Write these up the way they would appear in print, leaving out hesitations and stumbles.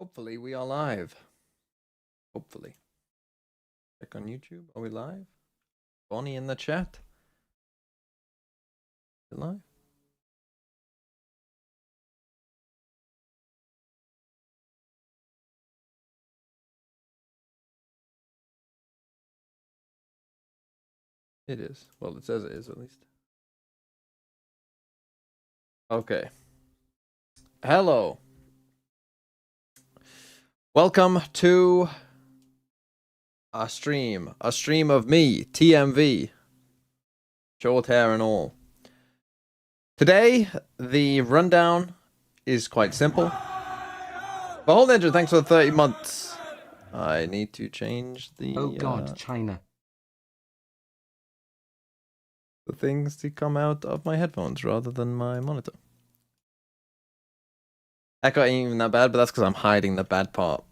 Hopefully we are live. Hopefully. Check on YouTube. Are we live? Bonnie in the chat. Is it live? It is. Well, it says it is at least. Okay. Hello. Welcome to a stream of me, TMV, short hair and all. Today, the rundown is quite simple. Behold Ninja, thanks for the 30 months. I need to change the... Oh God, China. The things to come out of my headphones rather than my monitor. Echo ain't even that bad, but that's because I'm hiding the bad part.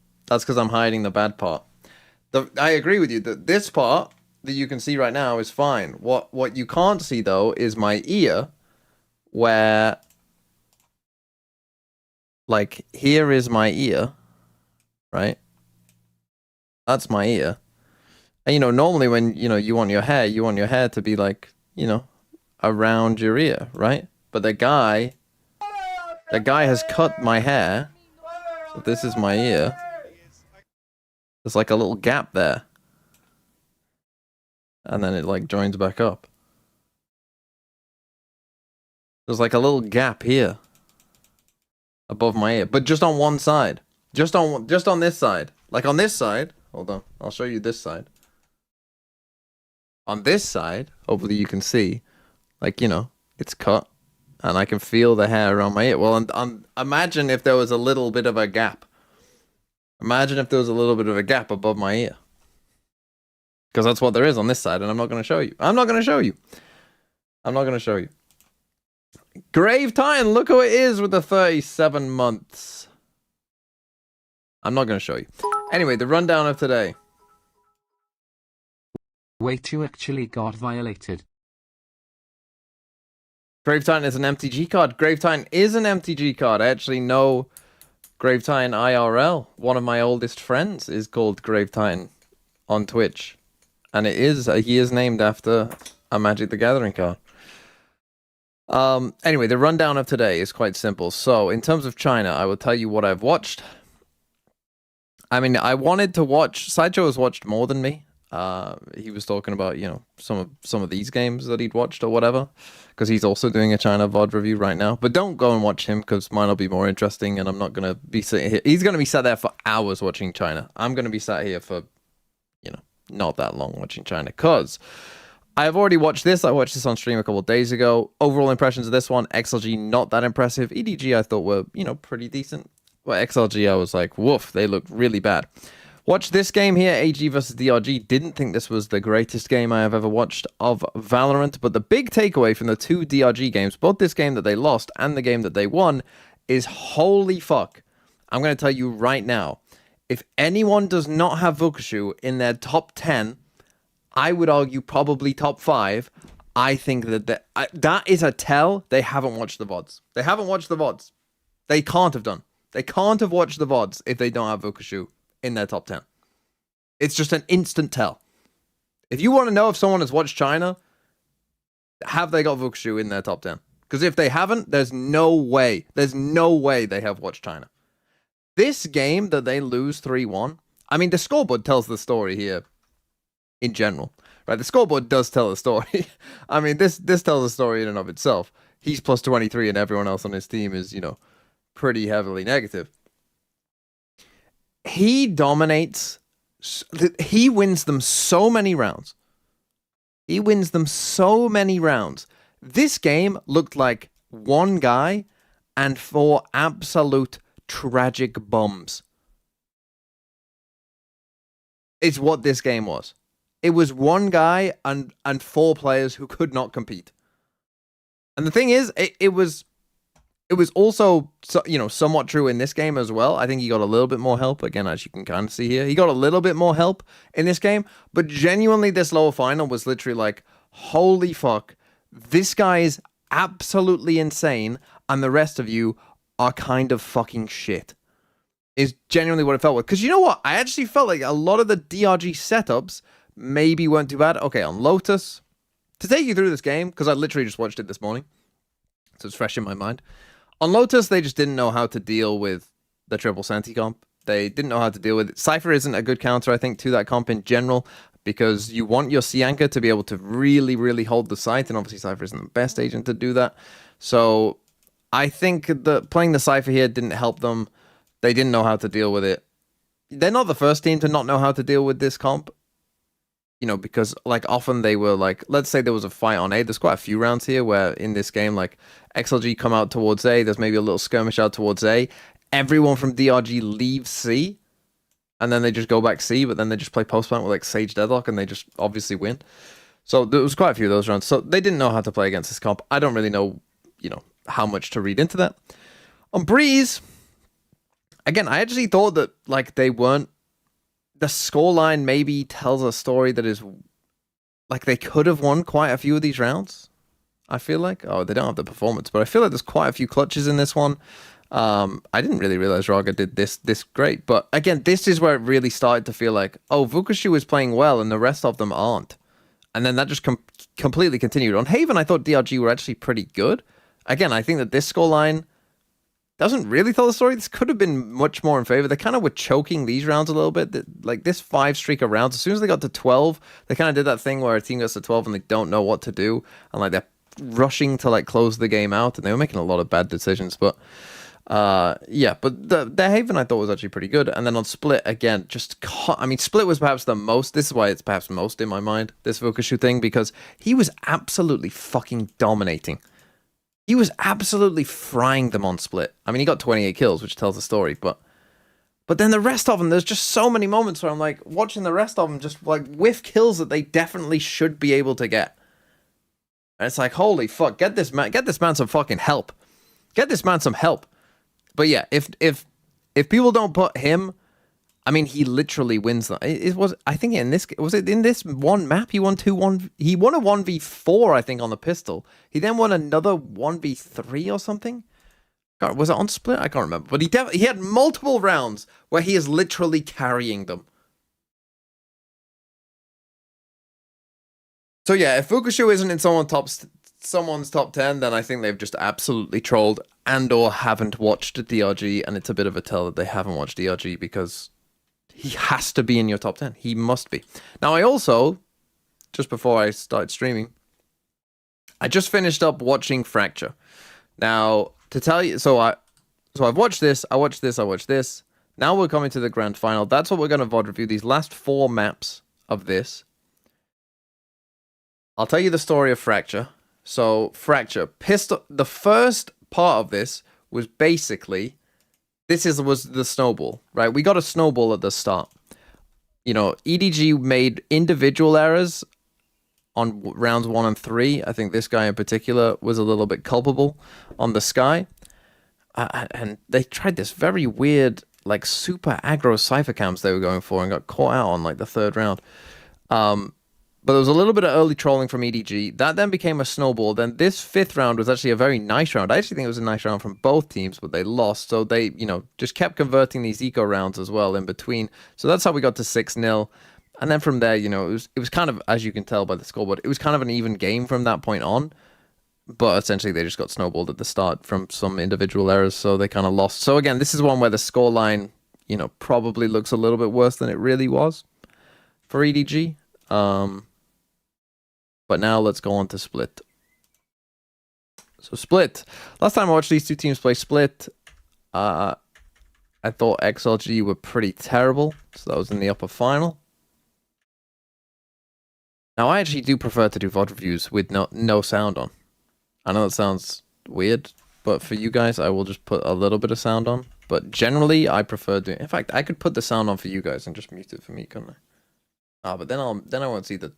I agree with you that this part that you can see right now is fine. What you can't see though is my ear, where like here is my ear, right? That's my ear. And normally when you want your hair to be like, around your ear, right? But the guy has cut my hair. So this is my ear. There's like a little gap there. And then it like joins back up. There's like a little gap here. Above my ear. But just on one side. Just on this side. Like on this side. Hold on. I'll show you this side. On this side, hopefully you can see, like, it's cut. And I can feel the hair around my ear. Well, imagine if there was a little bit of a gap. Imagine if there was a little bit of a gap above my ear. Because that's what there is on this side, and I'm not going to show you. Grave Titan, look who it is with the 37 months. I'm not going to show you. Anyway, the rundown of today. Wait, you actually got violated. Grave Titan is an MTG card. Grave Titan is an MTG card. I actually know Grave Titan IRL. One of my oldest friends is called Grave Titan on Twitch. And he is named after a Magic the Gathering card. Anyway, the rundown of today is quite simple. So, in terms of China, I will tell you what I've watched. I mean, I wanted to watch... Sideshow has watched more than me. He was talking about, some of these games that he'd watched or whatever. Because he's also doing a China VOD review right now. But don't go and watch him, because mine will be more interesting, and I'm not going to be sitting here. He's going to be sat there for hours watching China. I'm going to be sat here for, not that long watching China, because I've already watched this. I watched this on stream a couple of days ago. Overall impressions of this one, XLG not that impressive. EDG I thought were, pretty decent. Well, XLG I was like, woof, they look really bad. Watch this game here, AG versus DRG. Didn't think this was the greatest game I have ever watched of Valorant, but the big takeaway from the two DRG games, both this game that they lost and the game that they won, is holy fuck. I'm going to tell you right now, if anyone does not have Vukushu in their top 10, I would argue probably top 5. I think that is a tell they haven't watched the VODs. They haven't watched the VODs. They can't have done. They can't have watched the VODs if they don't have Vukushu in their top 10. It's just an instant tell. If you want to know if someone has watched China, have they got Vukushu in their top 10? Because if they haven't, there's no way they have watched China. This game that they lose 3-1, I mean, the scoreboard tells the story here in general, right? The scoreboard does tell the story. I mean, this tells a story in and of itself. He's plus 23 and everyone else on his team is, pretty heavily negative. He dominates. He wins them so many rounds. This game looked like one guy and 4 absolute tragic bums. It's what this game was. It was one guy and 4 players who could not compete. And the thing is, it was also, somewhat true in this game as well. I think he got a little bit more help. Again, as you can kind of see here, he got a little bit more help in this game. But genuinely, this lower final was literally like, holy fuck, this guy is absolutely insane, and the rest of you are kind of fucking shit. is genuinely what it felt like. Because you know what? I actually felt like a lot of the DRG setups maybe weren't too bad. Okay, on Lotus, to take you through this game, because I literally just watched it this morning, so it's fresh in my mind. On Lotus, they just didn't know how to deal with the triple Senti comp. They didn't know how to deal with it. Cypher isn't a good counter, I think, to that comp in general, because you want your C anchor to be able to really, really hold the site, and obviously Cypher isn't the best agent to do that. So I think that playing the Cypher here didn't help them. They didn't know how to deal with it. They're not the first team to not know how to deal with this comp. You know, because like often they were like, let's say there was a fight on A. There's quite a few rounds here where in this game, like XLG come out towards A. There's maybe a little skirmish out towards A. Everyone from DRG leaves C, and then they just go back C, but then they just play post plant with like Sage Deadlock, and they just obviously win. So there was quite a few of those rounds. So they didn't know how to play against this comp. I don't really know, you know, how much to read into that. On Breeze, again, I actually thought that like they weren't. The scoreline maybe tells a story that is like they could have won quite a few of these rounds. I feel like, oh, they don't have the performance, but I feel like there's quite a few clutches in this one. I didn't really realize Raga did this great, but again, this is where it really started to feel like, oh, Vukushu is playing well and the rest of them aren't. And then that just completely continued. On Haven, I thought DRG were actually pretty good. Again, I think that this scoreline doesn't really tell the story. This could have been much more in favor. They kind of were choking these rounds a little bit. Like this 5 streak of rounds, as soon as they got to 12, they kind of did that thing where a team gets to 12 and they don't know what to do. And like they're rushing to like close the game out, and they were making a lot of bad decisions. But yeah, but the Haven I thought was actually pretty good. And then on Split, again, I mean, Split was perhaps the most, this is why it's perhaps most in my mind, this Vukushu thing, because he was absolutely fucking dominating. He was absolutely frying them on Split. I mean, he got 28 kills, which tells the story, but then the rest of them, there's just so many moments where I'm like, watching the rest of them just like whiff kills that they definitely should be able to get. And it's like, holy fuck, get this man some fucking help. Get this man some help. But yeah, if people don't put him, I mean, he literally wins them. I think in this, was it in this one map? He won he won a 1v4, I think, on the pistol. He then won another 1v3 or something. God, was it on Split? I can't remember. But he had multiple rounds where he is literally carrying them. So yeah, if Vukushu isn't in someone's top 10, then I think they've just absolutely trolled and or haven't watched DRG, and it's a bit of a tell that they haven't watched DRG, because he has to be in your top 10. He must be. Now, I also, just before I started streaming, I just finished up watching Fracture. Now, to tell you, so I've watched this, I watched this. Now we're coming to the grand final. That's what we're going to VOD review, these last 4 maps of this. I'll tell you the story of Fracture. So, Fracture, the first part of this was basically, was the snowball, right? We got a snowball at the start. You know, EDG made individual errors on rounds 1 and 3. I think this guy in particular was a little bit culpable on the Sky. And they tried this very weird, like, super aggro cypher cams they were going for and got caught out on, like, the 3rd round. But there was a little bit of early trolling from EDG. That then became a snowball. Then this 5th round was actually a very nice round. I actually think it was a nice round from both teams, but they lost. So they, you know, just kept converting these eco rounds as well in between. So that's how we got to 6-0. And then from there, you know, it was kind of, as you can tell by the scoreboard, it was kind of an even game from that point on. But essentially they just got snowballed at the start from some individual errors. So they kind of lost. So again, this is one where the scoreline, you know, probably looks a little bit worse than it really was for EDG. But now let's go on to Split. So Split. Last time I watched these two teams play Split, I thought XLG were pretty terrible. So that was in the upper final. Now I actually do prefer to do VOD reviews with no sound on. I know that sounds weird, but for you guys, I will just put a little bit of sound on. But generally, I prefer doing. In fact, I could put the sound on for you guys and just mute it for me, couldn't I? But then I won't see the.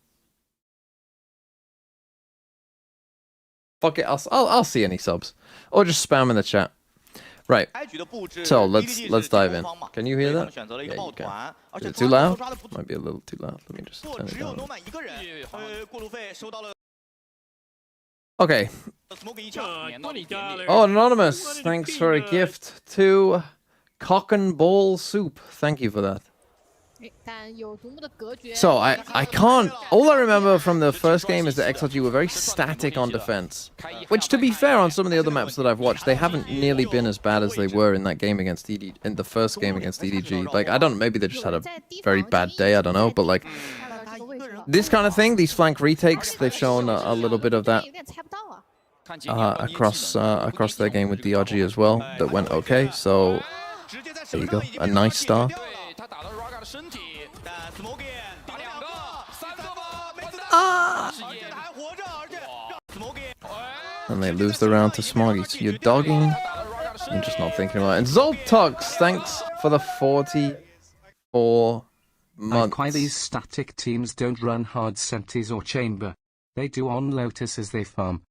Fuck it, I'll see any subs, or just spam in the chat. Right. So let's dive in. Can you hear that? Yeah, you can. Is it too loud? Might be a little too loud. Let me just turn it down. Okay. Oh, Anonymous, thanks for a gift to Cock and ball soup. Thank you for that. 但有多么的隔绝。 So I can't. All I remember from the first game is that XLG were very static on defense, which, to be fair, on some of the other maps that I've watched, they haven't nearly been as bad as they were in that game against in the first game against EDG. Like, I don't know, maybe they just had a very bad day. I don't know, but like this kind of thing, these flank retakes, they've shown a little bit of that across their game with DRG as well. That went okay. So there you go, a nice start. And they lose the round to Smoggy. So you're dogging. You're just not thinking about it. And Zoltux, thanks for the 44 months. Why these static teams don't run hard sentis or chamber. They do on Lotus as they farm.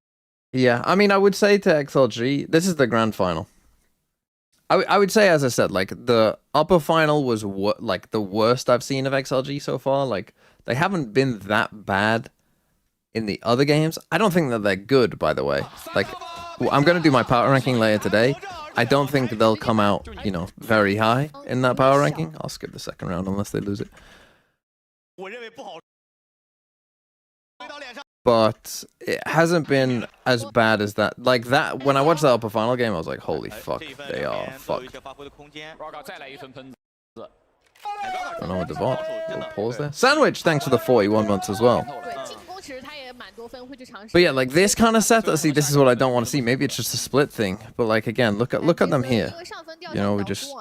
Yeah, I mean, I would say to XLG, this is the grand final. I would say, as I said, like, the upper final was like the worst I've seen of XLG so far. Like, they haven't been that bad in the other games. I don't think that they're good, by the way. Like, I'm going to do my power ranking later today. I don't think they'll come out, you know, very high in that power ranking. I'll skip the second round unless they lose it. But it hasn't been as bad as that. Like that, when I watched that upper final game, I was like, holy fuck, they are fucked. I don't know what the Vods. We'll pause there. Sandwich, thanks for the 41 months as well. But yeah, like this kind of setup, see, this is what I don't want to see. Maybe it's just a split thing. But like, again, look at them here. You know, we just...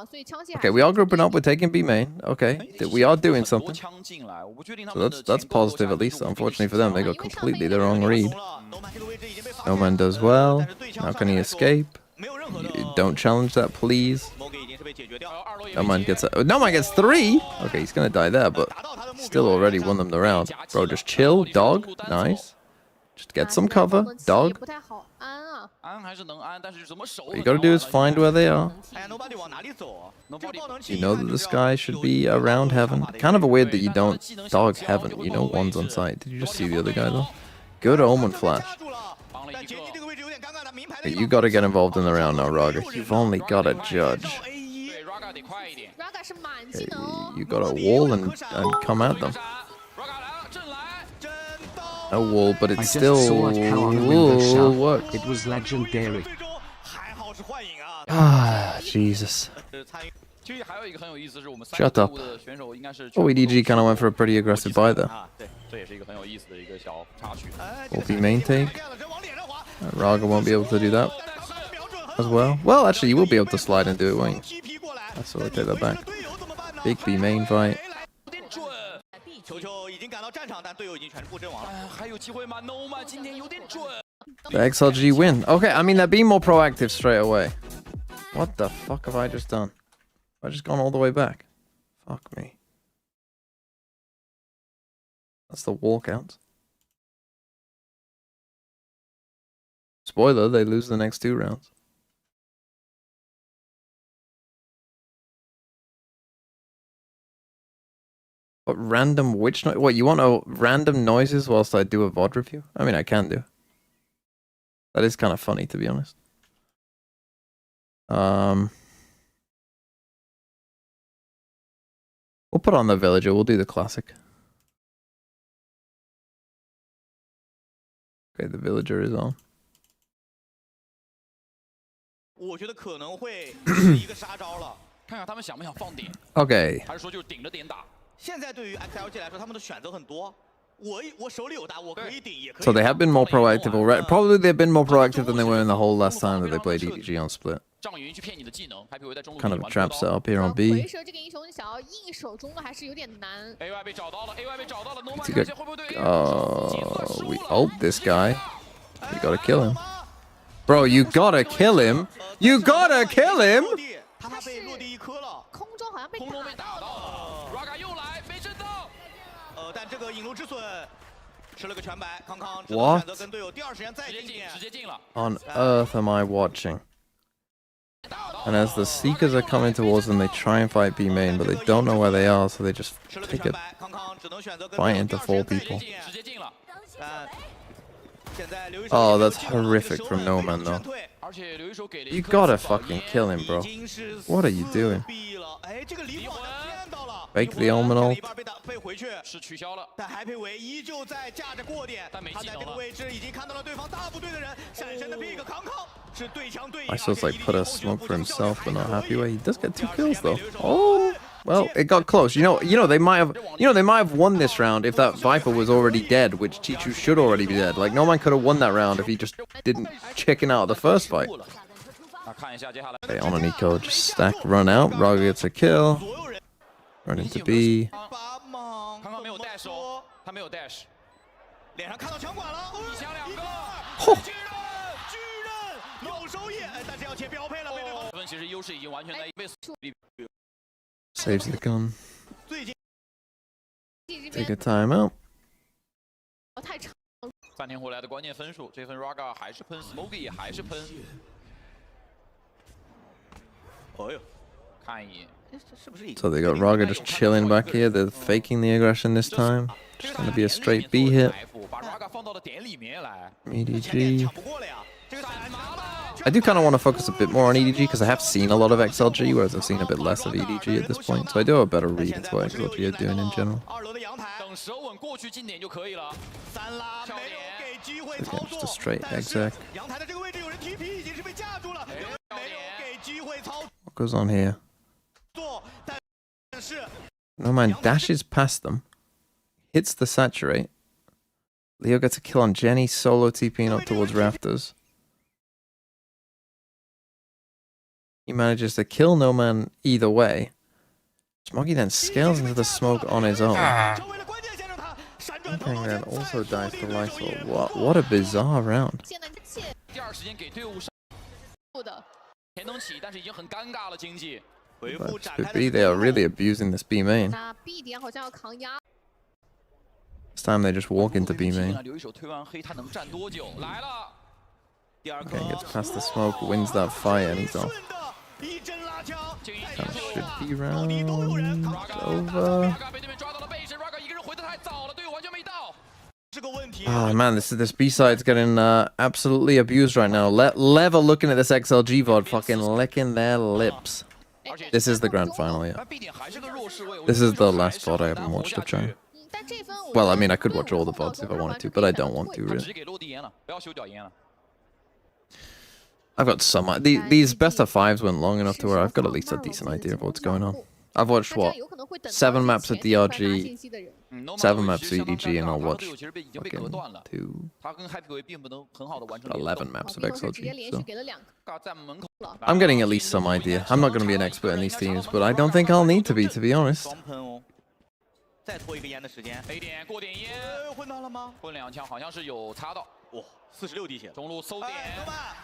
Okay, we are grouping up. We're taking B main. Okay, we are doing something. So that's positive at least. Unfortunately for them, they got completely the wrong read. No man does well. How can he escape? You don't challenge that, please. No man gets 3. Okay, he's gonna die there, but still already won them the round. Bro, just chill, dog. Nice. Just get some cover, dog. What you gotta do is find where they are. You know that this guy should be around heaven. Kind of a weird that you don't dog heaven. You know one's on site. Did you just see the other guy though? Good omen flash. Okay, you gotta get involved in the round now, Raga. You've only got a judge. Okay, you got a wall and come at them. No wall, but it still will work. It was legendary. Ah, Jesus. Shut up. Oh, EDG kind of went for a pretty aggressive buy there. Will be main take. Raga won't be able to do that as well. Well, actually, you will be able to slide and do it, won't you? That's what I take that back. Big B main fight. The XLG win. Okay, I mean, they're being more proactive straight away. What the fuck have I just done? Have I just gone all the way back? Fuck me. That's the walkout. Spoiler, they lose the next 2 rounds. What random witch noise? What, you want random noises whilst I do a VOD review? I mean, I can do. That is kind of funny, to be honest. We'll put on the villager. We'll do the classic. Okay, the villager is on. Okay. So they have been more proactive already. Probably they've been more proactive than they were in the whole last time that they played EDG on split. Kind of a trap setup here on B. Need to get, this guy. You gotta kill him. Bro, you gotta kill him. You gotta kill him! What on earth am I watching? And as the Seekers are coming towards them, they try and fight B main, but they don't know where they are, so they just take a fight into 4 people. Oh, that's horrific from No Man, though. You gotta fucking kill him, bro. What are you doing? Fake the omen ult. I suppose like put a smoke for himself, but not happy way. He does get 2 kills though. Oh, well, it got close. You know, they might have won this round if that Viper was already dead, which Chichu should already be dead. Like, no man could have won that round if he just didn't chicken out of the first fight. Okay, on an eco, just stack, run out. Raga gets a kill. Run into B. Oh. Saves the gun. Take a timeout. 3天回来的关键分数，这份 Raga 还是喷 ，Smoky 也还是喷。哎呦，看一眼。 So they got Raga just chilling back here. They're faking the aggression this time. Just gonna be a straight B hit. EDG. I do kind of want to focus a bit more on EDG because I have seen a lot of XLG, whereas I've seen a bit less of EDG at this point. So I do have a better read into what XLG are doing in general. Again, just a straight exec. What goes on here? No man dashes past them, hits the saturate. Leo gets a kill on Jenny, solo TPing up towards rafters. He manages to kill no man either way. Smoggy then scales into the smoke on his own. Kang then also dies to Lysol. What a bizarre round. But B, they are really abusing this B main. This time they just walk into B main. Okay, gets past the smoke, wins that fight, and he's off. That should be round over. Oh man, this B side's getting absolutely abused right now. Lever looking at this XLG VOD, fucking licking their lips. This is the grand final, yeah. This is the last VOD I haven't watched of China. Well, I mean, I could watch all the VODs if I wanted to, but I don't want to, really. I've got some... These best of 5s went long enough to where I've got at least a decent idea of what's going on. I've watched, what, 7 maps of DRG, 7 maps of EDG, and I'll watch fucking 11 maps of XLG, so... I'm getting at least some idea. I'm not going to be an expert in these teams, but I don't think I'll need to be honest.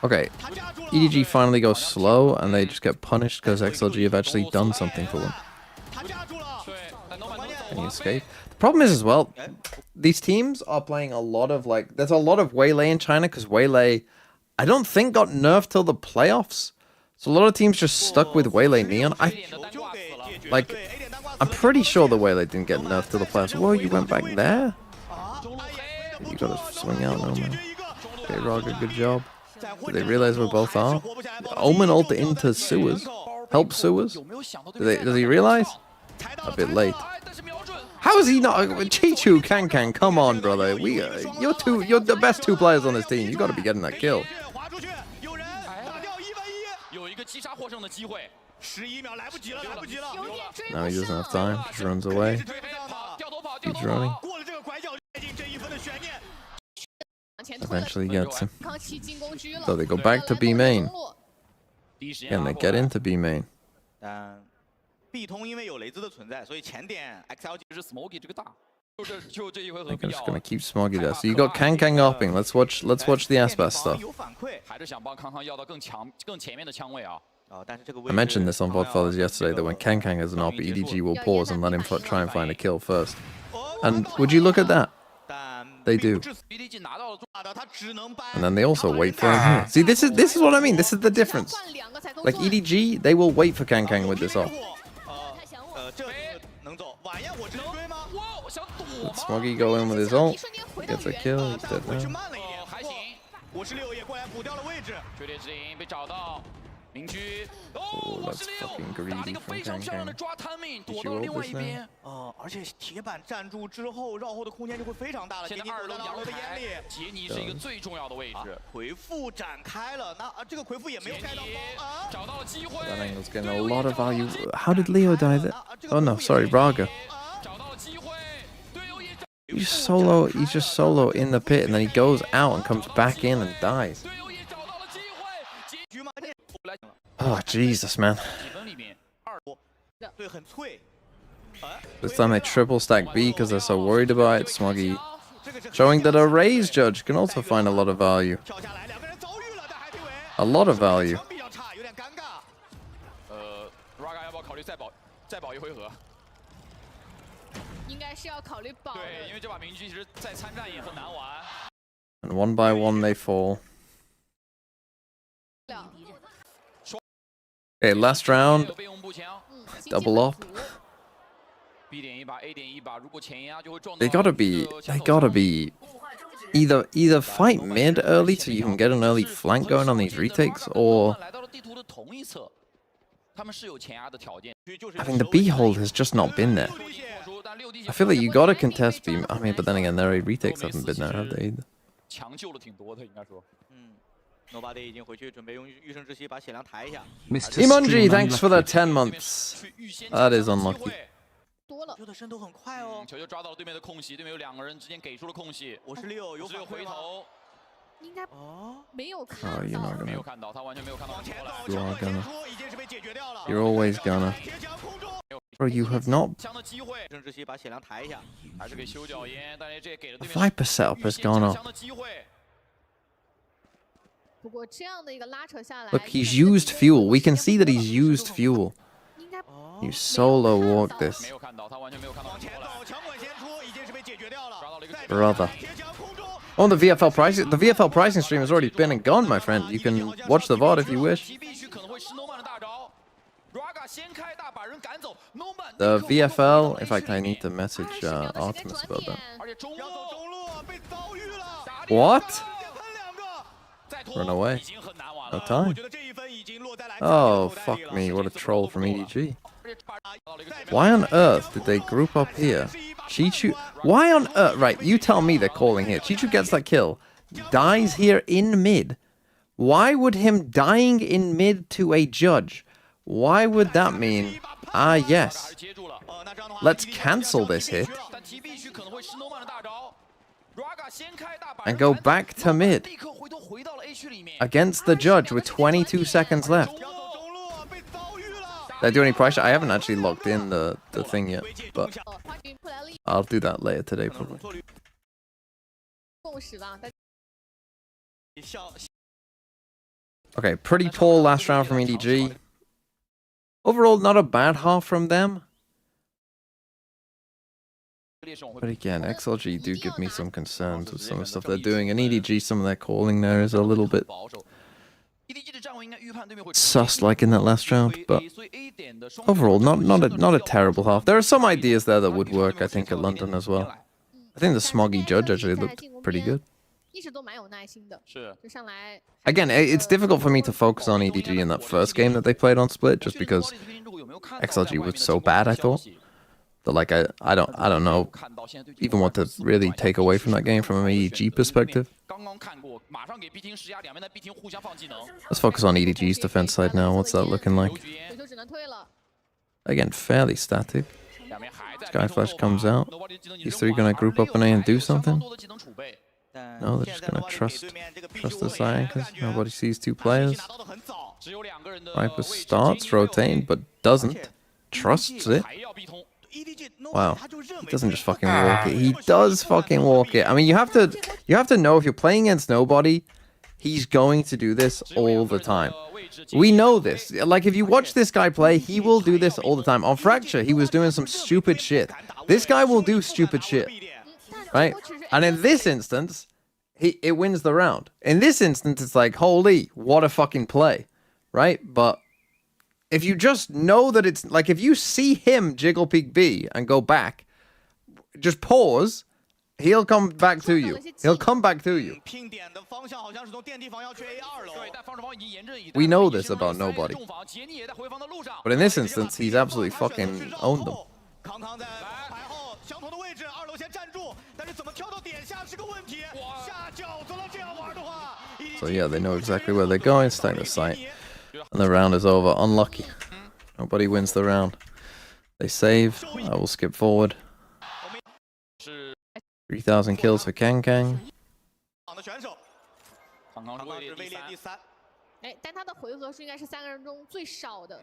Okay, EDG finally goes slow, and they just get punished because XLG have actually done something for them. Can he escape? The problem is as well, these teams are playing a lot of, like, there's a lot of Waylay in China, because Waylay, I don't think, got nerfed till the playoffs. So a lot of teams just stuck with Waylay Neon. I'm pretty sure the Waylay didn't get nerfed till the playoffs. Whoa, you went back there? You gotta swing out, no man. Okay, Raga, good job. Do they realize we're both are? Omen ult into sewers. Help sewers? Does he realize? A bit late. How is he not? Chichu, Kang, come on, brother. You're the best 2 players on this team. You gotta be getting that kill. Now he doesn't have time. Just runs away. Keeps running. Eventually gets him. So they go back to B main. And they get into B main. They're just gonna keep Smoggy there. So you got Kang upping. Let's watch the Aspas stuff. I mentioned this on Vodfathers yesterday, that when Kang has an op, EDG will pause and let him try and find a kill first. And would you look at that? They do. And then they also wait for him here. See, this is what I mean. This is the difference. Like EDG, they will wait for Kang with this off. Let Smoggy go in with his ult. He gets a kill. He's dead now. 追猎之影被找到，明居 Oh, 哦， that's 6， fucking 打了一 greedy 个 from 非常 Kang 漂亮的 Kang. 抓 timing， 躲 Did 到 you 了另 roll 外 this 一 now? 边。而且铁板站住之后，绕后的空间就会非常大了。现在2楼阳台，杰尼是一个最重要的位置。回复展开了，那这个回复也没有盖到包啊。找到了机会。 That angle's getting a lot of value. How did Leo die there? Oh no, sorry, Raga. 找到了机会，队友也找。 He's just solo in the pit, and then he goes out and comes back in and dies. 队友也找到了机会。局嘛，来 Oh, Jesus, man. 几分里面2。对，很脆。 This time they triple stack B because they're so worried about it. Smoggy showing that a raise judge can also find a lot of value. 跳下来，两个人遭遇了，但还对尾。 A lot of value. 比较差，有点尴尬。Raga 要不要考虑再保一回合？应该是要考虑保的。对，因为这把明居其实再参战也很难玩。 And one by one they fall. Okay, last round. 备用步枪 Double up.，B 点一把 A 点一把，如果前压就会撞到。 They gotta be either fight mid early so you can get an early flank going on these retakes, or 来到了地图的同一侧，他们是有前压的条件。 I mean the B hold has just not been there. I feel like you gotta contest B. I mean, but then again, their retakes haven't been there, have they? 抢救了挺多的，应该说。 Nobody 已经回去准备用御圣之息把血量抬一下。 Mr. Imonji, Stream thanks for the unlucky. 10 months. That is unlucky. 多了。球的深度很快哦。球抓到了对面的空隙，对面有2个人之间给出了空隙。我是6，有56回头，应该哦，没有 Oh, 看 you're 到 not 没有 gonna. 看到，他完全没有看到往前球过来。走， You are 抢 gonna. 出已经是被解决掉了。 You're always gonna. 铁墙空中， Bro, you have not. 枪的机会，御圣之息把血量抬一下。还是给修脚烟，但是这也给了 The 对面 Viper setup 预 has 先 gone 抢 up. 枪的机会。不过这样的一个拉扯下来 Look, he's used fuel. We can see that he's used fuel. 应该 You solo walk 没 this. 有看到，他完全没有看到往前球过来。走，强管先出，已经是被解决掉了。抓到了一个 Brother. 铁墙空中， Oh, the VFL pricing stream has already been and gone, my friend. You can watch the VOD if you wish. 击必须可能会是 Noman 的大招。Raga 先开大，把人赶走。Noman The 立刻 VFL, 回 in 到了 fact, I need to 还 message 是聊的时间 Artemis 转 about 点 that.。而且中路要走中路，被遭遇了。 What? 直接喷2个。再拖 Run away. 已经很难玩 No 了。 time. 我觉得这一分已经落在来自 Oh, 口袋 fuck 里了。 me. What a troll from EDG. 而且抓到了一个 Why on earth did they group up here? Chichu. Why on earth? Right, you tell me they're calling here. Chichu gets that kill, dies here in mid. Why would him dying in mid to a judge? Why would that mean? Ah, 还 yes. 是接住了， 那这样的话 Let's cancel this hit 但击必须可能会是 Noman 的大招。Raga 先开大，把 and 人 go 赶走 back to mid 立刻回到了 A 区里面。 against the judge with 22 seconds left. 要走中路，被遭遇了。 Did I do any price? I haven't actually locked in the thing yet, 回解 but 中枪花军布莱利 I'll do that later today 可能 probably. 容错率共识吧，但小 Okay, pretty poor last round from EDG. Overall, not a bad half from them. 猎手会 But again, XLG do give me some concerns with some of the stuff they're doing, and EDG, some of their calling there is a little bit 保守。EDG 的站位应该预判对面会 sus like in that last round, 推 but 所以 A 点的双 overall, 方 not a terrible half. There are some ideas there that would work, I think, at London as well. I think the Smoggy Judge actually looked pretty good. 一直都蛮有耐心的，是就上来。 Again, it's difficult for me to focus on EDG in that first game that they played on Split, just because XLG was so bad, I thought. But like, I don't know even what to really take away from that game from an EDG perspective. 刚刚看过，马上给 B 厅施压，两边的 B 厅互相放技能。 Let's focus on EDG's defense side now. What's that looking like? 回头只能退了。 Again, fairly static. 两边还在 Sky Flash comes out. These three gonna group up an A and do something? No, they're just gonna trust the Zion because nobody sees two players. 只有2个人的 Viper starts rotating but doesn't. Trusts it. 还要 B 通。 Wow. He doesn't just fucking walk it. He does fucking walk it. I mean, you have to know if you're playing against nobody, he's going to do this all the time. We know this. Like, if you watch this guy play, he will do this all the time. On Fracture, he was doing some stupid shit. This guy will do stupid shit, right? And in this instance, it wins the round. In this instance, it's like, holy, what a fucking play, right? But if you just know that it's like, if you see him jiggle peek B and go back, just pause. He'll come back to you. He'll come back to you. 拼点的方向好像是从电梯房要去 A 2楼。对，但防守方已经严阵以待。 We know this about nobody. 重防，杰尼也在回防的路上。 But in this instance, he's absolutely fucking owned them. 康康在排后相同的位置，2楼先站住，但是怎么跳到点下是个问题。下饺子了，这样玩的话。So yeah, they know exactly where they're going. Staying the site. And the round is over. Unlucky. Nobody wins the round. They save. I will skip forward. 3,000 kills for Kang Kang. 好的选手，康康康康是位列第3。哎，但他的回合数应该是3个人中最少的。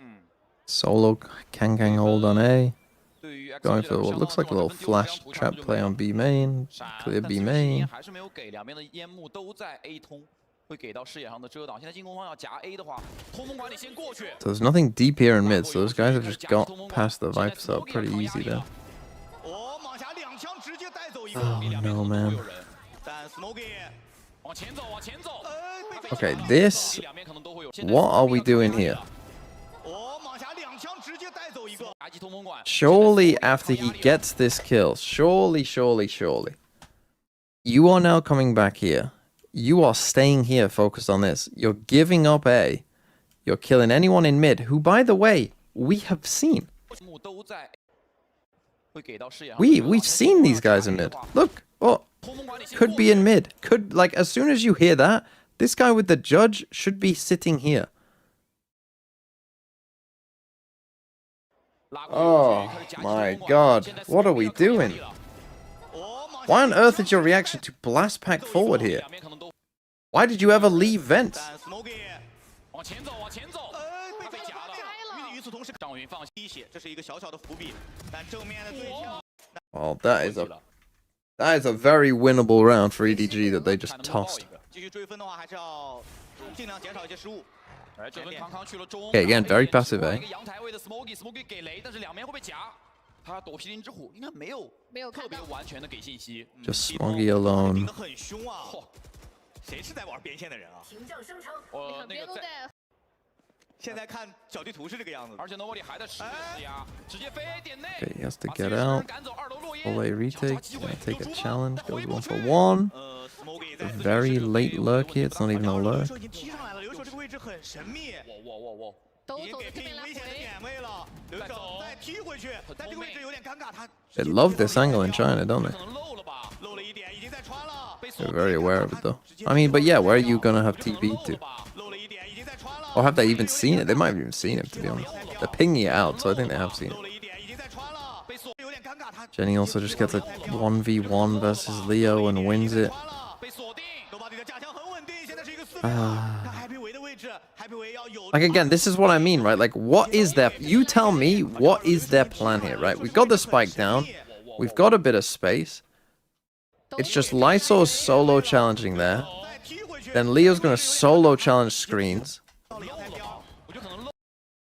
Solo Kang Kang hold on A. 对于 Going for what looks like a little flash trap play on B main. Clear B main. 还是没有给两边的烟幕都在 A 通，会给到视野上的遮挡。现在进攻方要夹 A 的话，通风管理先过去。 So there's nothing deep here in mid, so those guys have just got past the Viper cell pretty easy there. 哦，马侠2枪直接带走一个。 Oh no, man. 但 Smokey 往前走，往前走。 Okay, this... 两边可能都会有。 What are we doing here? 哦，马侠2枪直接带走一个。 夹击通风管。 Surely after he gets this kill, surely, you are now coming back here. You are staying here focused on this. You're giving up A. You're killing anyone in mid, who, by the way, we have seen. 都在。会给到视野上。 We've seen these guys in mid. Look, oh, could be in mid. Could, like, as soon as you hear that, this guy with the judge should be sitting here. Oh my god, what are we doing? Why on earth is your reaction to blast pack forward here? Why did you ever leave vents? 但 Smokey 往前走，往前走。他被夹了。与此同时，张云放滴血，这是一个小小的伏笔。但正面的对枪， Well, that is a very winnable round for EDG that they just tossed. 继续追分的话，还是要尽量减少一些失误。 哎，这轮康康去了中。 Okay, again, very passive, eh? 一个阳台位的 Smoky 给雷，但是两边会被夹。他躲麒麟之虎应该没有特别完全的给信息。 Just Smoggy alone. 盯得很凶啊！谁是在玩边线的人啊？我那个在。 现在看小地图是这个样子，而且 Nobody 还在持续施压，直接飞点内。 Okay, he has to get out. Full A retake. Gonna take a challenge. Goes 1 for 1. A very late lurk here. It's not even a lurk. 已经踢上来了，留守这个位置很神秘。我。都已经给走这边来挺危险的回。点位了，留守再踢回去，但这个位置有点尴尬，他 They love this angle in China, don't they? 可能漏了吧？漏了一点，已经在穿了。 They're very aware of it, though. I mean, but yeah, where are you gonna have TP to? 漏了一点，已经在穿了。 Or have they even seen it? They might have even seen it, to be honest. They're pinging it out, so I think they have seen it. 漏了一点，已经在穿了。有点尴尬，他 Jenny also just gets a 1v1 versus Leo and wins it. 被锁定。Nobody 的架枪很稳定，现在是一个4秒。看 Happy 维的位置 ，Happy 维要有。 Like, again, this is what I mean, right? Like, what is their... You tell me, what is their plan here, right? We've got the spike down. We've got a bit of space. It's just Lysol's solo challenging there. 再踢回去。 Then Leo's gonna solo challenge screens.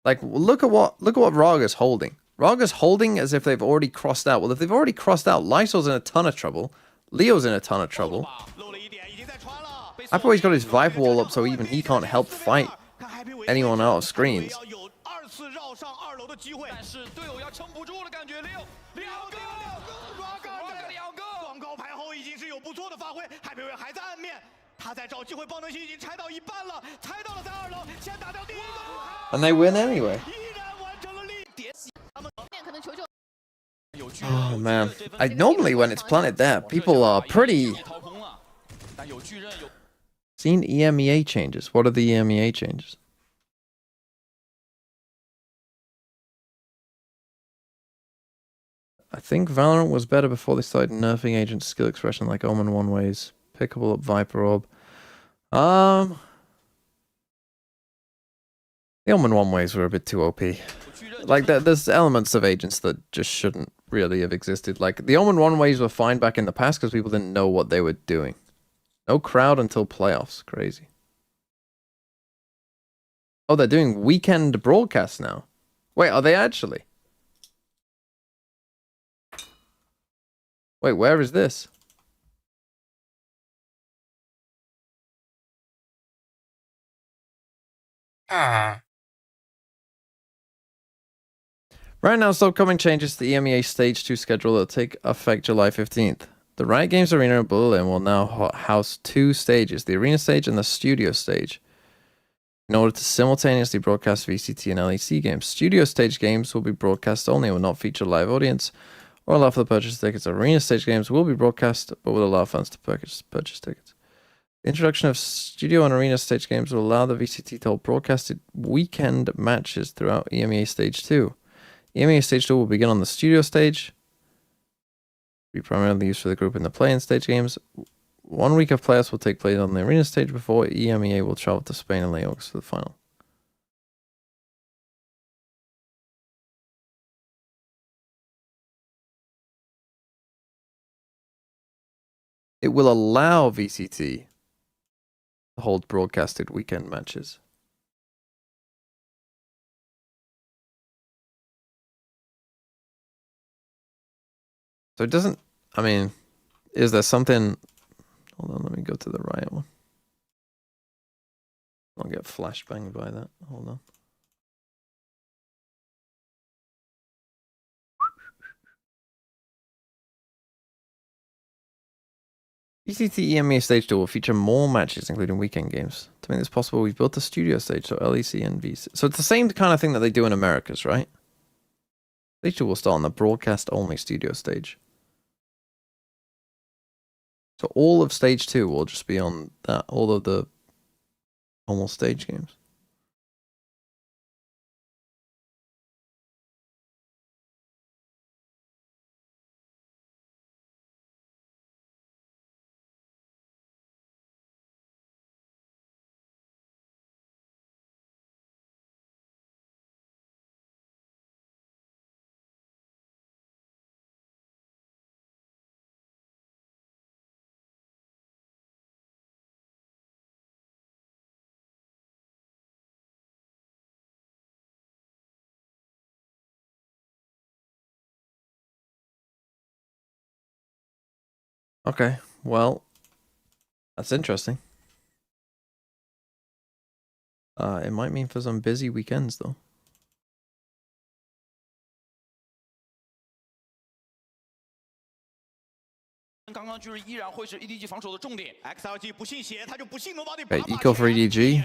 Like, look at what Raga's holding. Raga's holding as if they've already crossed out. Well, if they've already crossed out, Lysol's in a ton of trouble. Leo's in a ton of trouble. 漏了一点，已经在穿了。 Apoe's got his Viper wall up, so even he can't help fight 看 Happy 维 anyone out of screens. 要有2次绕上2楼的机会。但是队友要撑不住了，感觉两个，广告牌后已经是有不错的发挥，Happy 维还在暗面，他在找机会，爆能星已经拆到一半了，拆到了在2楼，先打掉第一个， And they win anyway. 依然完成了力点。面可能球 Oh, man. Normally when it's planted there, people are pretty... 掏空了，但有巨刃有。 Seen EMEA changes. What are the EMEA changes? I think Valorant was better before they started nerfing agent skill expression like Omen One Ways. Pickable up Viper Orb. The Omen One Ways were a bit too OP. Like, there's elements of agents that just shouldn't really have existed. Like, the Omen One Ways were fine back in the past because people didn't know what they were doing. No crowd until playoffs. Crazy. Oh, they're doing weekend broadcasts now. Wait, are they actually? Wait, where is this? Right now, upcoming changes to the EMEA Stage 2 schedule that take effect July 15th. The Riot Games Arena in Berlin will now house 2 stages, the arena stage and the studio stage, in order to simultaneously broadcast VCT and LEC games. Studio stage games will be broadcast only and will not feature live audience or allow for the purchase of tickets. Arena stage games will be broadcast but will allow fans to purchase tickets. The introduction of studio and arena stage games will allow the VCT to hold broadcasted weekend matches throughout EMEA Stage 2. EMEA Stage 2 will begin on the studio stage, be primarily used for the group in the play-in stage games. 1 week of playoffs will take place on the arena stage before EMEA will travel to Spain in late August for the final. It will allow VCT to hold broadcasted weekend matches. So it doesn't, I mean, is there something, hold on, let me go to the Riot one. I'll get flashbanged by that, hold on. VCT EMEA Stage 2 will feature more matches, including weekend games. To make this possible, we've built a studio stage, so LEC and VC. So it's the same kind of thing that they do in Americas, right? Stage 2 will start on the broadcast-only studio stage. So all of Stage 2 will just be on that, all of the normal stage games. Okay, well, that's interesting. It might mean for some busy weekends, though. Okay, eco for EDG.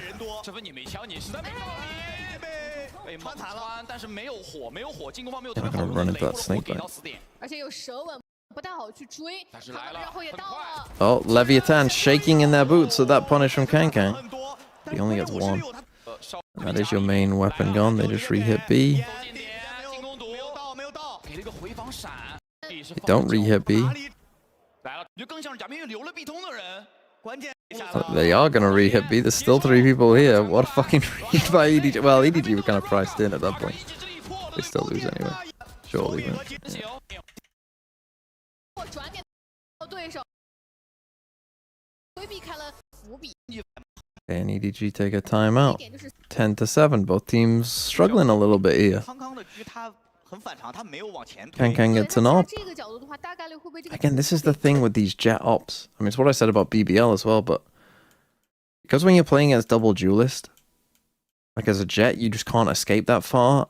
I'm gonna run into that snake bite. Oh, Leviathan shaking in their boots, so that punish from Kankan. He only gets 1. And that is your main weapon gone. They just re-hit B. They don't re-hit B. They are gonna re-hit B. There's still 3 people here. What a fucking read by EDG. Well, EDG were kind of priced in at that point. They still lose anyway. Surely, man. Yeah. And EDG take a timeout. 10-7. Both teams struggling a little bit here. Kankan gets an op. Again, this is the thing with these jet ops. I mean, it's what I said about BBL as well, but because when you're playing as double duelist, like as a jet, you just can't escape that far.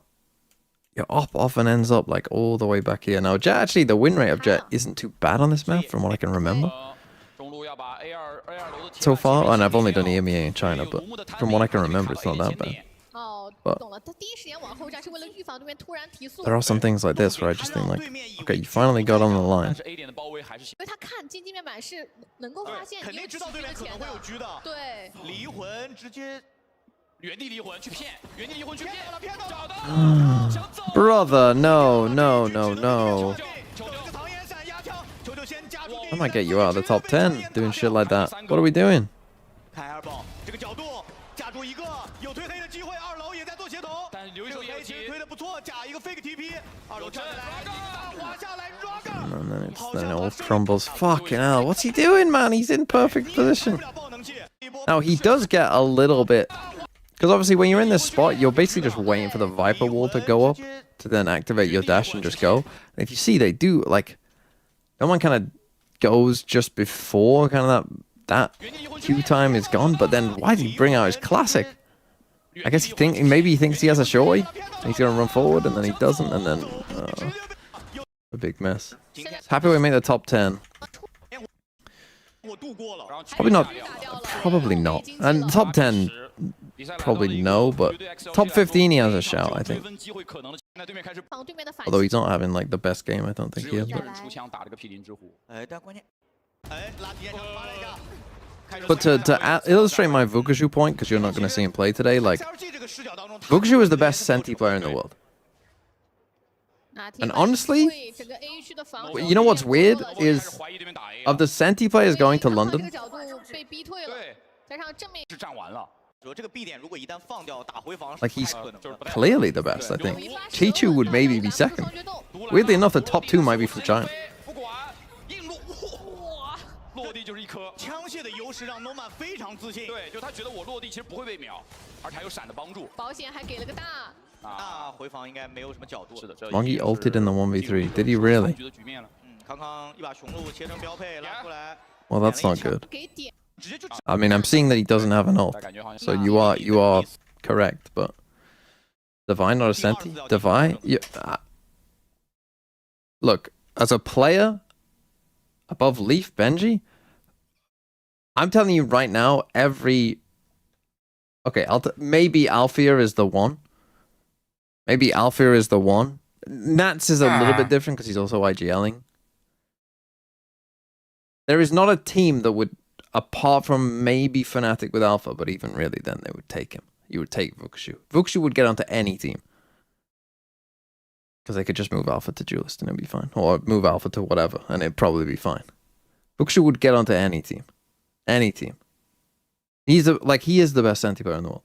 Your op often ends up like all the way back here. Now, Jet, actually, the win rate of Jet isn't too bad on this map from what I can remember so far. And I've only done EMEA in China, but from what I can remember, it's not that bad. But there are some things like this where I just think like, okay, you finally got on the line. Brother, no. I might get you out of the top 10 doing shit like that. What are we doing? And then it all crumbles. Fucking hell, what's he doing, man? He's in perfect position. Now, he does get a little bit... Because obviously when you're in this spot, you're basically just waiting for the Viper wall to go up to then activate your dash and just go. And if you see, they do, like... Someone kind of goes just before kind of that Q time is gone. But then why did he bring out his classic? I guess maybe he thinks he has a shorty. He's going to run forward and then he doesn't. And then... a big mess. Happy we made the top 10. 我度过了。 Probably not. Probably not. And top 10, probably no, but top 15 he has a shout, I think. 防对面的反 Although he's not having like the best game, I don't think 只 he 有 is. 一个人出枪打这个毗邻之虎。但关键，拉提前场发了一下。 But to illustrate my Vukushu point, because you're not going to see him play today, like, Vukushu is the best Senti player in the world. And honestly, you know what's weird is of the Senti players going to London, 被逼退了，加上正面 是站完了。 这个 B 点如果一旦放掉，打回防 like he's 是不太可能的。 clearly the best, I think. Chichu would maybe be second. Weirdly enough, the top 2 might be from China. 不管硬落，哇，落地就是一颗。枪械的优势让 Norman 非常自信。对，就他觉得我落地其实不会被秒，而且还有闪的帮助。保险还给了个大，那回防应该没有什么角度。是的，这 Monkey ulted in the 1v3. Did he really? 局的局面了。康康一把雄鹿切成标配拉出来。 Well, that's not good. 给点 I mean, I'm seeing that he doesn't have an ult, 感觉好像 so you are correct. But Divine not a Senti? Divine? Yeah. Look, as a player above Leaf Benji, I'm telling you right now, every okay, maybe Alfia is the one. Maybe Alfia is the one. Nats is a little bit different because he's also IGLing. There is not a team that would, apart from maybe Fnatic with Alpha, but even really then they would take him. You would take Vukushu. Vukushu would get onto any team. Because they could just move Alpha to Duelist and it'd be fine. Or move Alpha to whatever and it'd probably be fine. Vukushu would get onto any team. Any team. He is the best Senti player in the world.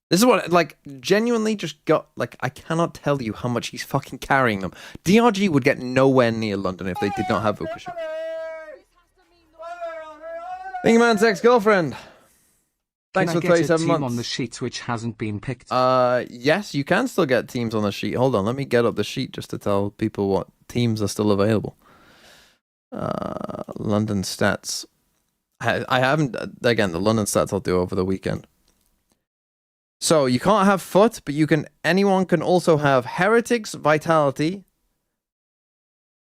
This is what, like, genuinely just got, like, I cannot tell you how much he's fucking carrying them. DRG would get nowhere near London if they did not have Vukushu. Thank you, man's ex-girlfriend. Thanks for 37 months. On the sheet which hasn't been picked. Yes, you can still get teams on the sheet. Hold on, let me get up the sheet just to tell people what teams are still available. London stats. I haven't, again, the London stats I'll do over the weekend. So you can't have Foot, but anyone can also have Heretics, Vitality,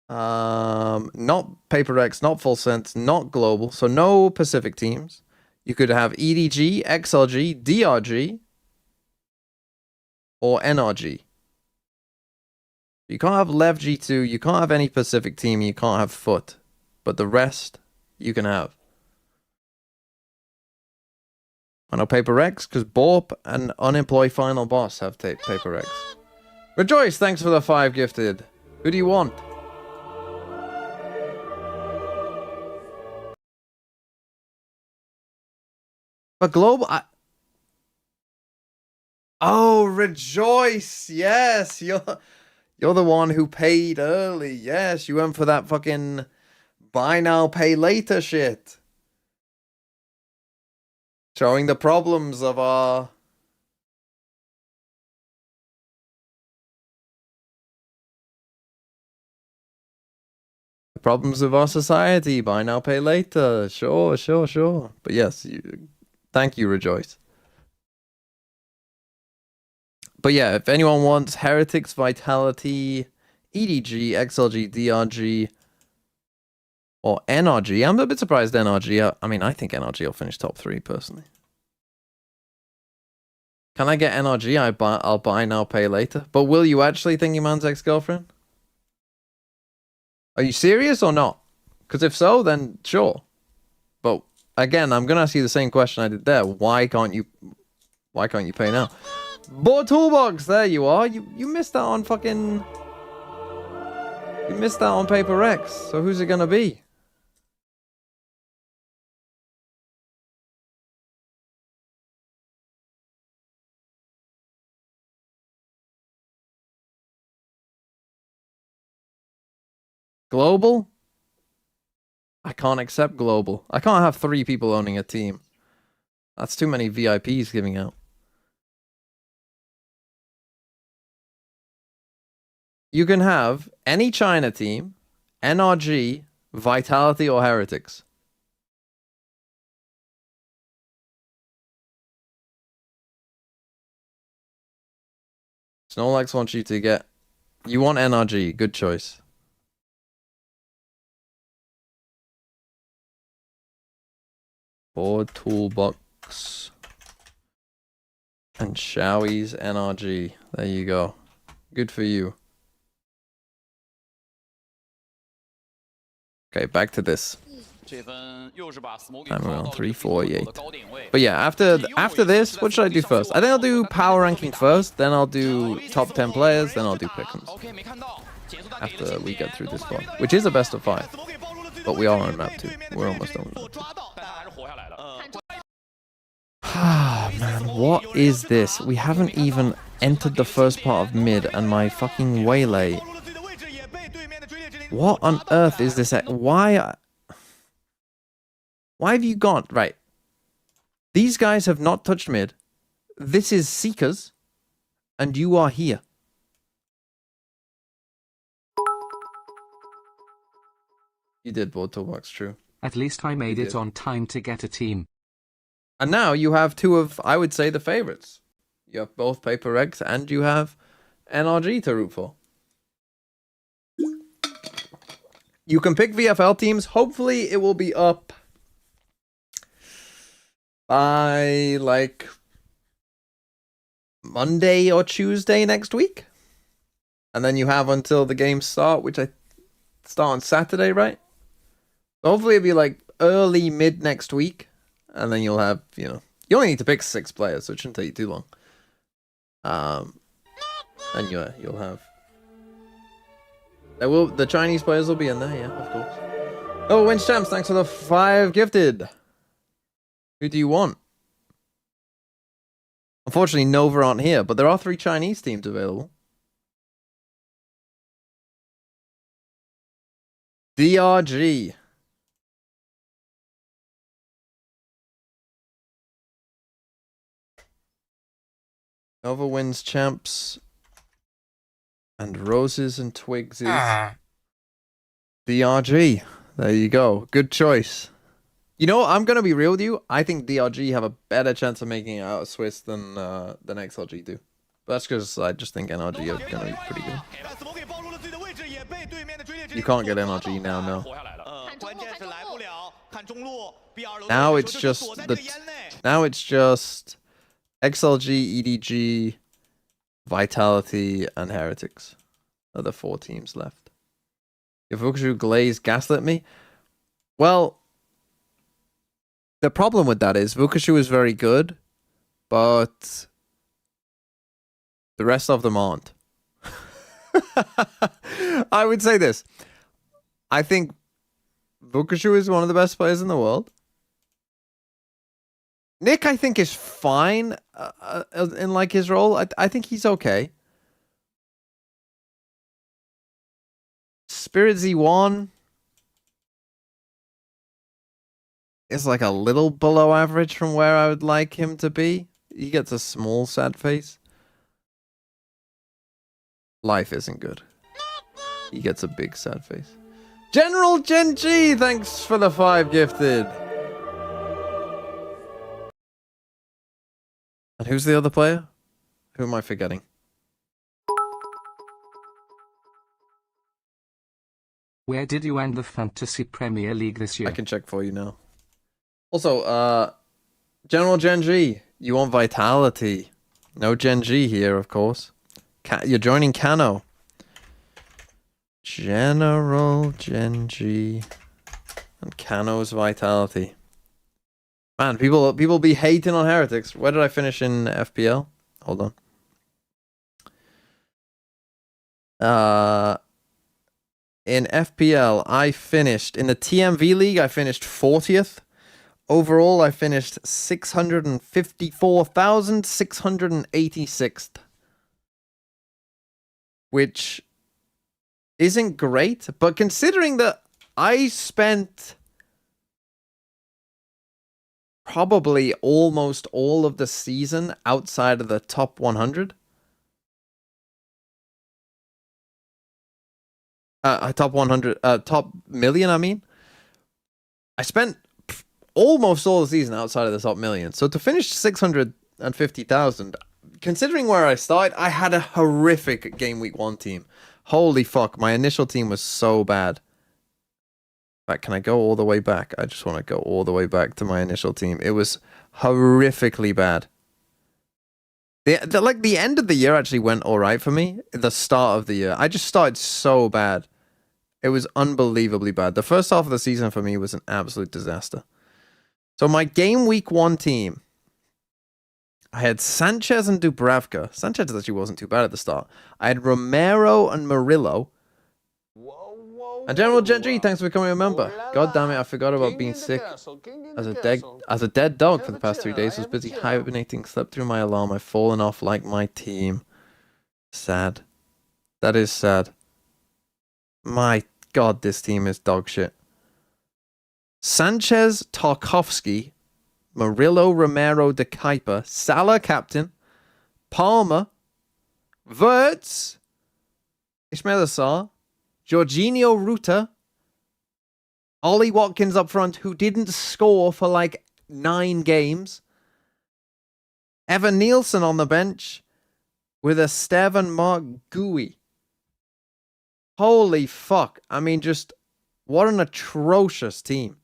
not Paper X, not Full Sense, not Global, so no Pacific teams. You could have EDG, XLG, DRG, or NRG. You can't have Lev G2, you can't have any Pacific team, you can't have Foot. But the rest, you can have. I know Paper X, because Borp and Unemployed Final Boss have Paper X. Rejoice, thanks for the 5 gifted. Who do you want? But Global... Oh, Rejoice! Yes, you're the one who paid early. Yes, you went for that fucking buy now, pay later shit. Showing the problems of our... The problems of our society. Buy now, pay later. Sure. But yes, thank you, Rejoice. But yeah, if anyone wants Heretics, Vitality, EDG, XLG, DRG, or NRG, I'm a bit surprised NRG. I mean, I think NRG will finish top 3 personally. Can I get NRG? I'll buy now, pay later. But will you actually, Thingy Man's ex-girlfriend? Are you serious or not? Because if so, then sure. But again, I'm gonna ask you the same question I did there. Why can't you pay now? Board Toolbox, there you are. You missed out on fucking... You missed out on Paper X. So who's it gonna be? Global? I can't accept global. I can't have 3 people owning a team. That's too many VIPs giving out. You can have any China team, NRG, Vitality, or Heretics. Snorlax wants you to get... You want NRG. Good choice. Board Toolbox. And Showie's NRG. There you go. Good for you. Okay, back to this. I'm around 348. But yeah, after this, what should I do first? I think I'll do power ranking first, then I'll do top 10 players, then I'll do Pickems. After we get through this one, which is a best of 5. But we are on map 2. We're almost done with that. Ah, man, what is this? We haven't even entered the first part of mid, and my fucking waylay. What on earth is this? Why have you gone? Right. These guys have not touched mid. This is Seekers, and you are here. You did, Board Toolbox, true. At least I made it on time to get a team. And now you have 2 of, I would say, the favorites. You have both Paper Regs and you have NRG to root for. You can pick VFL teams. Hopefully it will be up by like Monday or Tuesday next week. And then you have until the games start, which I start on Saturday, right? So hopefully it'll be like early mid next week. And then you'll have, you know, you only need to pick 6 players, so it shouldn't take you too long. And you'll have. The Chinese players will be in there, yeah, of course. Oh, Wins Champs, thanks for the 5 gifted. Who do you want? Unfortunately, Nova aren't here, but there are 3 Chinese teams available. DRG. Nova Wins Champs. And Roses and Twigs is DRG. There you go. Good choice. You know what? I'm going to be real with you. I think DRG have a better chance of making it out of Swiss than XLG do. But that's because I just think NRG are going to be pretty good. You can't get NRG now, no. Now it's just XLG, EDG, Vitality, and Heretics are the 4 teams left. If Vukushu Glaze gaslit me, well, the problem with that is Vukushu is very good, but the rest of them aren't. I would say this. I think Vukushu is one of the best players in the world. Nick, I think, is fine in like his role. I think he's okay. Spirit Z1 is like a little below average from where I would like him to be. He gets a small sad face. Life isn't good. He gets a big sad face. General Genji, thanks for the 5 gifted. And who's the other player? Who am I forgetting? Where did you end the Fantasy Premier League this year? I can check for you now. Also, General Genji, you want Vitality. No Genji here, of course. You're joining Kano. General Genji. And Kano's Vitality. Man, people be hating on Heretics. Where did I finish in FPL? Hold on. In FPL, I finished in the TMV League. I finished 40th. Overall, I finished 654,686th, which isn't great. But considering that I spent probably almost all of the season outside of the top 100. Top 100, top million, I mean. I spent almost all the season outside of the top million. So to finish 650,000, considering where I started, I had a horrific game week 1 team. Holy fuck, my initial team was so bad. fact, can I go all the way back? I just want to go all the way back to my initial team. It was horrifically bad. The end of the year actually went all right for me. The start of the year, I just started so bad. It was unbelievably bad. The first half of the season for me was an absolute disaster. So my game week 1 team, I had Sanchez and Dubravka. Sanchez actually wasn't too bad at the start. I had Romero and Murillo. And General Gentry, thanks for becoming a member. God damn it, I forgot about being sick as a dead dog for the past 3 days. I was busy hibernating, slept through my alarm. I've fallen off like my team. Sad. That is sad. My God, this team is dog shit. Sanchez, Tarkovsky, Murillo, Romero, De Kuyper, Salah captain, Palmer, Vods, Ismail Assar, Jorginho Ruta, Ollie Watkins up front, who didn't score for like 9 games, Evan Nielsen on the bench, with a Steven Mark Gui. Holy fuck. I mean, just what an atrocious team.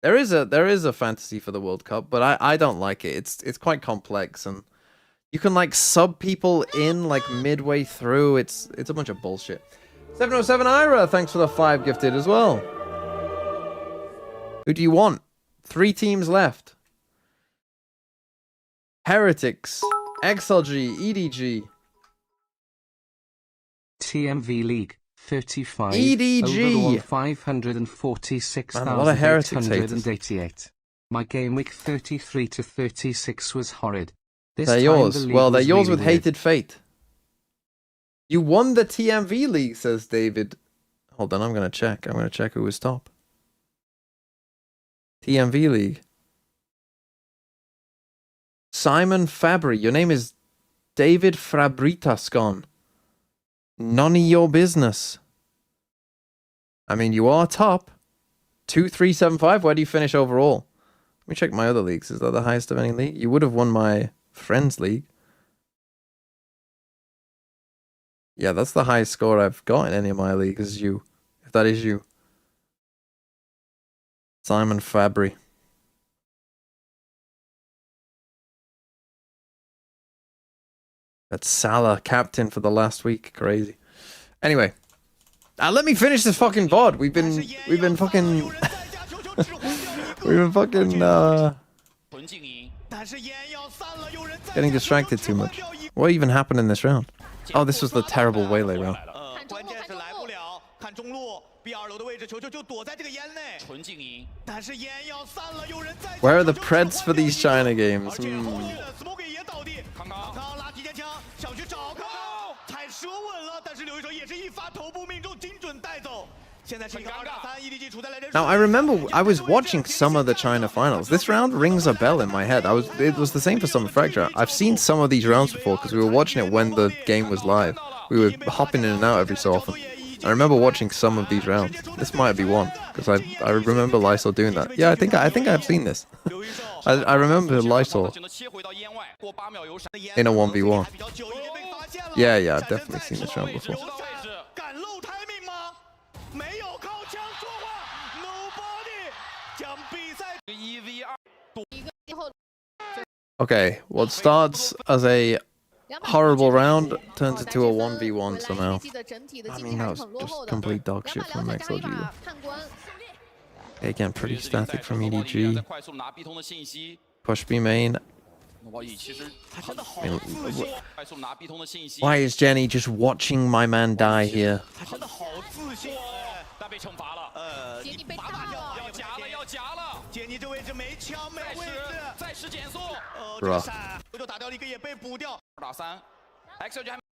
There is a fantasy for the World Cup, but I don't like it. It's quite complex, and you can like sub people in like midway through. It's a bunch of bullshit. 707 Ira, thanks for the 5 gifted as well. Who do you want? 3 teams left. Heretics, XLG, EDG. TMV League 35 EDG. overall 546,888. My game week 33 to 36 was horrid. This They're time yours. the league Well, they're was yours really with weird. Hated Fate. You won the TMV League, says David. Hold on, I'm going to check. I'm going to check who was top. TMV League. Simon Fabry. Your name is David Frabritascon. None of your business. I mean, you are top. 2375. Where do you finish overall? Let me check my other leagues. Is that the highest of any league? You would have won my Friends League. Yeah, that's the highest score I've got in any of my leagues, is you. If that is you. Simon Fabry. That's Salah, captain for the last week. Crazy. Anyway. Let me finish this fucking VOD. We've been fucking... we've been fucking, getting distracted too much. What even happened in this round? Oh, this was the terrible Waylay round. Where are the Preds for these China games? Now, I remember I was watching some of the China finals. This round rings a bell in my head. It was the same for Summer Fracture. I've seen some of these rounds before because we were watching it when the game was live. We were hopping in and out every so often. I remember watching some of these rounds. This might be one because I remember Lysol doing that. Yeah, I think I've seen this. I remember Lysol in a 1v1. Yeah, I've definitely seen this round before. Okay, what starts as a horrible round turns into a 1v1 somehow. I mean, that was just complete dog shit from XLG. Again, pretty static from EDG. Push B main. I mean, why is Jenny just watching my man die here? Bruh.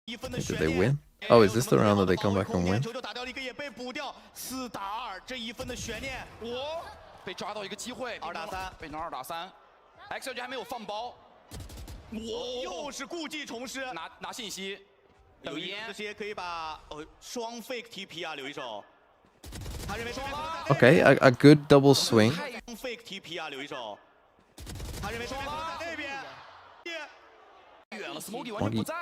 Did they win? Oh, is this the round that they come back and win? Okay, a good double swing. 远了 ，Smoky 完全不在。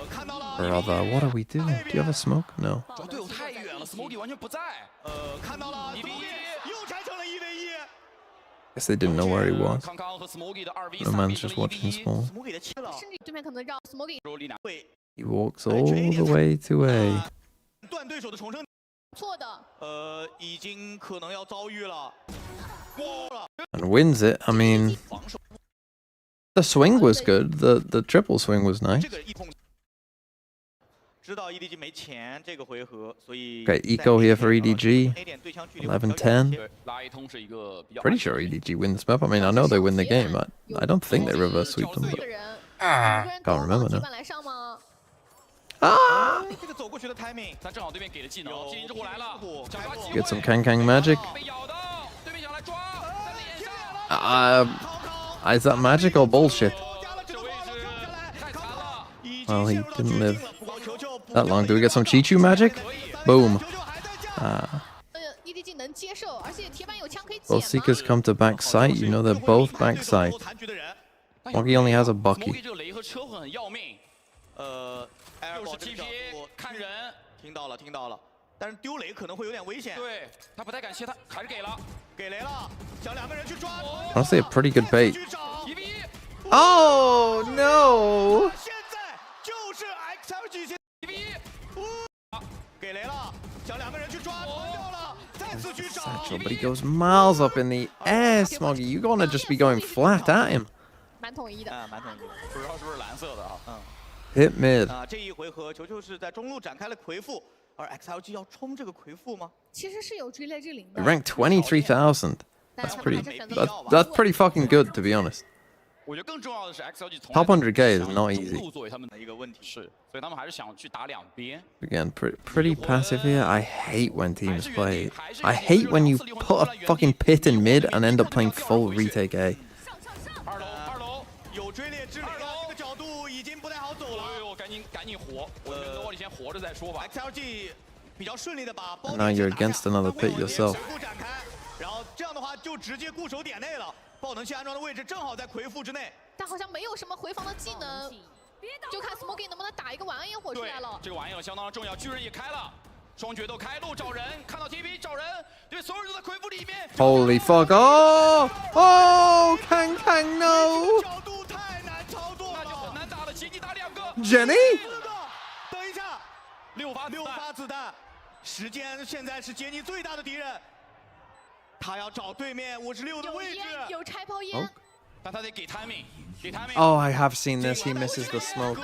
看到了 Brother, what are we doing? Do you have a smoke? No. 主要队友太远了，Smoky 完全不在。看到了 Smoky 又拆成了1v1。 Guess they didn't know where he was. 康康和 Smoky 的2v3 No man's just watching spawn. Smoky 的切了，甚至对面可能让 Smoky 力量 He walks all the way to A. 断对手的重生，错的。已经可能要遭遇了。 And wins it. I mean, the swing was good. The triple swing was nice. 这个一碰，知道 EDG 没钱这个回合，所以 Okay, eco here for EDG. 11-10. 对，拉一通是一个比较 Pretty sure EDG win this map. I mean, I know they win the game, but I don't think they reverse sweep them. 四 But 个人， can't remember 基 now. 本来上吗？ 这个走过去的 timing， 但正好对面给了技能，接应之后来了，想抓机会 Get some Kang magic. 被咬到，对面想来抓，在脸上， Is that magic or bullshit? 这位置太残了， Well, he didn't live that long. Do we get some Chichu magic? Boom. EDG 能接受，而且铁板有枪可以 Both 捡 Seekers come to back site. You know they're both back site. Moggy only has a Smoky Bucky. 这个雷和车很要命，又是 TP 看人，听到了，但是丢雷可能会有点危险。对他不太敢切，他还是给了，给雷了，想2个人去抓。 Honestly, a pretty good bait. 1v1， Oh no! 现在就是 XLG 先 1v1，给雷了，想2个人去抓，传掉了，再次去找。 Satchel, but he goes miles up in the air, Smoggy. You're gonna just be going flat at him. 蛮统一的。蛮统一的。不知道是不是蓝色的啊？ Hit mid. 这一回合球球是在中路展开了魁父，而 XLG 要冲这个魁父吗？其实是有追猎之灵的， Ranked 23,000. 但 That's 是他们 pretty. 还是选择 That's pretty fucking good, to be honest. 我觉得更重要的是 XLG 从 Top 100K is not easy. 路作为他们的一个问题，是，所以他们还是想去打两边。 Again, pretty passive here. I hate when teams play. I hate when you put a fucking pit in mid and end up playing full retake A. 二楼，有追猎之灵了，这个角度已经不太好走了。哎呦，赶紧活，我觉得我得先活着再说吧。 XLG 比较顺利的把包 And now you're against another pit yourself. 展开，然后这样的话就直接固守点内了。爆能器安装的位置正好在魁父之内。但好像没有什么回防的技能，就看 Smoky 能不能打一个晚安烟火出对来了，。这个玩意儿相当重要，巨人也开了，双决斗开路找人，看到 TP 找人，对，所有人都在魁父里面。 Holy fuck. Oh! Oh! Kang no! 角度太难操作了，那就很难打了，奇迹打2个。 Jenny? 4个，等一下6发子弹，时间现在是杰尼最大的敌人，他要找对面56的有位置。烟，有拆包 Oh. 烟，但他得给 timing，给 timing。 Oh, I have seen this. He misses the smoke.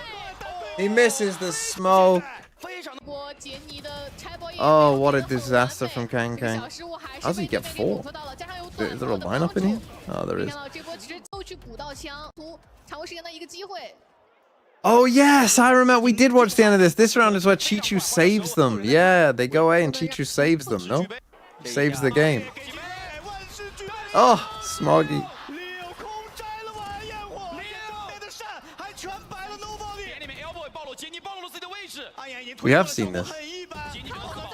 He misses the smoke. 非常的波杰尼的拆包烟。 Oh, what a disaster from Kang 这个 Kang. 小失误还是 How's he 被 get 对面给 4? 捕捉到了，加上有 Is there a lineup in here? Oh, there 没 is. 看到这波其实就去补到枪，图长为时间的一个机会。 Oh, yes, I remember. We did watch the end of this. This round is where Chichu saves them. Yeah, they go A and Chichu saves them, no? Saves the game. Oh, Smoggy. 领空摘了晚安烟火，对面的闪还全白了 nobody。点里面 elbow 也暴露，杰尼暴露了自己的位置。暗眼已经 We have seen this. 很一般，杰尼这个特保，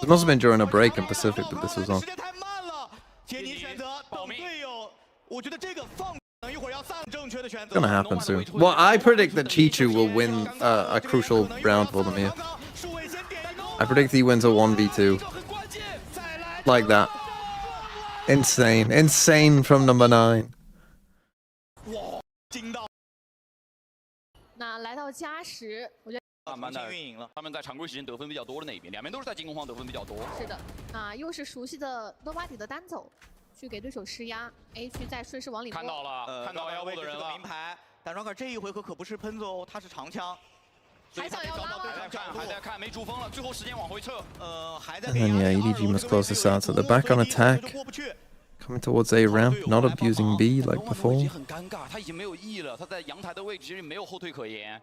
It must have been during a break in Pacific that this was on. 时间太慢了，杰尼选择等队友，我觉得这个放等一会儿要上正确的选择。 It's gonna happen soon. Well, I predict that Chichu will win a crucial round for them here. I predict he wins a 1v2. 很关键。 Like that. Insane. Insane from number 9. 惊到，那来到加时，我觉得慢慢的重新运营了。他们在常规时间得分比较多的那一边，两边都是在进攻方得分比较多。是的。那又是熟悉的 Nobody 的单走，去给对手施压 ，A 区再顺势往里摸。看到了，看到 elbow 的人了名。牌，但 Rocker 这一回合可不是喷子哦，他是长枪，还想要拉吗？还在看，没主风了，最后时间往回撤。还在 And then, yeah, EDG must close this out. So they're back on attack. Coming towards A ramp, not abusing B like 已 before. 经很尴尬，他已经没有意义了，他在阳台的位置其实没有后退可言。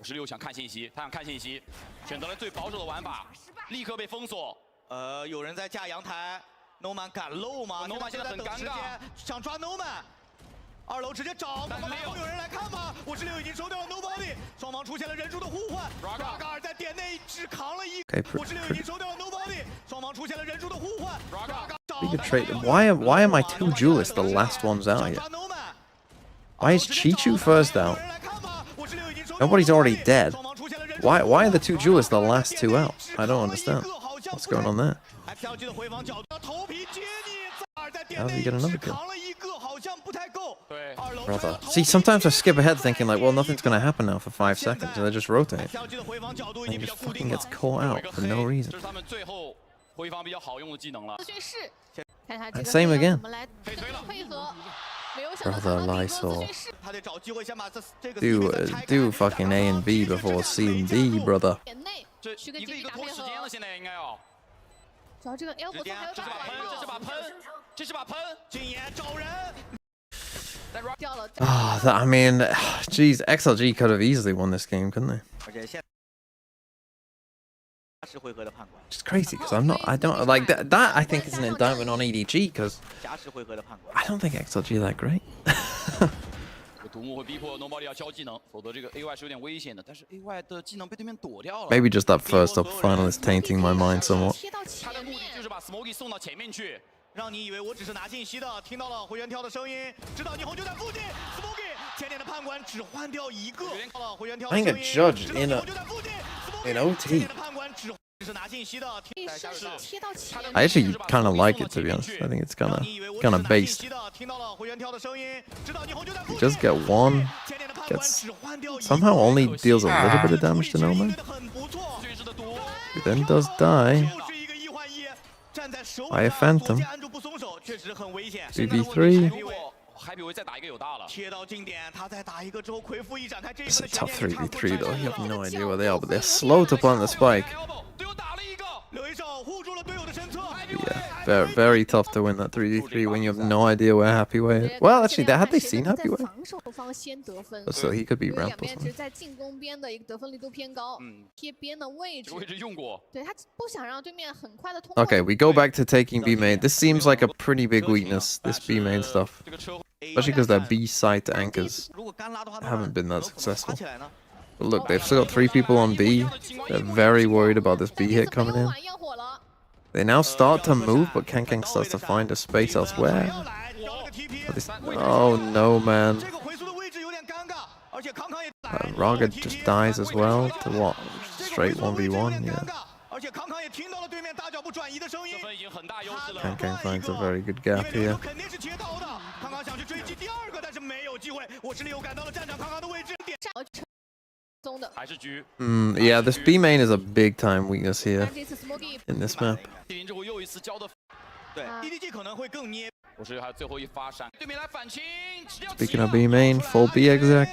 56想看信息，他想看信息，选择了最保守的玩法，立刻被封锁。有人在架阳台 ，Noman 敢漏吗 Noman 现在很尴尬，想抓 Noman。2楼直接找，但是没有有人来看吗？56已经收掉了 nobody， 双方出现了人数的互换。Rocker 在点内只扛了一，56已经收掉了 nobody， 双方出现了人数的互换。We could trade. Why am I 2 duelists the last ones out here? Why is Chichu first out? Nobody's already dead. Why are the two duelists the last two out? I don't understand. What's going on there? How did he get another kill? Brother. See, sometimes I skip ahead thinking like, well, nothing's gonna happen now for 5 seconds, and they just rotate. And he just fucking gets caught out for no reason. And same again. Brother Lysol. Do fucking A and B before C and D, brother. I mean, geez, XLG could have easily won this game, couldn't they? It's crazy because I don't like that. I think is an indictment on EDG because I don't think XLG that great. Maybe just that first up final is tainting my mind somewhat. 让你以为我只是拿信息的，听到了回旋跳的声音，知道霓虹就在附近。Smoky， 前点的判官只换掉一个。回旋跳的声音， I think a judge in OT. I actually kind of like it, to be honest. I think it's kind of based. You just get one, somehow only deals a little bit of damage to Nomad. He then does die by a Phantom. 3v3. It's a tough 3v3 though, you have no idea where they are, but they're slow to plant the spike. Yeah, very tough to win that 3v3 when you have no idea where Happy Way is. Well, actually, had they seen Happy Way? But still, he could be ramp or something. Okay, we go back to taking B main. This seems like a pretty big weakness, this B main stuff. Especially because their B site anchors haven't been that successful. But look, they've still got 3 people on B. They're very worried about this B hit coming in. They now start to move, but Kankang starts to find a space elsewhere. Oh no, man. Raga just dies as well to what? Straight 1v1, yeah. Kankang finds a very good gap here. Yeah, this B main is a big time weakness here in this map. Speaking of B main, full B exec.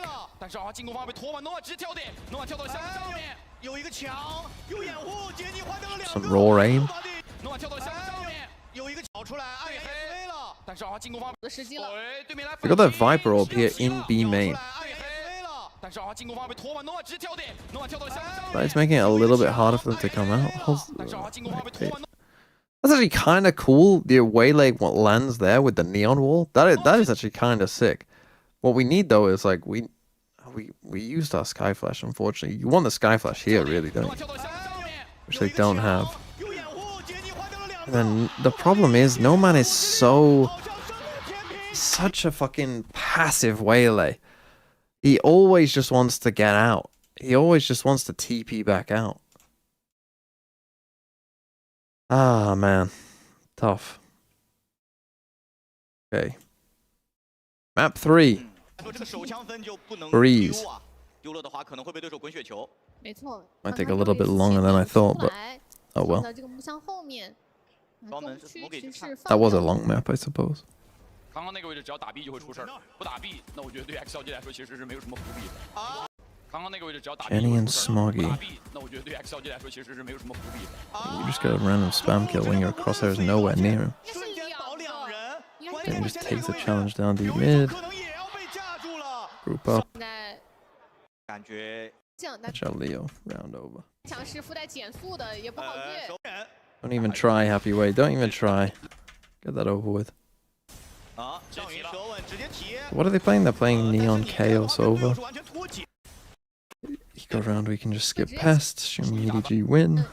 Some raw aim. We got that Viper orb here in B main. But it's making it a little bit harder for them to come out. That's actually kind of cool. The waylay what lands there with the neon wall. That is actually kind of sick. What we need though is like we used our Sky Flash. Unfortunately, you want the Sky Flash here, really, don't you? Which they don't have. And then the problem is Nomad is such a fucking passive waylay. He always just wants to get out. He always just wants to TP back out. Ah, man. Tough. Okay. Map 3. Breeze. Might take a little bit longer than I thought, but oh well. That was a long map, I suppose. 刚刚那个位置只要打 B 就会出事儿，不打 B， 那我觉得对 XLG 来说其实是没有什么伏笔的。刚刚那个位置只要打 B 就会出事儿，不打 B， 那我觉得对 XLG 来说其实是没有什么伏笔的。You just get a random spam kill when your crosshair is nowhere near him. Then he just takes the challenge down deep mid. Group up. Watch Leo. Round over. Don't even try, Happy Way. Don't even try. Get that over with. What are they playing? They're playing Neon Chaos over. Eco round we can just skip past. Assuming EDG win.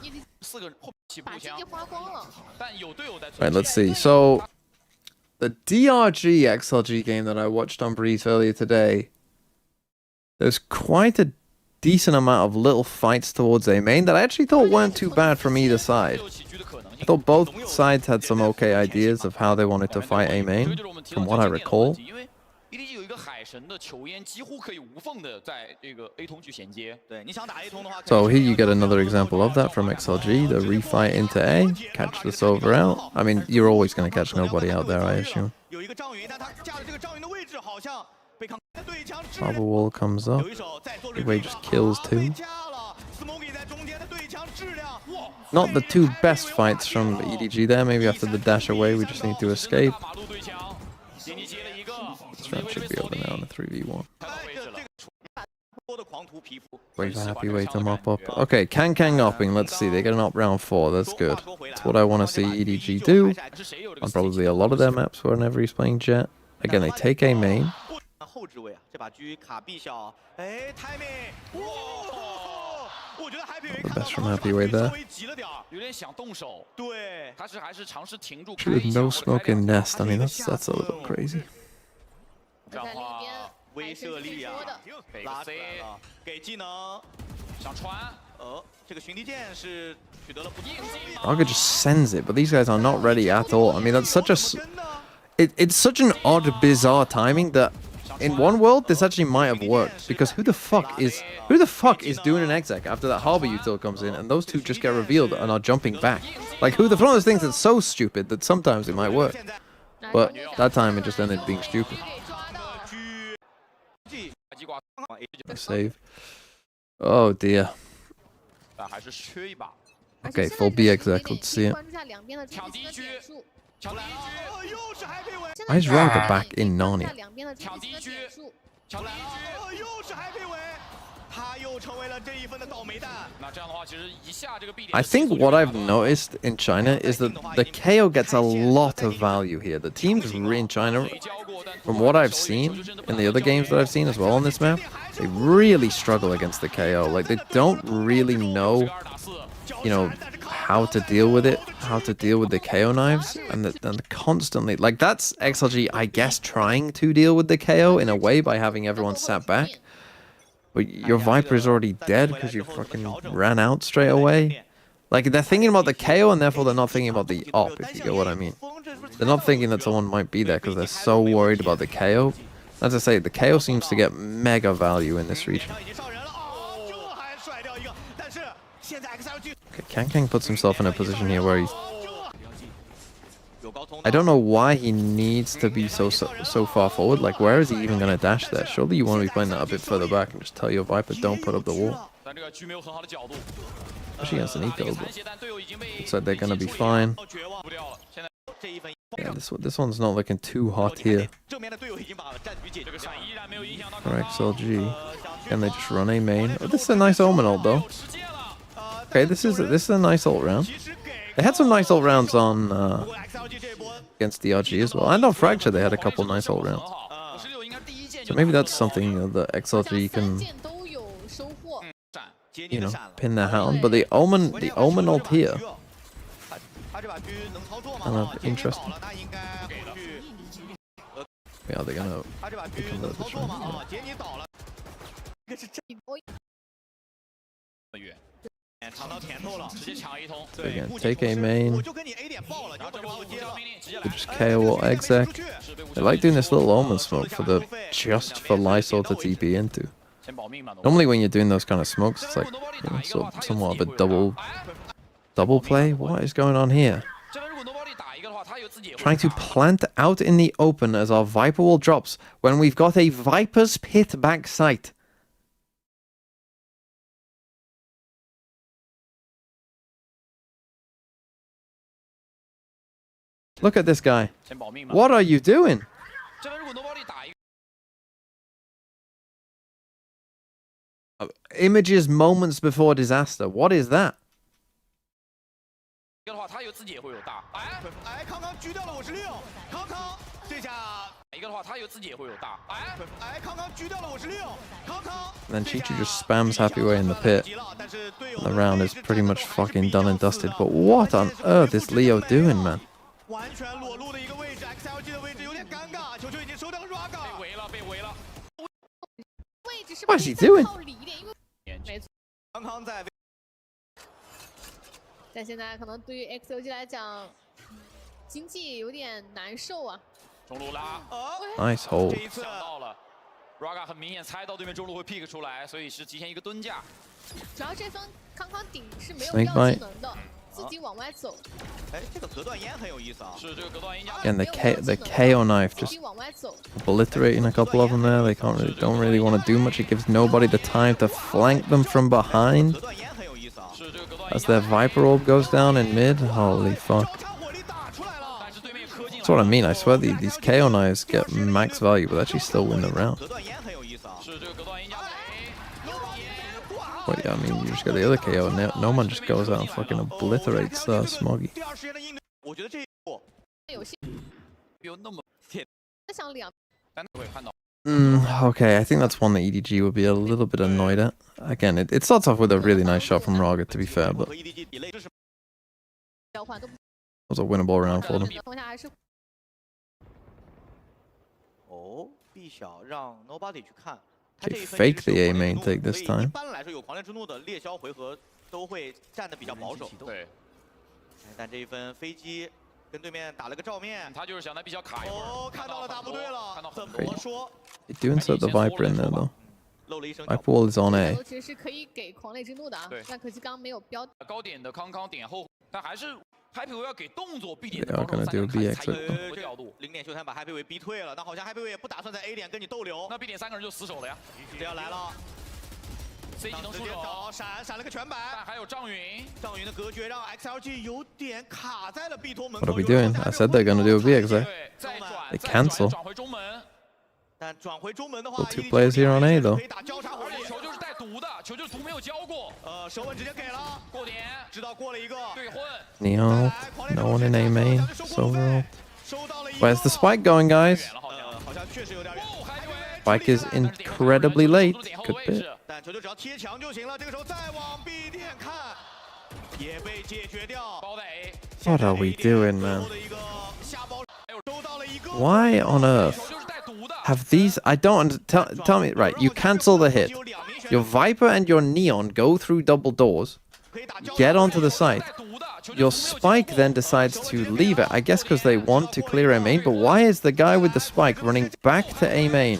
Right, let's see. So the DRG XLG game that I watched on Breeze earlier today, there's quite a decent amount of little fights towards A main that I actually thought weren't too bad from either side. I thought both sides had some okay ideas of how they wanted to fight A main, from what I recall. So here you get another example of that from XLG, the refight into A, catch the Sova out. I mean, you're always going to catch nobody out there, I assume. Bubble wall comes up. Wei just kills two. Not the two best fights from EDG there. Maybe after the dash away, we just need to escape. This round should be over now in the 3v1. Wait for Happy Wei to mop up. Okay, Kang upping. Let's see. They get an up round 4. That's good. That's what I want to see EDG do. On probably a lot of their maps whenever he's playing Jet. Again, they take A main. The best from Happy Wei there. Actually, with no smoke in nest, I mean, that's a little crazy. Arga just sends it, but these guys are not ready at all. I mean, that's such a... It's such an odd, bizarre timing that in one world this actually might have worked, because who the fuck is doing an exec after that harbor util comes in and those two just get revealed and are jumping back? Like, who the one of those things that's so stupid that sometimes it might work, but that time it just ended being stupid. Save. Oh dear. Okay, full B exec. Let's see it. Why is Raga back in Narnia? I think what I've noticed in China is that the KO gets a lot of value here. The teams in China, from what I've seen in the other games that I've seen as well on this map, they really struggle against the KO. Like, they don't really know, you know, how to deal with it, how to deal with the KO knives, and constantly, like, that's XLG, I guess, trying to deal with the KO in a way by having everyone sat back. But your Viper is already dead because you fucking ran out straight away. Like, they're thinking about the KO and therefore they're not thinking about the op, if you get what I mean. They're not thinking that someone might be there because they're so worried about the KO. As I say, the KO seems to get mega value in this region. Okay, Kang puts himself in a position here where he's... I don't know why he needs to be so far forward. Like, where is he even going to dash there? Surely you want to be playing that a bit further back and just tell your Viper, don't put up the wall. Especially against an eco, but looks like they're going to be fine. Yeah, this one's not looking too hot here for XLG. And they just run A main. Oh, this is a nice Omen ult, though. Okay, this is a nice ult round. They had some nice ult rounds on against DRG as well. And on Fracture they had a couple nice ult rounds. So maybe that's something that XLG can, you know, pin their hat on. But the Omen ult here, kind of interesting. Yeah, they're gonna convert this one. So again, take A main. They just KO or exec. They like doing this little Omen smoke just for Lysol to TP into. Normally when you're doing those kind of smokes, it's like, you know, somewhat of a double play. What is going on here? Trying to plant out in the open as our Viper wall drops when we've got a Viper's Pit back sight. Look at this guy. What are you doing? Images moments before disaster. What is that? Then Chichu just spams Happy Wei in the pit. And the round is pretty much fucking done and dusted. But what on earth is Leo doing, man? 完全裸露的一个位置 ，XLG 的位置有点尴尬，球球已经收掉了 Raga， 被围了，被围了。位置是 What's 比 he 较 doing? 靠里一点，因为没错。康康在。但现在可能对于 XOG 来讲，经济有点难受啊。中路拉 Nice hold. 这一次想到了 ，Raga 很明显猜到对面中路会 pick 出来，所以是提前一个蹲架。主要这分康康顶是没有 Snake 标 bite 技能的，自己往外走。哎，这个隔断烟很有意思啊。是这个隔断烟加。 Again, the KO knife 自 just 己往外走。 obliterating a couple of them there. They don't really want to do much. It gives nobody the time to flank them from behind. 隔断烟很有意思啊。是这个隔断 As their Viper orb goes down in mid. Holy fuck. 交叉火力打出来了。但是对面也磕进来 That's what I mean. I swear these KO knives get max value, but actually still win the round. 隔断烟很有意思啊。是这个隔断烟加雷。 But yeah, I mean, you just get the other KO. No one just goes out and fucking obliterates Smoggy. 第二时间的应对，我觉得这一步有些有那么想两但会看到 Okay, I think that's one that EDG would be a little bit annoyed at. Again, it starts off with a really nice shot from Raga, to be fair, but 和 EDG 底类，这是交换都不 it was a winnable round for them. 情况下还是哦，B 小让 Nobody 去看。 They fake the A main take this 一 time. 般来说，有狂烈之怒的猎枭回合都会站得比较保守。对，但这一分飞机跟对面打了个照面。他就是想在 B 小卡一会儿。哦，看到了打不对了，看到很怎么说？ They do insert the Viper in there, though. 漏了一声。 Viper wall is on A. 其实是可以给狂烈之怒的啊，但可惜刚刚没有标。高点的康康点后，但还是 Happy 要给动作 B 点 They are gonna do a B exit. 角度。零点秀才把 Happy 维逼退了，那好像 Happy 维也不打算在 A 点跟你逗留。那 B 点3个人就死守了呀。这要来了 ，C 技能出手，闪了个全白。但还有张云，张云的隔绝让 XLG 有点卡在了 B 托门口。 What are we doing? I said they're gonna do a B exit. 对，再转 They cancel. 转回中门。 但转回中门的话 Still 2 players here on A, though. 可以打交叉火力，球就是带毒的，球就是毒没有交过。手稳直接给了，过点，知道过了一个。对混。 Neo, no one in A main. Silver. 收到了一个。 Where's the spike going, guys? 好像确实有点远。 Spike is incredibly late. Good bit. 但球球只要贴墙就行了，这个时候再往 B 点看，也被解决掉。 包在 A。 What are we doing, man? 最后的一个下包，收到了一个。 Why on earth have these? I don't tell me, right, you cancel the hit. Your Viper and your Neon go through double doors, get onto the site. Your Spike then decides to leave it, I guess because they want to clear A main, but why is the guy with the Spike running back to A main?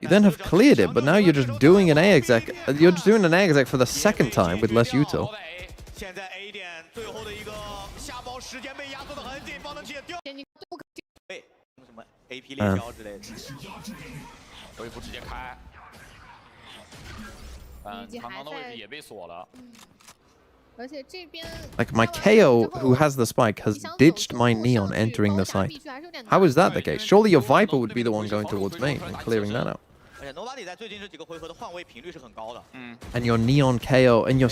You then have cleared it, but now you're just doing an A exec. You're just doing an A exec for the second time with less util. 现在 A 点最后的一个下包时间被压缩的很紧，方能器掉。对，什么 AP 猎枭之类的。回复直接开。康康的位置也被锁了。而且这边 Like my KO, who has the Spike, has ditched my Neon entering the site. How is that the case? Surely your Viper would be the one going towards main and clearing that out. 而且 Nobody 在最近这几个回合的换位频率是很高的。And your Neon KO, and you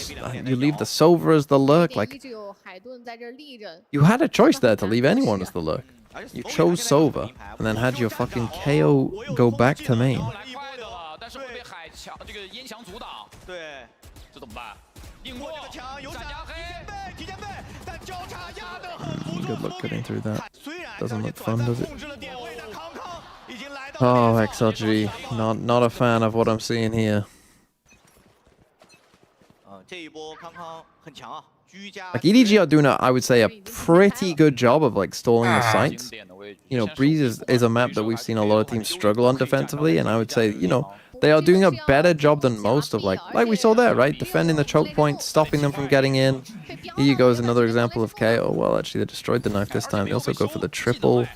leave the Silver as the lurk. Like 一直有海顿在这立着。 you had a choice there to leave anyone as the lurk. You chose Sova, and then had your fucking KO go back to main. 但是会被海墙这个烟墙阻挡。对，这怎么办？硬过这个墙有闪加黑，提前背，但交叉压得很不错。 Good luck getting through that. 虽然 Doesn't look fun, does it? 控制了点位的康康已经来到。 Oh, XLG, not a fan of what I'm seeing here. 这一波康康很强啊，居家。 Like EDG are doing, I would say, a pretty good job of like stalling the sites. You know, Breeze is a map that we've seen a lot of teams struggle on defensively, and I would say, you know, they are doing a better job than most of like we saw there, right? Defending the choke point, stopping them from getting in. Here goes another example of KO. Well, actually, they destroyed the knife this time. They also go for the triple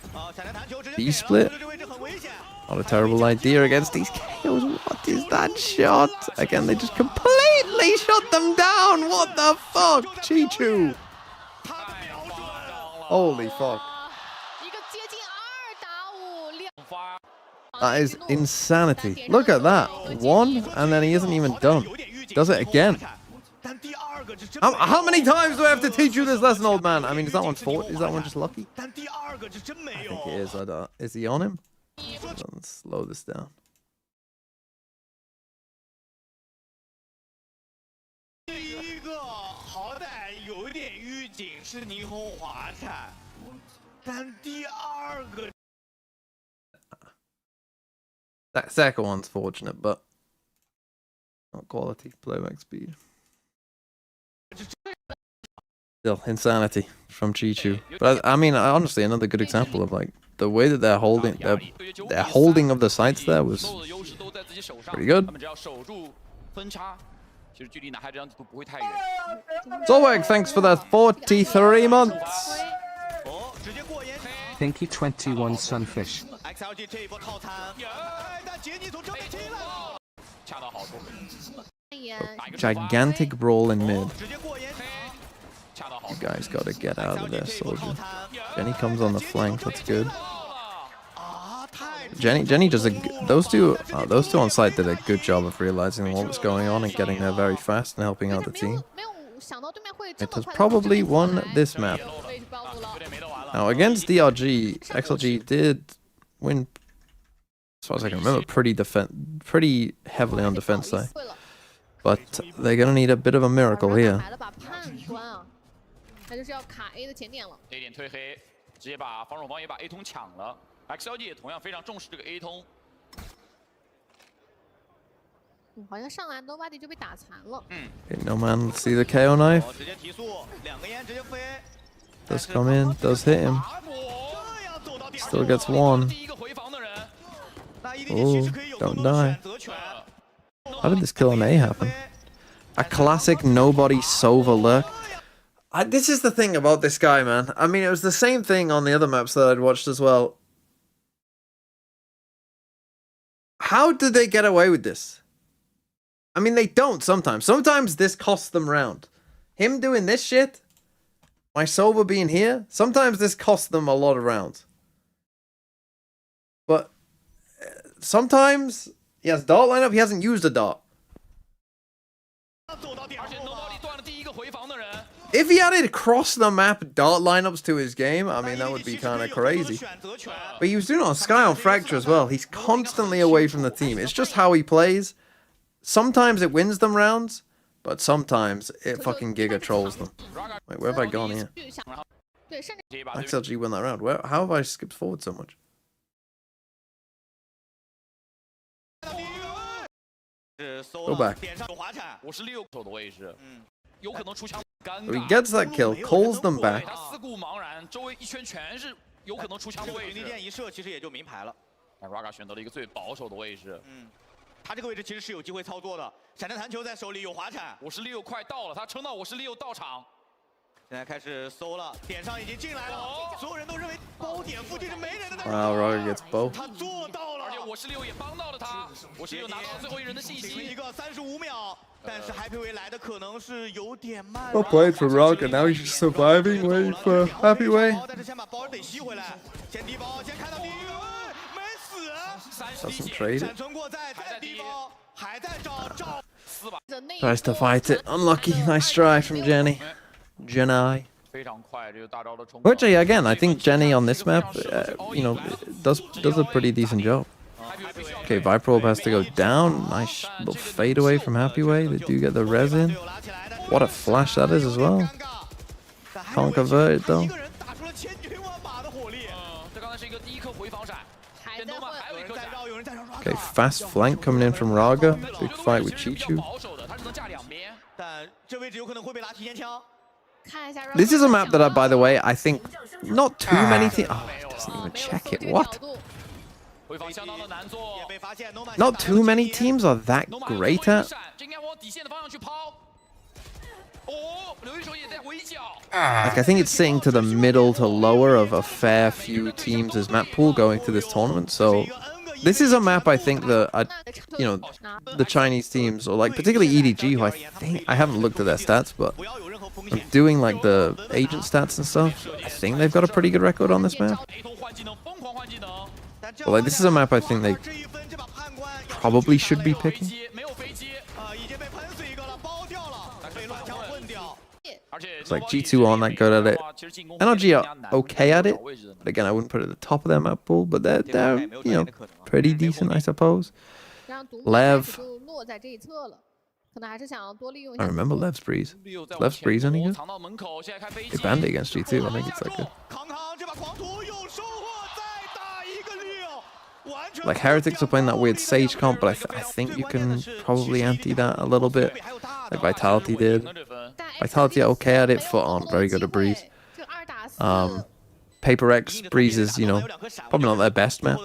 B split. Not a terrible idea against these KOs. What is that shot? Again, they just completely shut them down. What the fuck? Chichu. Holy fuck. That is insanity. Look at that. One, and then he isn't even done. Does it again. How many times do I have to teach you this lesson, old man? I mean, is that one fort? Is that one just lucky? I think it is. I don't. Is he on him? Let's slow this down. 第一个好歹有点预仅是霓虹滑铲，但第二个 That second one's fortunate, but not quality. Playback speed. Still, insanity from Chichu. But I mean, honestly, another good example of like the way that they're holding their holding of the sights there was pretty good. Zorweg, thanks for the 43 months. Pinky21 Sunfish. XLG 这一波套餐，但杰尼从正面进了，恰到好处。 Gigantic brawl in mid. 直接过烟。 You guys gotta get out of there, soldier. Jenny comes on the flank, that's good. Jenny does those two on site did a good job of realizing what was going on and getting there very fast and helping out the team. It has probably won this map. Now against DRG, XLG did win, as far as I can remember, pretty heavily on defense side. But they're gonna need a bit of a miracle here. 那就是要卡 A 的前点了。 A 点推黑，直接把防守方也把 A 通抢了。XLG 也同样非常重视这个 A 通。好像上来 Nobody 就被打残了。Okay, no man, let's see the KO knife. 直接提速，两个烟直接飞。 Does come in, does hit him. Still gets one. Oh, don't die. How did this kill on A happen? A classic nobody Sova lurk. This is the thing about this guy, man. I mean, it was the same thing on the other maps that I'd watched as well. How did they get away with this? I mean, they don't sometimes. Sometimes this costs them round. Him doing this shit, my Sova being here, sometimes this costs them a lot of rounds. But sometimes he has dart lineup, he hasn't used a dart. If he added cross the map dart lineups to his game, I mean, that would be kind of crazy. But he was doing it on Sky on Fracture as well. He's constantly away from the team. It's just how he plays. Sometimes it wins them rounds, but sometimes it fucking Giga trolls them. Wait, where have I gone here? XLG won that round. How have I skipped forward so much? Go back. So he gets that kill, calls them back. 选择了一个最保守的位置。他这个位置其实是有机会操作的，闪电弹球在手里有滑铲。56快到了，他撑到56到场。现在开始搜了，点上已经进来了，所有人都认为包点附近是没人的。Wow, Roger gets both. 他做到了，而且56也帮到了他，56拿到了最后一人的信息。一个35秒。 但是 Happy Way 来的可能是有点慢。 Well played for Roger. Now he's just surviving, waiting for Happy Way. 但是先把包得吸回来，先低包，先看到第一个，没死。 Doesn't trade it. 闪存过再低包，还在找。 Tries to fight it. Unlucky. Nice try from Jenny. Jenny. 非常快，这个大招的冲。 Which again, I think Jenny on this map, you know, does a pretty decent job. Okay, Viper has to go down. Nice little fade away from Happy Way. They do get the res in. What a flash that is as well. Can't convert it though. Okay, fast flank coming in from Raga. Big fight with Chichu. This is a map that, by the way, I think not too many teams. Oh, it doesn't even check it. What? Not too many teams are that great at. Like, I think it's sitting to the middle to lower of a fair few teams' map pool going to this tournament. So this is a map I think that, you know, the Chinese teams, or like particularly EDG, who I haven't looked at their stats, but I'm doing like the agent stats and stuff. I think they've got a pretty good record on this map. But like, this is a map I think they probably should be picking. It's like G2 aren't that good at it. NRG are okay at it. But again, I wouldn't put it at the top of their map pool, but they're you know, pretty decent, I suppose. Lev. 可能还是想多利用一 I 下。 remember Lev's Breeze. 六在 Lev's Breeze any good? 藏到门口，现在开飞 They 机。 banned it against G2. I think it's like good. 康康这把狂徒又收获，再打一个六，完全 Like Heretics are playing that weird Sage comp, but I think you can probably anti that a little bit. Like Vitality did. 但 Vitality are okay at it, Foot aren't very good at Breeze. 这个2打4， Paper X, Breeze is, you know, probably not their best map.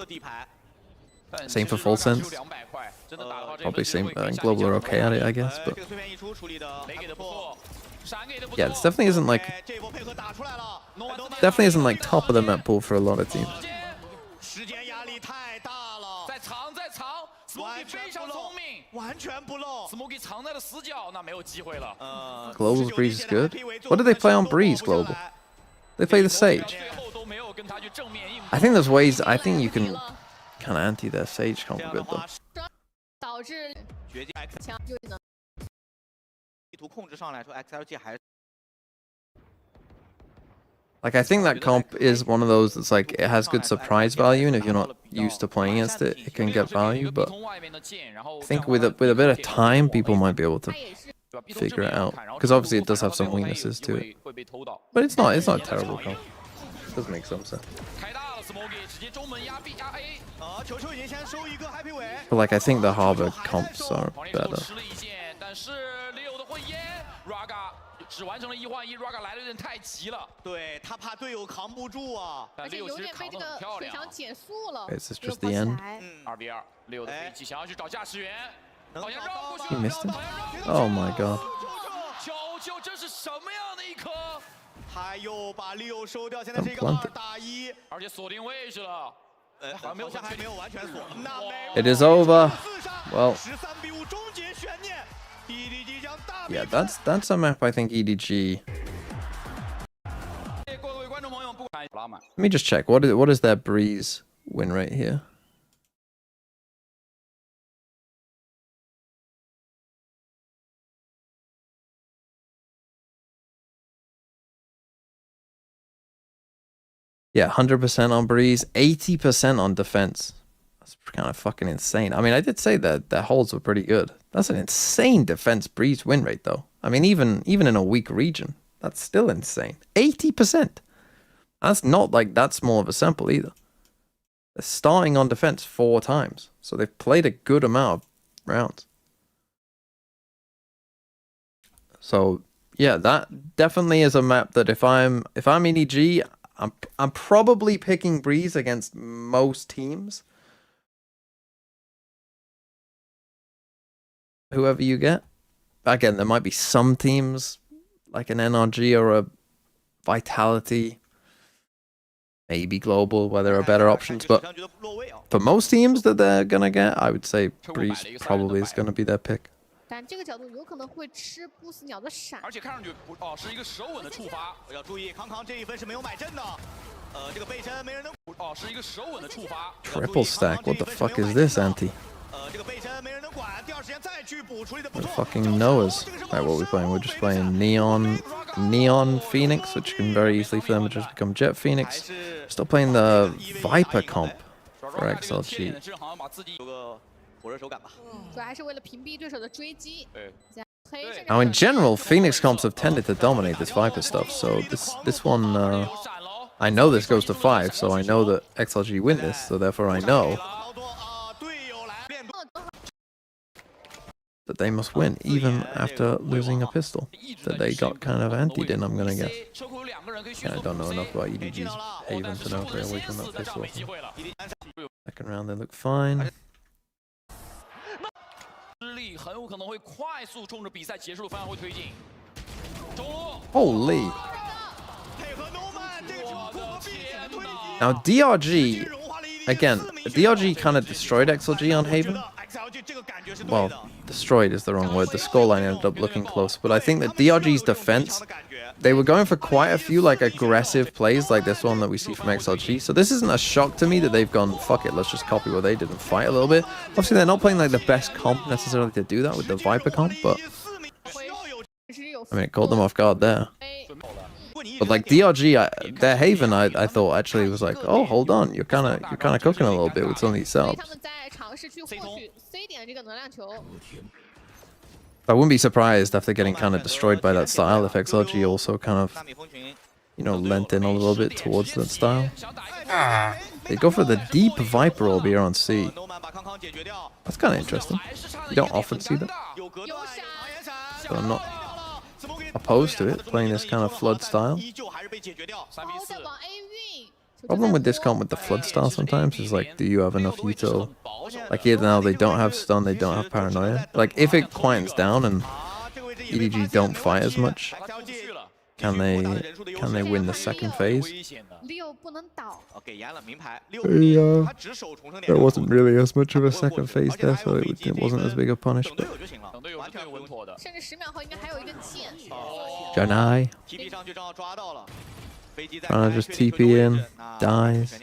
Same for Full Sense. 200块，真的打的话， Probably same, and Global are okay at it, I guess. But 这个碎片一出处理的雷给的不错，闪给的不错。 yeah, this definitely isn't like 这波配合打出来了， definitely isn't like top of the map pool for a lot of teams. 时间压力太大了，在藏 ，Smokey 非常聪明，完全不漏。 ，Smokey 藏在了死角，那没有机会了。 Global's Breeze is good. What do they play on Breeze, Global? They play the Sage. 最后都没有跟他去正面硬。 I think there's ways. I think you can kind of anti their Sage comp a bit though. 导致绝技强就能。地图控制上来说 ，XLG 还是 Like I think that comp is one of those that's like it has good surprise value, and if you're not used to playing against it, it can get value. But I think with a bit of time, people might be able to 他也是 figure it out. Because obviously it does have some weaknesses to it. 会被偷到。 But it's not a terrible comp. It does make some sense. 开大了 ，Smokey 直接中门压 B 压 A。 球球已经先收一个 Happy 尾， But like I think the Harbor comps are 黄烈手 better. 吃了一剑，但是Leo的混烟 ，Raga 只完成了1换1 ，Raga 来的有点太急了。对他怕队友扛不住啊。但而且 Leo 有其实扛得点被这个很漂亮水墙。减速了。 Is this 没有 just the 跑起 end? 来2v2，Leo 的飞机想要去找驾驶员，能好像绕过去 He 了， missed it. 好像绕过去 Oh my god. 球，这是什么样的一颗？他又把 Leo 收掉，现在是一个 Planted. 2打1，而且锁定位置了。好像还没有完全锁。那没 It is over. Well, 13比5终结悬念，EDG 将大 yeah, that's a map I think EDG. 各位观众朋友，不管拉满。 Let me just check. What is their Breeze win rate here? Yeah, 100% on Breeze, 80% on defense. That's kind of fucking insane. I mean, I did say that their holds were pretty good. That's an insane defense Breeze win rate, though. I mean, even in a weak region, that's still insane. 80%. That's not like that small of a sample either. They're starting on defense 4 times, so they've played a good amount of rounds. So yeah, that definitely is a map that if I'm EDG, I'm probably picking Breeze against most teams. Whoever you get. Again, there might be some teams like an NRG or a Vitality, maybe Global, where there are better options. But for most teams that they're gonna get, I would say Breeze probably is gonna be their pick. 但这个角度有可能会吃不死鸟的闪。而且看上去是一个手稳的触发，要注意，康康这一分是没有买正的。这个背身没人能是一个手稳的触发。 Triple stack. What the fuck is this, Anti? 这个背身没人能管，第二时间再去补处理的不 The 错。 fucking Noahs. Alright, what are we playing? We're just playing Neon Phoenix, which can very easily for them to just become Jet Phoenix. Still playing the Viper comp for XLG. 这好像把自己有个火热手感吧。主要还是为了屏蔽对手的追击。对。 黑甚至 Now, in general, Phoenix comps have tended to dominate this Viper stuff, so this one, I know this goes to 5, so I know that XLG win this, so therefore I know that they must win, even after losing a pistol that they got kind of antied in, I'm gonna guess. Yeah, I don't know enough about EDG's Haven to know if they're away from that pistol. Second round, they look fine. 失利很有可能会快速冲着比赛结束的方向会推进。中路 Holy! 配合 Nomad 这个球库和 B 点推进。 Now, DRG, again, DRG kind of destroyed XLG on Haven. XLG 这个感觉是对 Well, 的。 destroyed is the wrong word. The scoreline ended up looking close, but I think that DRG's defense, they were going for quite a few like aggressive plays like this one that we see from XLG. So this isn't a shock to me that they've gone, fuck it, let's just copy what they did and fight a little bit. Obviously, they're not playing like the best comp necessarily to do that with the Viper comp, but I mean, it caught them off guard there. But like DRG, their Haven, I thought actually was like, oh, hold on, you're kind of cooking a little bit with some of these 他 setups. 们在尝试去获取 C 点这个能量球。I wouldn't be surprised after getting kind of destroyed by that style if XRG also kind of, you know, lent in a little bit towards that style. They go for the deep Viper orb here on C. That's kind of interesting. You don't often see that. So I'm not opposed to it, playing this kind of flood style. Problem with this comp with the flood style sometimes is like, do you have enough util? Like here now, they don't have stun, they don't have paranoia. Like if it quietens down and EDG don't fight as much, can they win the second phase? Yeah, there wasn't really as much of a second phase there, so it wasn't as big a punish. But Janai trying to just TP in, dies.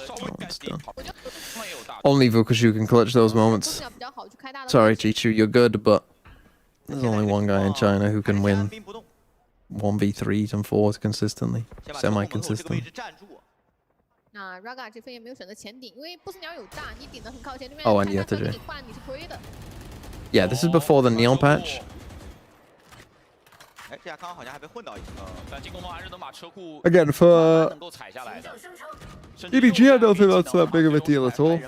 Oh, it's done. Only Vukushu can clutch those moments. Sorry, Chichu, you're good, but there's only one guy in China who can win 1v3s and 4s consistently, semi-consistently. Oh, and Yetaji. Yeah, this is before the Neon patch. Again, for EDG, I don't think that's that big of a deal at all.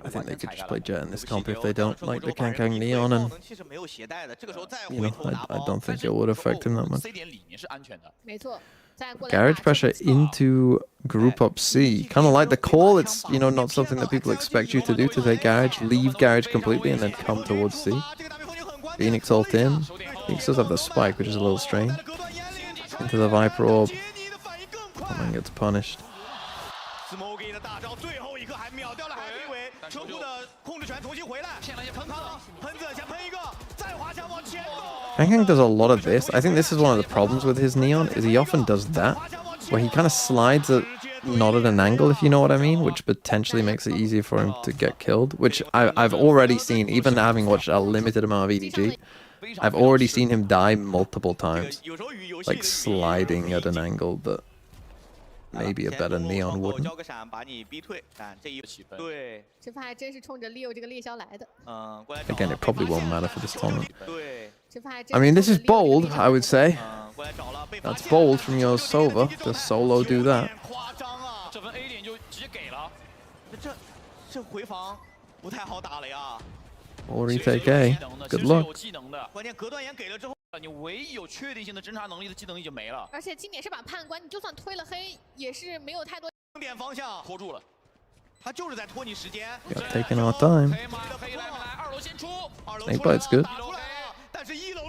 I think they could just play Jet in this comp if they don't like the Kankang Neon, and you know, I don't think it would affect him that much. Garage pressure into group up C. Kind of like the call, it's, you know, not something that people expect you to do, to take Garage, leave Garage completely, and then come towards C. Phoenix ult in. Phoenix does have the spike, which is a little strange. Into the Viper orb. And then gets punished. Kankang does a lot of this. I think this is one of the problems with his Neon, is he often does that, where he kind of slides not at an angle, if you know what I mean, which potentially makes it easier for him to get killed, which I've already seen, even having watched a limited amount of EDG. I've already seen him die multiple times, like sliding at an angle that maybe a better Neon wouldn't. Again, it probably won't matter for this tournament. I mean, this is bold, I would say. That's bold from your Sova to solo do that. Or retake A. Good luck. Got taking our time. Snakebite's good.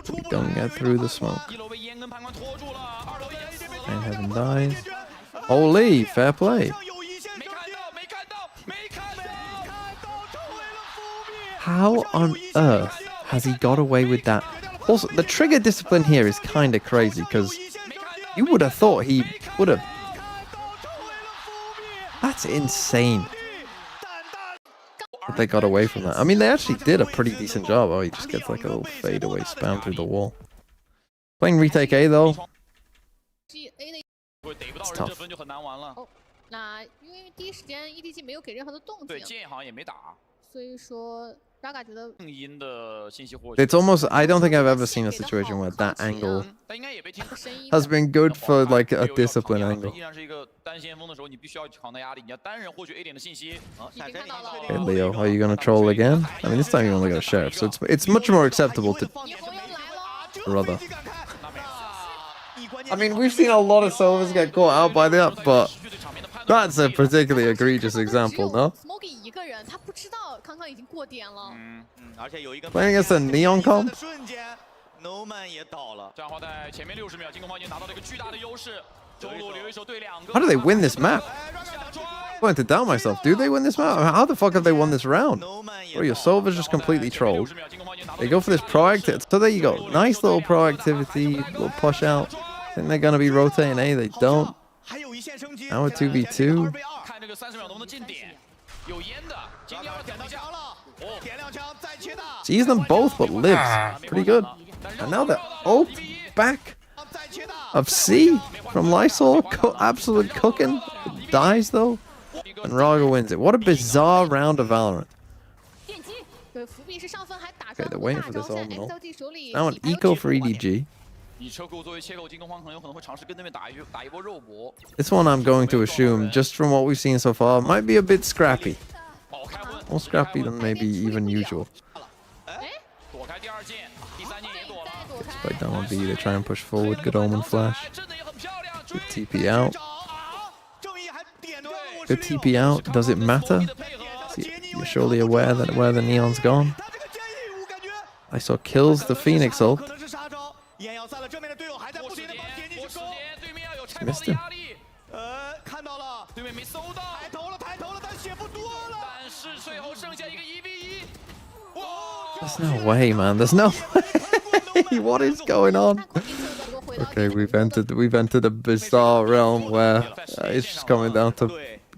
We don't get through the smoke. And Heaven dies. Holy, fair play. How on earth has he got away with that? Also, the trigger discipline here is kind of crazy, because you would have thought he would have... That's insane. That they got away from that. I mean, they actually did a pretty decent job. Oh, he just gets like a little fadeaway spam through the wall. Playing retake A, though. It's tough. It's almost, I don't think I've ever seen a situation where that angle has been good for like a discipline angle. Hey Leo, are you gonna troll again? I mean, this time you only got a sheriff, so it's much more acceptable to brother. I mean, we've seen a lot of Sovas get caught out by that, but that's a particularly egregious example, no? Playing against a Neon comp? How do they win this map? I'm going to doubt myself. Do they win this map? How the fuck have they won this round? Bro, your Sova's just completely trolled. They go for this proactive. So there you go. Nice little proactivity, little push out. Think they're going to be rotating A. They don't. Now a 2v2. Sees them both, but lives. Pretty good. And now the ult back of C from Lysol. Absolute cooking. Dies though. And Raga wins it. What a bizarre round of Valorant. 对，伏笔是上分还打 Okay, 出 they're 了 waiting 大 for 招， this 现在 orbital. XLT 手里 Now an 还有 eco 几 for EDG. 以车库作为切口进攻方，可能有可能会尝试跟对面打一波肉搏。 This one I'm going to assume, just from what we've seen so far, might be a bit scrappy. 保开温， More scrappy than maybe even usual. 躲开第二箭，第三箭也躲了。 躲开 Spike down on B, they try and push forward. Good Omen flash. 真的也很漂亮， Good TP out. 正义还点掉了我 Good TP out. Does it matter? You're surely aware that where the neon's gone. 他这个建议我感觉 I saw kills the Phoenix ult. 可能是杀招，烟要散了，正面的队友还在不停的帮杰尼去攻。对面要有拆爆的压力。看到了，对面没搜到，抬头了，但血不多了。但是最后剩下一个1v1。 There's no way, man. There's no way. What is going on? 看空地侧的，如果回到 Okay, we've entered a bizarre realm where it's just coming down to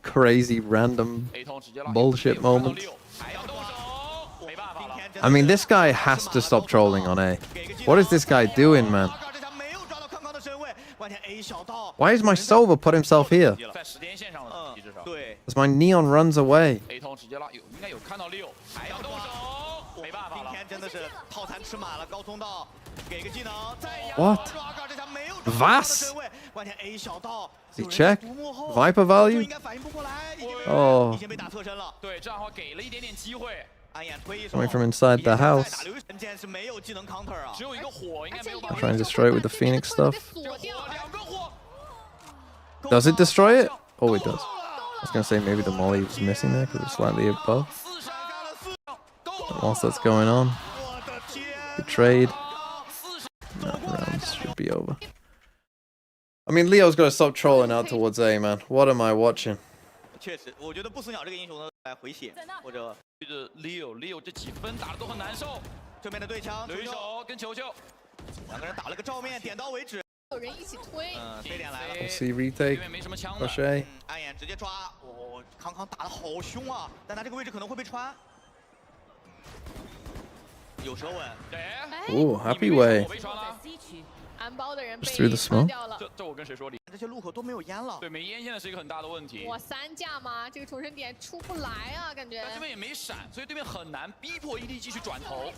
crazy random A 通直接拉 bullshit moments. 还要动手，没办法了。 I mean, this guy has to stop trolling on A. What is this guy doing, man? 这场没有抓到康康的身位，关键 A 小道。 Why is my Sova put himself here? 在时间线上了，至少。对， As my neon runs away. A 通直接拉，应该有看到6，还要动手，没办法了。今天真的是套餐吃满了，高通道给个技能，再压 What? 这场没有抓到康康的身位，关键 A 小道。 He check. Viper 就 value. 应该反应不过来，哦已经被打侧身了。对，这样的话给了一点点机会，暗眼推一手 Coming from inside the house. 人间是没有技能 counter 啊只。有一个火，应该没有办 I'll 法。 try and destroy it with the Phoenix stuff. 锁掉， 2个火， Does it destroy it? Oh, it does. I was gonna say maybe the molly was missing there because it's slightly above. 4杀了But whilst that's going on, 我的天！ good trade. 4杀， That round should be over. I mean, Leo's got to stop trolling out towards A, man. What am I watching? 确实，我觉得不死鸟这个英雄呢，来回血或者这个 Leo 这几分打的都很难受，对面的对枪，留一手跟球球，两个人打了个照面，点到为止。有人一起推，飞点来了， Let's see 对 retake. 面没什么枪的， Push A. 暗眼直接抓，康康打的好凶啊，但他这个位置可能会被穿。有舌吻，哎， Ooh, happy way. 被传了，安包的人被 Just through the 穿 smoke. 掉了。这我跟谁说理？这些路口都没有烟了。对，没烟现在是一个很大的问题。哇，3架吗？这个重生点出不来啊，感觉但。对面也没闪，所以对面很难逼迫 ED 继续转头。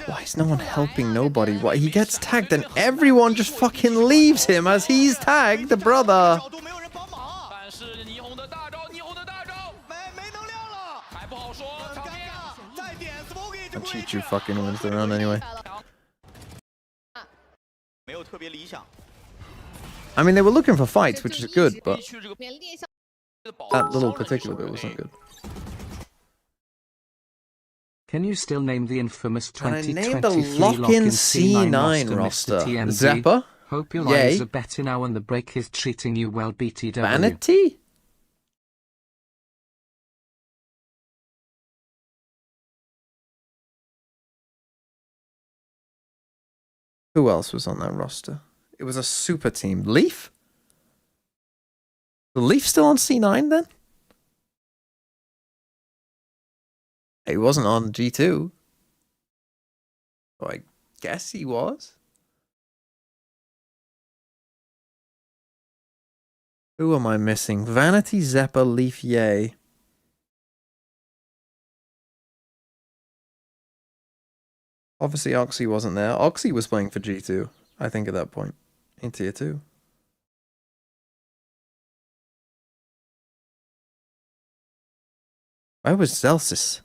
Why is no one helping nobody? Why he gets tagged and everyone just fucking leaves him as he's tagged, brother. 角度没有人帮忙，但是霓虹的大招，霓虹的大招没能量了，还不好说，很尴场面。尬。再点 smoky 这 And 个位 Chichu 置 fucking wins the round anyway. 没有特别理想。 I mean, they were looking for fights, which is good, but 去这个连猎象 that little particular bit wasn't good. Can you still name the infamous And I named the 2023 lock-in lock-in C9 C9 roster. Mr. TMZ? Zeppa, Hope your Yay. eyes are better now and the break is treating you well, BTW. Vanity? Who else was on that roster? It was a super team. Leaf? The Leaf still on C9 then? He wasn't on G2. Oh, I guess he was. Who am I missing? Vanity, Zeppa, Leaf, Yay. Obviously, Oxy wasn't there. Oxy was playing for G2, I think, at that point, in Tier 2. Where was Zelsis?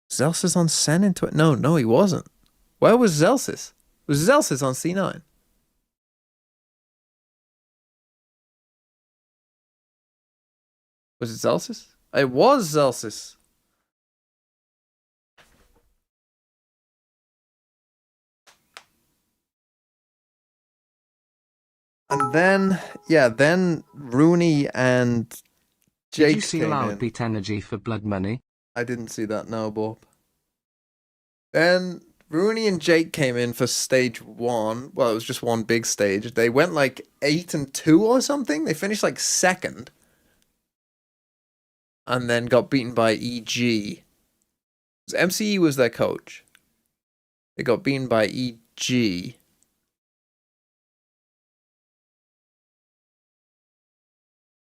Zelsis on Sen into it? No, he wasn't. Where was Zelsis? Was Zelsis on C9? Was it Zelsis? It was Zelsis. And then, yeah, then Rooney and Did Jake you see came Loud in. beat Energy for blood money? I didn't see that, no, Bob. Then Rooney and Jake came in for stage 1. Well, it was just one big stage. They went like 8-2 or something. They finished like second. And then got beaten by EG. MCE was their coach. They got beaten by EG.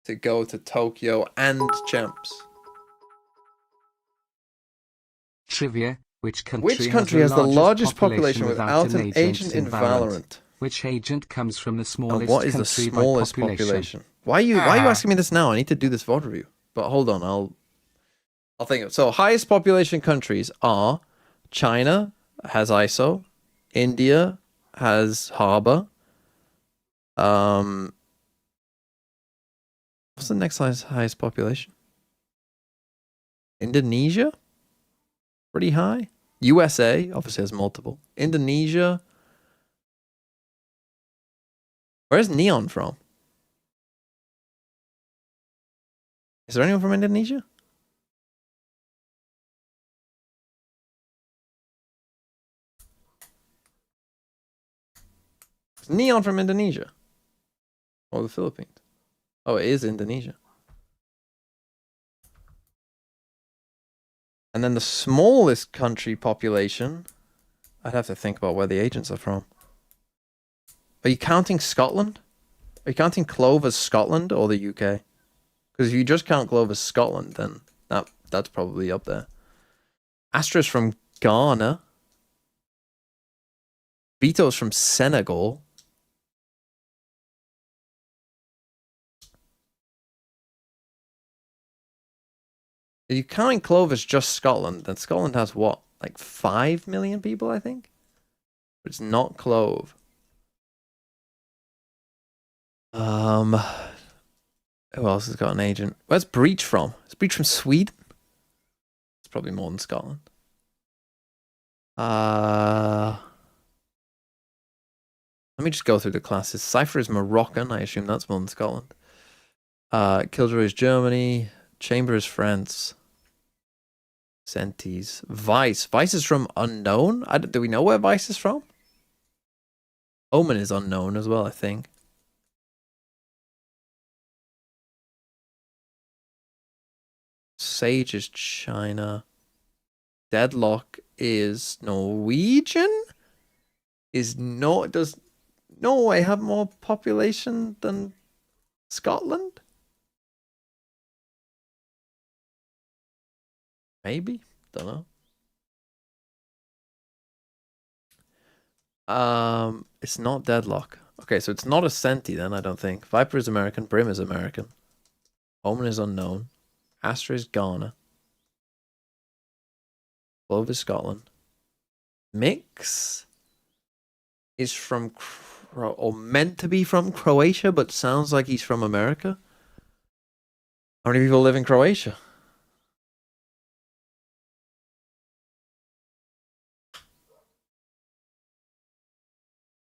To go to Tokyo and champs. Trivia: Which country has the largest population without an agent in Valorant? Which agent comes from the smallest And what is the country by smallest population? Why are you asking me this now? I need to do this VOD review. But hold on, I'll think of it. So highest population countries are China has ISO, India has Harbor. What's the next highest population? Indonesia? Pretty high. USA obviously has multiple. Indonesia. Where's Neon from? Is there anyone from Indonesia? Is Neon from Indonesia? Or the Philippines? Oh, it is Indonesia. And then the smallest country population, I'd have to think about where the agents are from. Are you counting Scotland? Are you counting Clove as Scotland or the UK? Because if you just count Clove as Scotland, then that's probably up there. Astra's from Ghana. Vito's from Senegal. If you counting Clove as just Scotland, then Scotland has what? Like 5 million people, I think? But it's not Clove. Who else has got an agent? Where's Breach from? Is Breach from Sweden? It's probably more than Scotland. Let me just go through the classes. Cypher is Moroccan. I assume that's more than Scotland. Killjoy is Germany. Chamber is France. Sentis. Vice. Vice is from Unknown? Do we know where Vice is from? Omen is unknown as well, I think. Sage is China. Deadlock is Norwegian? Does Norway have more population than Scotland? Maybe? Don't know. It's not Deadlock. Okay, so it's not a Senti then, I don't think. Viper is American. Brim is American. Omen is unknown. Astra is Ghana. Clove is Scotland. Mix is from or meant to be from Croatia, but sounds like he's from America. How many people live in Croatia?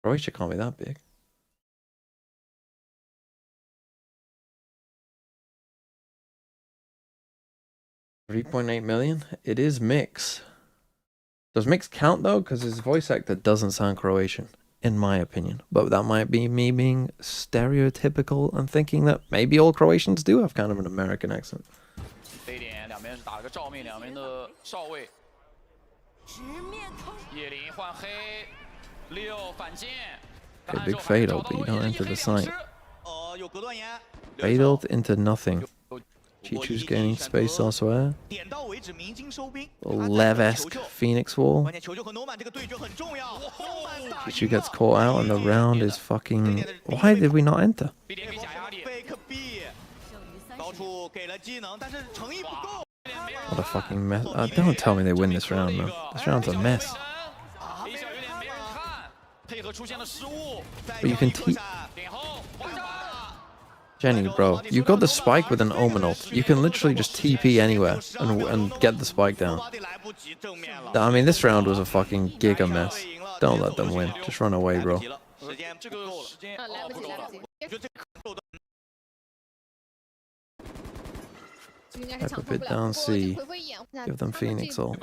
Croatia can't be that big. 3.8 million? It is Mix. Does Mix count though? Because his voice actor doesn't sound Croatian, in my opinion. But that might be me being stereotypical and thinking that maybe all Croatians do have kind of an American accent. Okay, big fade ult, but you don't enter the site. Fade ult into nothing. Chichu's gaining space elsewhere. Lev-esque Phoenix wall. Chichu gets caught out and the round is fucking... Why did we not enter? What a fucking mess. Don't tell me they win this round, man. This round's a mess. But you can Jenny, bro, you got the spike with an Omen ult. You can literally just TP anywhere and get the spike down. I mean, this round was a fucking giga mess. Don't let them win. Just run away, bro. Pepper Pit down C. Give them Phoenix ult.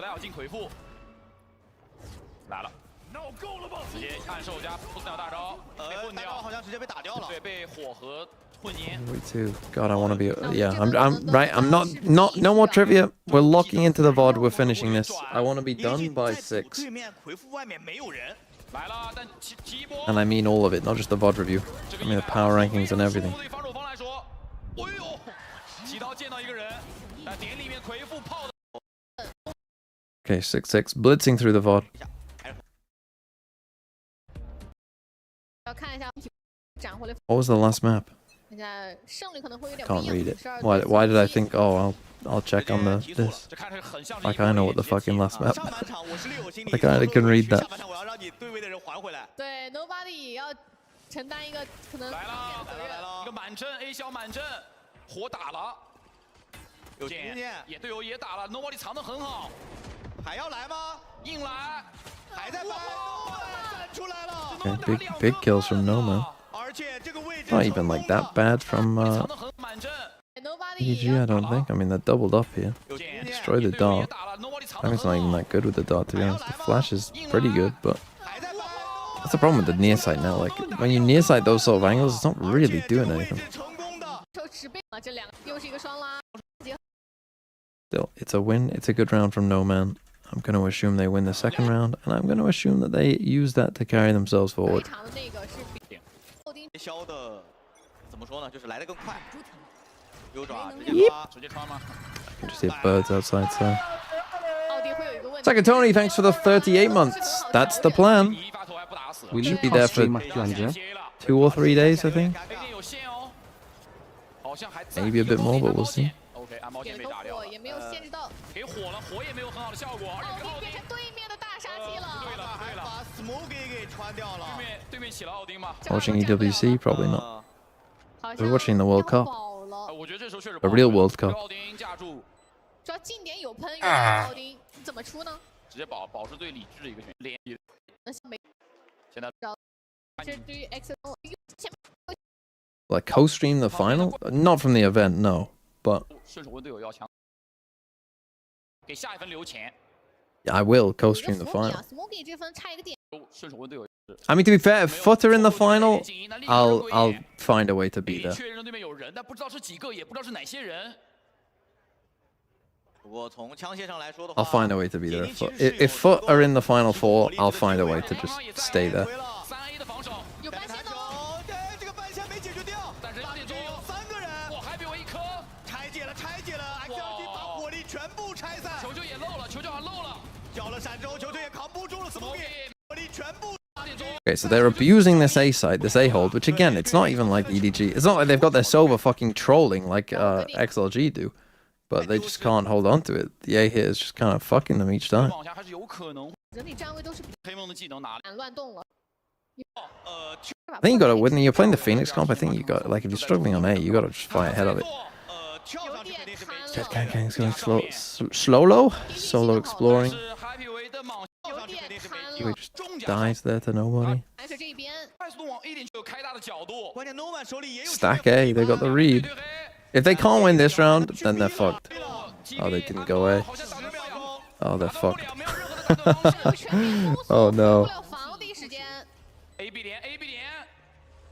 Me too. God, I want to be. Yeah, I'm right. I'm not. No more trivia. We're locking into the VOD. We're finishing this. I want to be done by 6. And I mean all of it, not just the VOD review. I mean the power rankings and everything. Okay, 6-6. Blitzing through the Vod. 要看一下斩回来， What was the last map? 现在胜率可能会有点不 Can't 一样。 read it. 12 Why 对 did I 17 think, oh, I'll check on this? 这看着很像 Like I know what the fucking last map. 上半场我是6，心里 I kinda can read that. 下半场我要让你对位的人还回来。对 ，Nobody 也要承担一个可能来了，责任。一个满阵 A 小满阵，火打了，有经验，也队友也打了 ，Nobody 藏得很好，还要来吗？硬来，还在搬，站出来了。 Okay, big kills from Nomad. 而且这个位置 Not even like that bad from 藏得很满阵， Nobody EDG, I don't think. I mean, they're doubled up here. 有经验， Destroy the dart. 打了 ，Nobody 藏 I 得 think it's not 很 even 好， that good with the dart, to be honest. The flash is pretty good, but 还在搬。 that's the problem with the near sight now. Like, when you near sight those sort of angles, it's not really doing anything. 成功的。收10倍了，这两个又是一个双拉。 Still, it's a win. It's a good round from No Man. I'm going to assume they win the second round, and I'm going to assume that they use that to carry themselves 非 forward. 常的那个是比后丁削的怎么说呢？就是来得更快，优爪直接 Yep. 抓。直接穿吗？ You can just hear birds outside, so. 奥丁会有一个问题。 Second Tony, thanks for the 38 months. That's the plan. 第一发头还不打死， We Should need be there for costume Atlanta. 接了， 2 or 3 days, I think. 这边有线哦，好像还在 Maybe a bit more, but we'll see. OK，安保给了个线被炸掉了，火也没有限制到，给火了，火也没有很好的效果，而且奥丁奥丁变成对面的大杀器对了。了对了，把 Smoke 给穿掉了。对面起了奥丁嘛， Watching EWC? Probably not. 好 We're watching the World 像 Cup. 饱了，我觉得这时候确实 A real World 被 Cup. 奥丁架住，主要近点有喷，有奥丁，你怎么出呢？直接保是最理智的一个选择，连那像没现在这对于 X 前面 Like, co-stream the final? Not from the event, no. But 顺手问队友要枪，给下一分留钱， yeah, I will 有一个 co-stream the Smokey final. 啊，Smokey 这分差一个点，顺手问队友。 I mean, to be fair, if Footer in the final, I'll find a way to be there. 确认对面有人，但不知道是几个，也不知道是哪些人。不过从枪械上来说的话 I'll find a way to be there. If Foot are in the final 4, I'll find a way to just stay there. 3A 的防守，有半线的球哦，，这个半线没解决掉，但是2点钟，有3个人，哇，还比我一颗，拆解了，XLG 把火力全部拆散，球也漏了，球好像漏了，交了闪之后，球也扛不住了，Smoke 火力全部。 8点钟， Okay, so they're abusing this A side, this A hold, which again, it's not even like EDG. It's not like they've got their Sova fucking trolling like XLG do. But they just can't hold on to it. The A hit is just kind of fucking them each time. 往下还是有可能。整体站位都是比黑梦的技能拿，较乱动了。 I think you gotta, when you're playing the Phoenix comp, I think you got, like, if you're struggling on A, you gotta just fight ahead of it. 跳上去肯定是没 Jet Kang's going slow, solo exploring. 是 Happy 维的莽，有点贪 He 了， just dies there to nobody. 还是这边快速度往 A 点就有开大的角度。关键 Noman 手里也有 Stack A, they got the read. If they can't win this round, then they're fucked. Oh, they didn't go A. 好像打不了， Oh, they're 打不 fucked. 了，没有任何的打断方式。全面封 Oh 锁， no. 不了防第一时间。 AB 点 AB 点，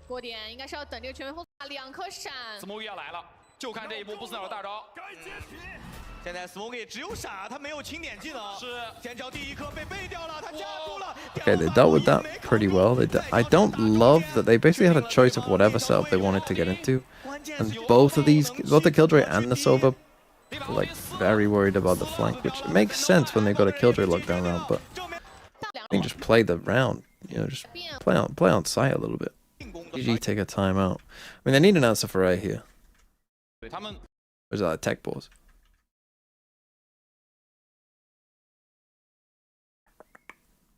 过点应该是要等这个全面封锁，2颗闪。 Smoke 要来了，就看这一波不死鸟的大招。现在 Smoke 只有闪，他没有清点技能。是尖叫第一颗被背掉了，他夹住了。 Okay, they dealt with that pretty well. I don't love that they basically had a choice of whatever setup they wanted to get into. And both of these, both the Killjoy and the Sova, were like very worried about the flank, which makes sense when they've got a Killjoy lockdown round, but I think just play the round, you know, just play on sight a little bit. GG take a timeout. I mean, they need an answer for A here. 对他们 Or is that a tech pause?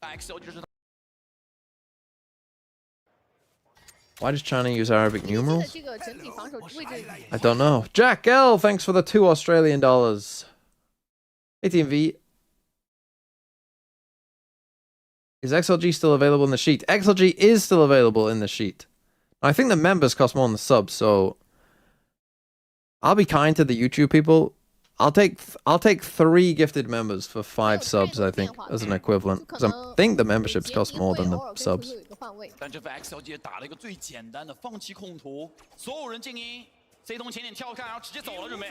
XL 就是 Why does China use Arabic 的 numerals? 这个整体防守位置， I don't know. Jack L, thanks for the $2 Australian. ATMV. Is XLG still available in the sheet? XLG is still available in the sheet. I think the members cost more than the subs, so I'll be kind to the YouTube people. I'll take 3 gifted members for 5 subs, I think, as an equivalent. Because I think the memberships cost more than the subs. 有一个换位，但这份 XLG 打了一个最简单的放弃控图，所有人静音，C 通前点跳开，然后直接走了，准备。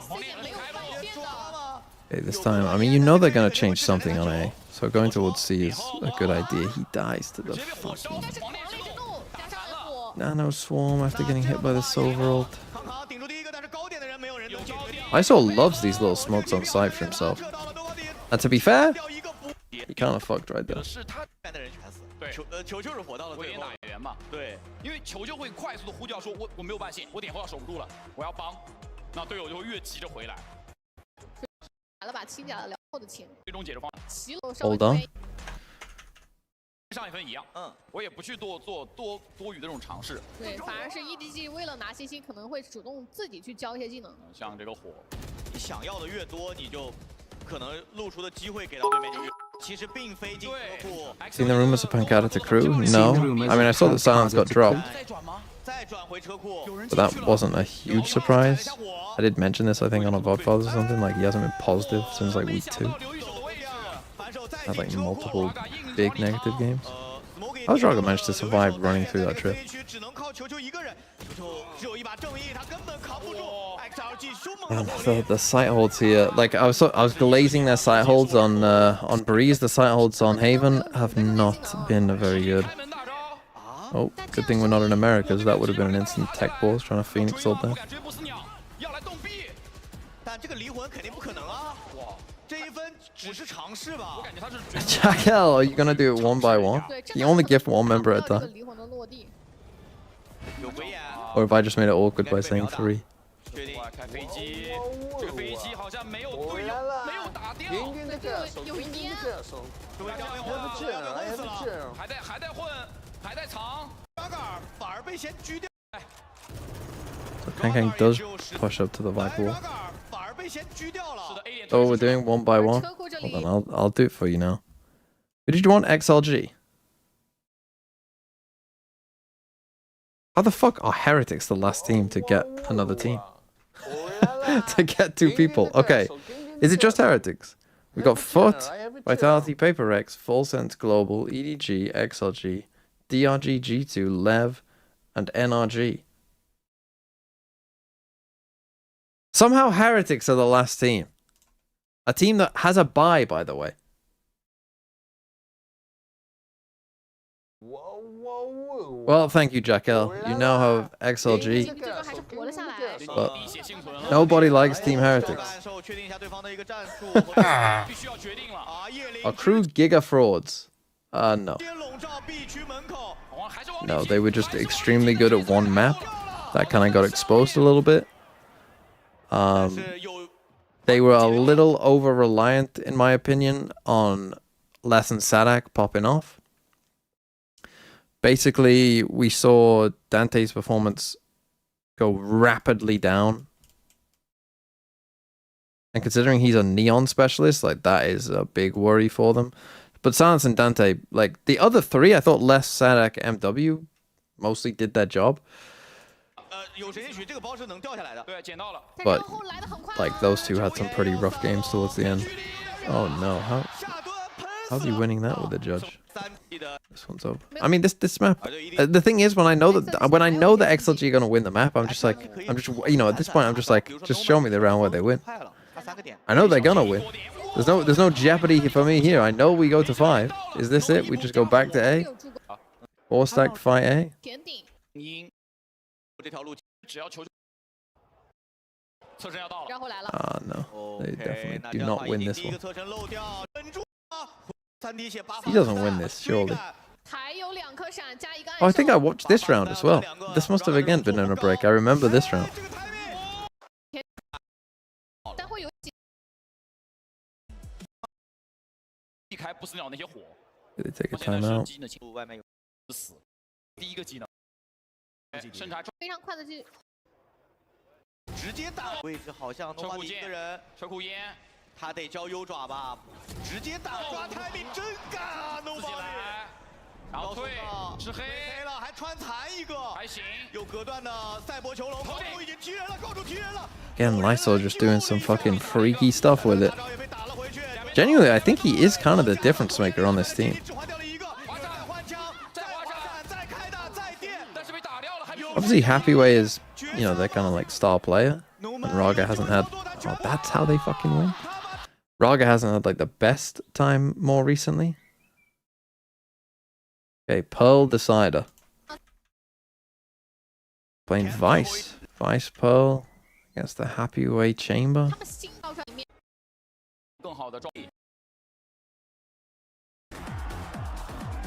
黄脸没有开路，半线的。 Okay, this time, I mean, you know they're going to change something on A. So going towards C is a good idea. He dies to the 直接被火烧， fucking 黄脸之怒，加上暗火， Nano Swarm after getting hit by the Silver ult. 康康顶住第一个，但是高点的人没有人能解决掉。 ISO loves these little smokes on site for himself. 撤到了 Nobody And to be fair, he kind of fucked right there. 是他的人全死，对，球就是火到了最后。打援嘛，对，因为球就会快速的呼叫说，我没有半线，我点后要守不住了，我要帮，那队友就会越急着回来。来了把清假了后的清，最终解决方案。骑楼稍微 Hold on 推上一分一样，我也不去做多余的这种尝试。对，反而是 EDG 为了拿星星，可能会主动自己去教一些技能。像这个火，你想要的越多，你就可能露出的机会给到对面就越。其实并非进车库。Seen the rumors of Pancata to crew? No. I mean, I saw that Silence got dropped, 再转回车库， but that wasn't a huge surprise. I did mention this, I think, on a Vods or something. Like, he hasn't been positive since like week 2. Had like multiple big negative games. How did Raga manage to survive running through that trip? Man, the sight holds here, like I was glazing their sight holds on Breeze. The sight holds on Haven have not been very good. Oh, good thing we're not in America, because that would have been an instant tech balls trying to Phoenix ult there. Jackal, are you gonna do it one by one? You only gift one member at a time. Or if I just made it awkward by saying 3. 开飞机，这个飞机好像没有队友，没有打掉。有一烟，还在混，还在藏。反而被先狙掉。 So Kang does push up to the Vibe wall. 反而被先狙掉了。 Oh, we're doing one by one? Hold on, I'll do it for you now. Who did you want? XLG? How the fuck are Heretics the last team to get another team? To get 2 people. Okay. Is it just Heretics? We got Foot, Vitality, Paper Rex, Full Sense Global, EDG, XLG, DRG, G2, Lev, and NRG. Somehow Heretics are the last team. A team that has a bye, by the way. Well, thank you, Jackal. You now have XLG. But nobody likes Team Heretics. Are crew Giga frauds? No. No, they were just extremely good at one map. That kind of got exposed a little bit. They were a little over-reliant, in my opinion, on Les and Sadak popping off. Basically, we saw Dante's performance go rapidly down. And considering he's a Neon specialist, like, that is a big worry for them. But Silence and Dante, like, the other 3, I thought Les, Sadak, MW mostly did their job. But, like, those 2 had some pretty rough games towards the end. Oh no, how's he winning that with the judge? This one's over. I mean, this map. The thing is, when I know that XLG are gonna win the map, I'm just you know, at this point, I'm just like, just show me the round where they win. I know they're gonna win. There's no jeopardy for me here. I know we go to 5. Is this it? We just go back to A. 4 stacked fight A. Ah, no. They definitely do not win this one. He doesn't win this, surely. Oh, I think I watched this round as well. This must have again been in a break. I remember this round. Did they take a timeout? 直接打位置好像诺巴底一个人，车库烟，他得交优爪吧？直接打抓timing真干啊！诺巴底，然后退，吃黑了，还穿残一个，还行，有隔断的赛博囚笼，高手已经踢人了，高手踢人了。Again, Lysol just doing some fucking freaky stuff with it. Genuinely, I think he is kind of the difference maker on this team. Obviously, Happyway is, you know, they're kind of like star player. And Raga hasn't had... Oh, that's how they fucking win? Raga hasn't had, like, the best time more recently. Okay, Pearl Decider. Playing Vice. Vice Pearl against the Happyway Chamber.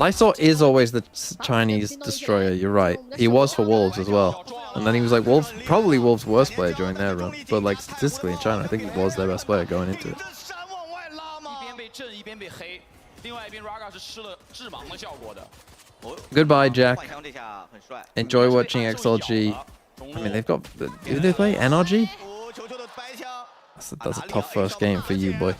Lysol is always the Chinese destroyer, you're right. He was for Wolves as well. And then he was like Wolves, probably Wolves' worst player during their run. But like statistically in China, I think he was their best player going into it. Goodbye, Jack. Enjoy watching XLG. I mean, they've got... Do they play NRG? That's a tough first game for you, boy.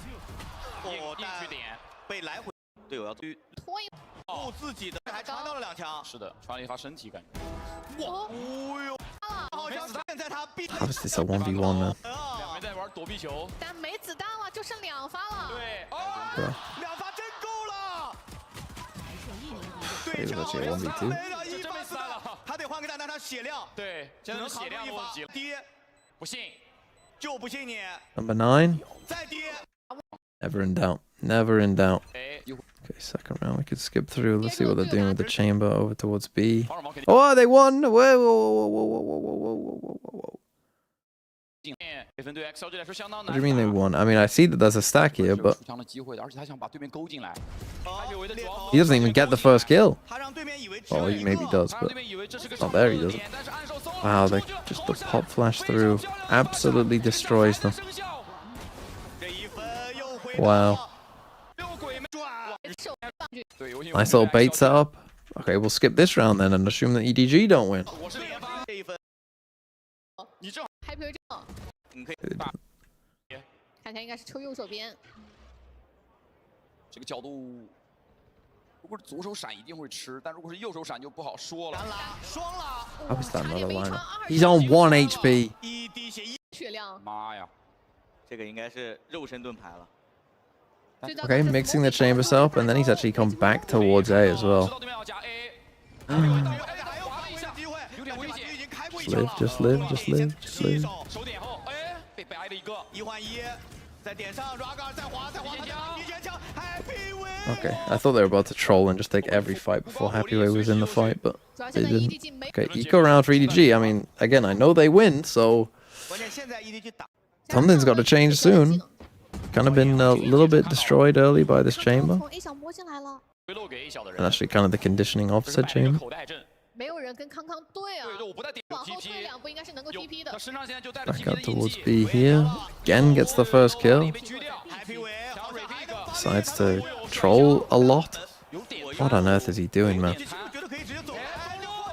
自己的还传到了2强，是的，传了一发身体感觉。哇，哦哟，好像现在他必 How is this a 1v1 man? 两人在玩躲避球，但没子弹了，就剩2发了。对， 2发真够了。对手是 1v2。一发子弹，他得换个弹，但他血量，对，现在血量问题，低，不信，就不信你。Number 9. 再低。 Never in doubt. Never in doubt. Okay, second round. We could skip through. Let's see what they're doing with the chamber over towards B. Oh, they won! Whoa, whoa, whoa, whoa, whoa, whoa, whoa, whoa, whoa, whoa. What do you mean they won? I mean, I see that there's a stack here, but he doesn't even get the first kill. Oh, he maybe does, but not there. He doesn't. Wow, they just the pop flash through absolutely destroys them. Wow. Nice little bait setup. Okay, we'll skip this round then and assume that EDG don't win. 还不正，看起来应该是抽右手边。这个角度，如果是左手闪一定会吃，但如果是右手闪就不好说了。双了， How is that another lineup? He's on 1 HP. 一滴血一。血量。妈呀！这个应该是肉身盾牌了。 Okay, mixing the chamber setup, and then he's actually come back towards A as well. Just live, just live, just live, just live. Okay, I thought they were about to troll and just take every fight before Happyway was in the fight, but they didn't. Okay, eco round for EDG. I mean, again, I know they win, so something's got to change soon. Kind of been a little bit destroyed early by this chamber. And actually kind of the conditioning of said chamber. Back up towards B here. Again gets the first kill. Decides to troll a lot. What on earth is he doing, man?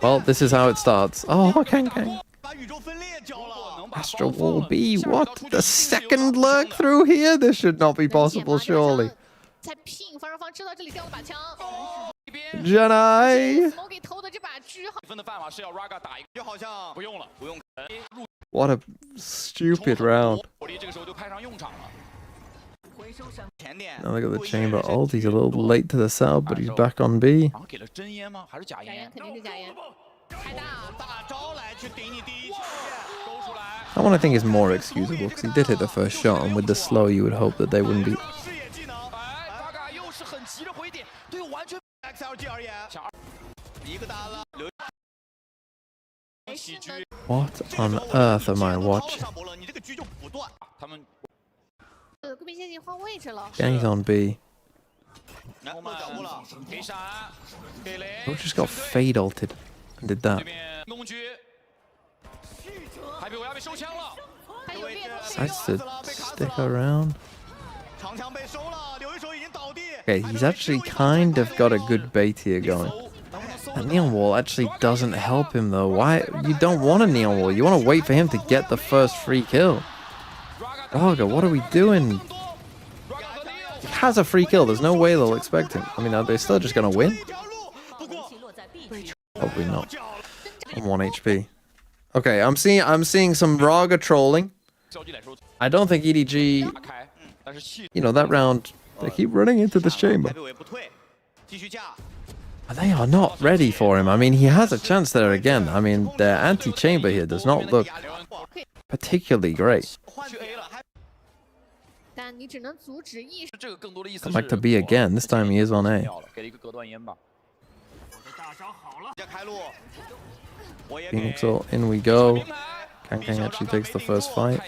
Well, this is how it starts. Oh, Kang. Astro Wall B, what? The second lurk through here? This should not be possible, surely. Janai! What a stupid round. Now they got the chamber ult. He's a little late to the cell, but he's back on B. That one I think is more excusable because he did hit the first shot, and with the slow you would hope that they wouldn't be. What on earth am I watching? Gang's on B. Oh, just got fade ulted and did that. Decides to stick around. Okay, he's actually kind of got a good bait here going. That neon wall actually doesn't help him though. Why? You don't want a neon wall. You want to wait for him to get the first free kill. Raga, what are we doing? He has a free kill. There's no way they'll expect him. I mean, are they still just going to win? Probably not. I'm 1 HP. Okay, I'm seeing some Raga trolling. I don't think EDG, you know, that round, they keep running into this chamber. They are not ready for him. I mean, he has a chance there again. I mean, their anti-chamber here does not look particularly great. I'd like to be again. This time he is on A. Phoenix ult, in we go. Kang actually takes the first fight.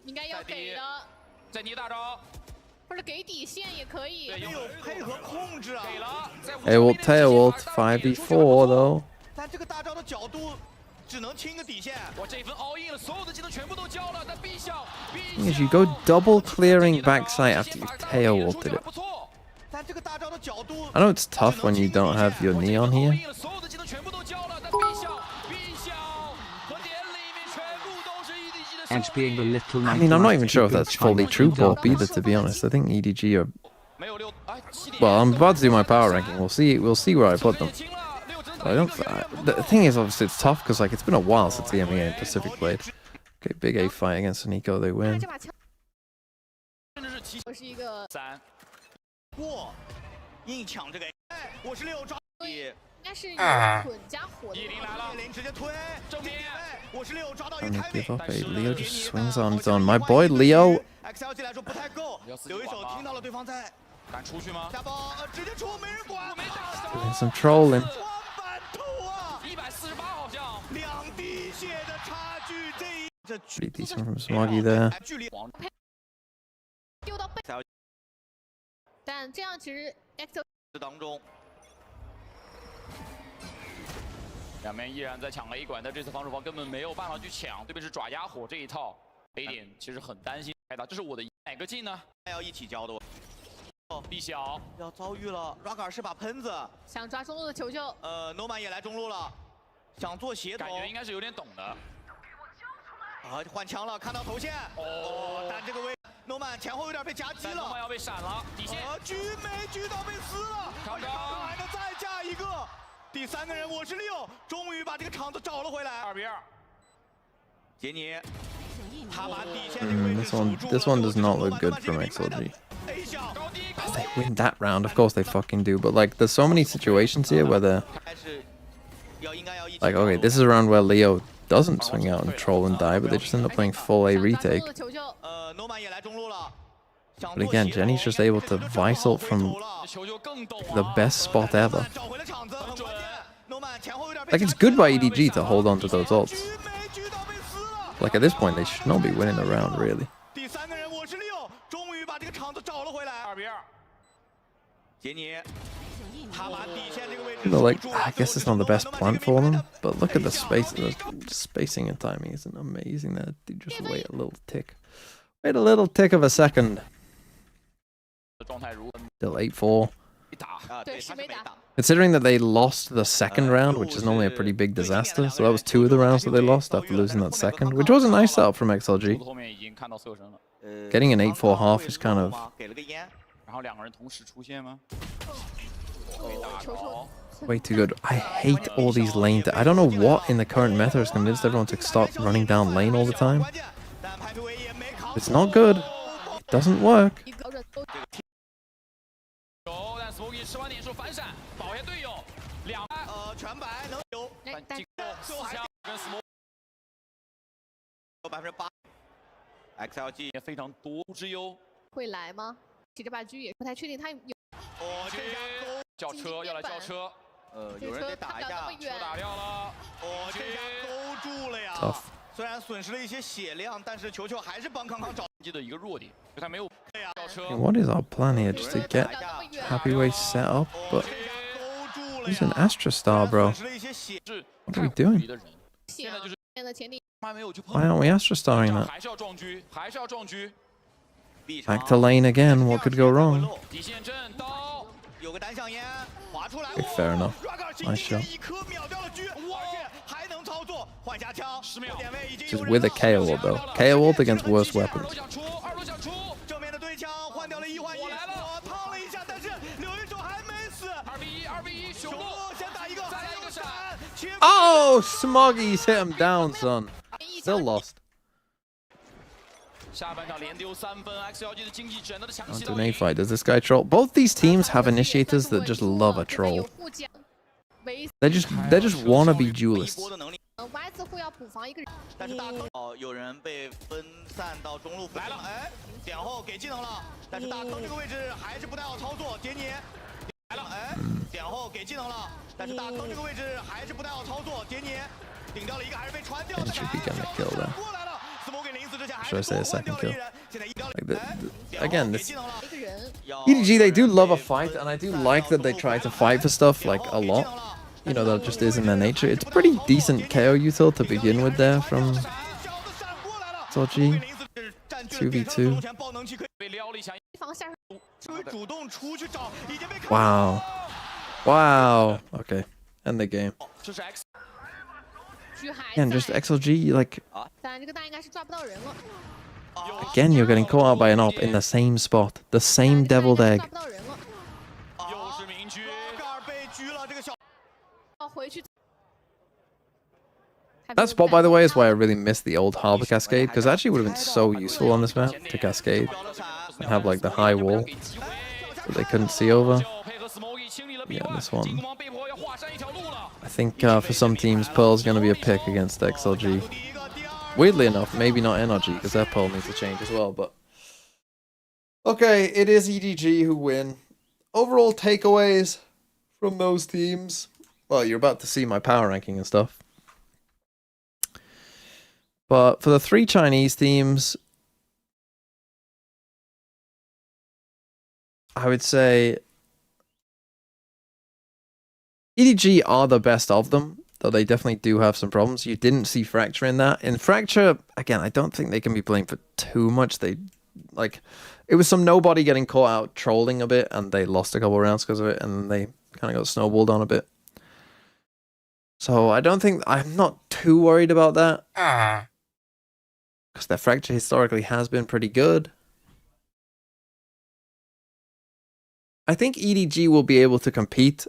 应该要给的，再捏大招，或者给底线也可以。没有配合控制啊。给了，在 Hey, well, tail ult 5v4 though. 但这个大招的角度只能清个底线。我这一分 all in 了，所有的技能全部都交了，但 B 小 Thing is, you go double clearing backside after you tail ulted it. 不错。但这个大招的角度 I know it's tough when you don't have your neon here. 所有的技能全部都交了，但 B 小和点里面全部都是 EDG 的 And being the little I mean, I'm not even sure if China that's fully true China Borp either, to be honest. I think EDG are... 没有6，哎7点。 Well, I'm about to do my power ranking. We'll see where I put them. I don't... the thing is, obviously, it's tough because, like, it's been a while since the MEA and Pacific played. Okay, big A fight against Nico, they 他 win. 这把枪是一个3。过，硬抢这个。哎，我是6抓。应该是混加火的。 1-0来了林直接推正面。哎，我是6抓到一 I'm 个 gonna 开位 give。up A. Leo just swings on his own. My boy Leo... XLG 来说不太够，留一手听到了对方在敢出去吗？下包，直接出，没人管，没打 Doing some trolling. 双板兔啊148好像。 ，2滴血的差距，这 Pretty decent from Smoggy there. 距离丢到背。但这样其实 XO 当中，两边依然在抢 A 管，但这次防守方根本没有办法去抢，特别是爪牙火这一套 A 点，其实很担心开打。这是我的哪个进呢？要一起交的。 B 小要遭遇了 ，Raggar 是把喷子，想抓中路的球球， ，Noman 也来中路了，想做协同，感觉应该是有点懂的。啊，换枪了，看到头线，但这个位 ，Noman 前后有点被夹击了，要被闪了，底线。狙没狙到被撕了，康康还能再架一个，第3个人我是6，终于把这个场子找了回来。2比2。杰尼，他把底线这个位置守住了。 This one does not look good from XLG. They win that round, of course they fucking do. But like, there's so many situations here where they're like, okay, this is a round where Leo doesn't swing out and troll and die, but they just end up playing full A retake. But again, Jenny's just able to vice ult from the best spot ever. Like, it's good by EDG to hold on to those ults. Like, at this point, they should not be winning the round, really. 第3个人我是6，终于把这个场子找了回来。2比2。杰尼，他把底线这个位置 You know, like, I guess it's not the best plant for them, but look at the space. The spacing and timing isn't amazing there. They just wait a little tick. Wait a little tick of a second. Still 8-4. 对是没打。 Considering that they lost the second round, which is normally a pretty big disaster, so that was 2 of the rounds that they lost after losing that second, which was a nice setup from XLG. 后面已经看到色神了。 Getting an 8-4 half is kind of... 给了个烟，然后2个人同时出现吗？球球 way too good. I hate all these lane... I don't know what in the current meta has convinced everyone to stop running down lane all the time. 但派对维也没扛。 It's not good. It doesn't work. 一个人都但 Smokey 吃完点数反闪，保下队友。全白能有哎，但最后还是跟 Smokey 有8%。XLG 也非常多之优。会来吗？其实这把狙也不太确定，他有这下勾叫车要来叫车，有人得打一下，这车打掉了。这下勾住了呀。 Tough. 虽然损失了一些血量，但是球球还是帮康康找。记得一个弱点，就他没有叫车。 What is our plan here? Just to get Happyway set up? But he's an Astra Star, bro. What are we doing? 现在就是现在前顶 Why aren't we Astra Starring that? 还是要撞狙，还是要撞狙。 Back to lane again. What could go wrong? 底线阵刀，有个单向烟划出来。 Okay, fair enough. Nice shot. 一颗秒掉了狙，而且还能操作换下枪。10秒。 点位已经 Just with a KO ult though. KO ult against worse weapons. 二楼想出，正面的对枪换掉了1换1，我烫了一下，但是刘一手还没死。2v1，2v1，雄鹿先打一个，再来一个闪。 Oh, Smoggy's hit him down, son. Still lost. 下半场连丢3分 ，XLG 的经济只能的强 On 袭 to an A fight. Does this guy troll? Both these teams have initiators that just love a troll. They just wanna be duelists. Y 字户要补防一个人，但是大坑有人被分散到中路来了，哎，点后给技能了，但是大坑这个位置还是不太好操作，杰尼来了，哎，点后给技能了，但是大坑这个位置还是不太好操作，杰尼顶掉了一个，还是被传掉的， Should be gonna kill that. 过来了，斯莫给临死 should I say a second kill? Like again, this 一个人 EDG, they do love a fight, and I do like that they try to fight for stuff like a lot. You know, that just is in their nature. It's pretty decent KO util to begin with there from XLG. 2v2. 防下 Wow. Wow. Okay. End the game. 狙还 Again, just 在， XLG, like, 但这个大应该是抓不到人了。 again, you're getting caught out by an op in the same spot. The same deviled 抓 egg. 不到人了。要回去。 That spot, by the way, is why I really miss the old Harbor Cascade, because it actually would have been so useful on this map to cascade and have like the high wall that they couldn't see over. Yeah, this one. I think for some teams, Pearl's going to be a pick against XLG. Weirdly enough, maybe not NRG, because their Pearl needs to change as well, but... Okay, it is EDG who win. Overall takeaways from those teams. Well, you're about to see my power ranking and stuff. But for the 3 Chinese teams, I would say EDG are the best of them, though they definitely do have some problems. You didn't see Fracture in that. In Fracture, again, I don't think they can be blamed for too much. They, like, it was some nobody getting caught out trolling a bit, and they lost a couple rounds because of it, and they kind of got snowballed on a bit. So I don't think, I'm not too worried about that. Because their Fracture historically has been pretty good. I think EDG will be able to compete.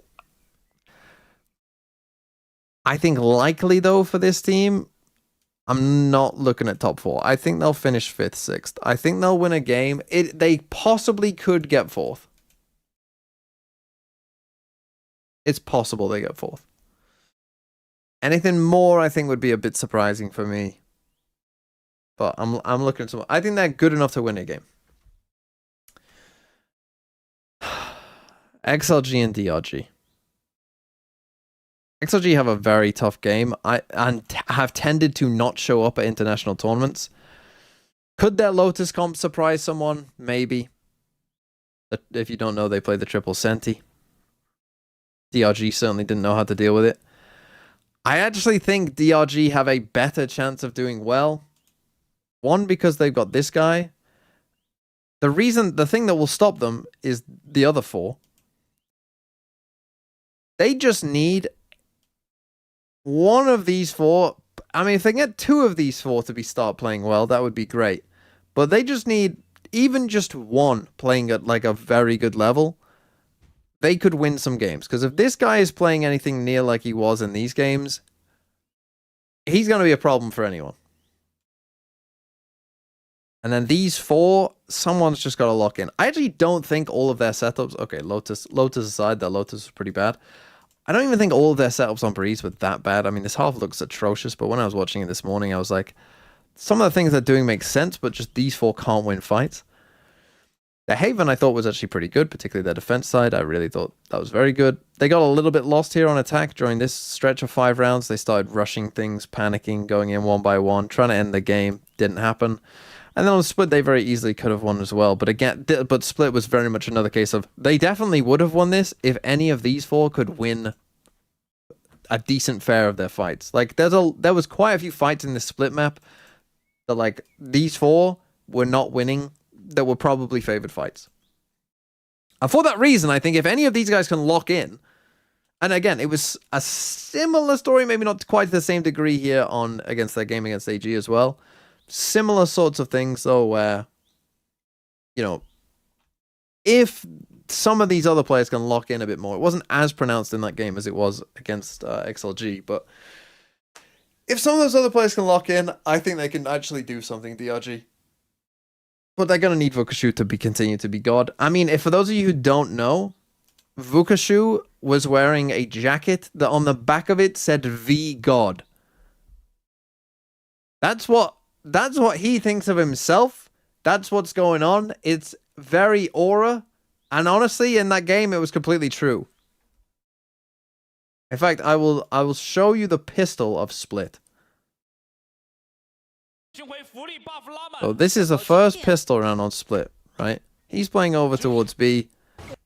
I think likely, though, for this team, I'm not looking at top 4. I think they'll finish 5th, 6th. I think they'll win a game. They possibly could get 4th. It's possible they get 4th. Anything more, I think, would be a bit surprising for me. But I'm looking at some. I think they're good enough to win a game. XLG and DRG. XLG have a very tough game. And have tended to not show up at international tournaments. Could their Lotus comp surprise someone? Maybe. If you don't know, they play the triple Senti. DRG certainly didn't know how to deal with it. I actually think DRG have a better chance of doing well. One, because they've got this guy. The thing that will stop them is the other 4. They just need one of these 4. I mean, if they get 2 of these 4 to start playing well, that would be great. But they just need even just one playing at like a very good level. They could win some games. Because if this guy is playing anything near like he was in these games, he's going to be a problem for anyone. And then these 4, someone's just got to lock in. I actually don't think all of their setups... Okay, Lotus aside, that Lotus was pretty bad. I don't even think all of their setups on Breeze were that bad. I mean, this half looks atrocious, but when I was watching it this morning, I was like, some of the things they're doing make sense, but just these 4 can't win fights. Their Haven, I thought, was actually pretty good, particularly their defense side. I really thought that was very good. They got a little bit lost here on attack during this stretch of 5 rounds. They started rushing things, panicking, going in one by one, trying to end the game. Didn't happen. And then on Split, they very easily could have won as well. But again, Split was very much another case of they definitely would have won this if any of these 4 could win a decent fare of their fights. Like there was quite a few fights in this Split map that like these 4 were not winning that were probably favored fights. And for that reason, I think if any of these guys can lock in, and again, it was a similar story, maybe not quite to the same degree here on against their game against AG as well. Similar sorts of things, though, where, you know, if some of these other players can lock in a bit more, it wasn't as pronounced in that game as it was against XLG, but if some of those other players can lock in, I think they can actually do something, DRG. But they're going to need Vukashu to continue to be God. I mean, if for those of you who don't know, Vukashu was wearing a jacket that on the back of it said V God. That's what he thinks of himself. That's what's going on. It's very aura. And honestly, in that game, it was completely true. In fact, I will show you the pistol of Split. So this is the first pistol round on split, right? He's playing over towards B.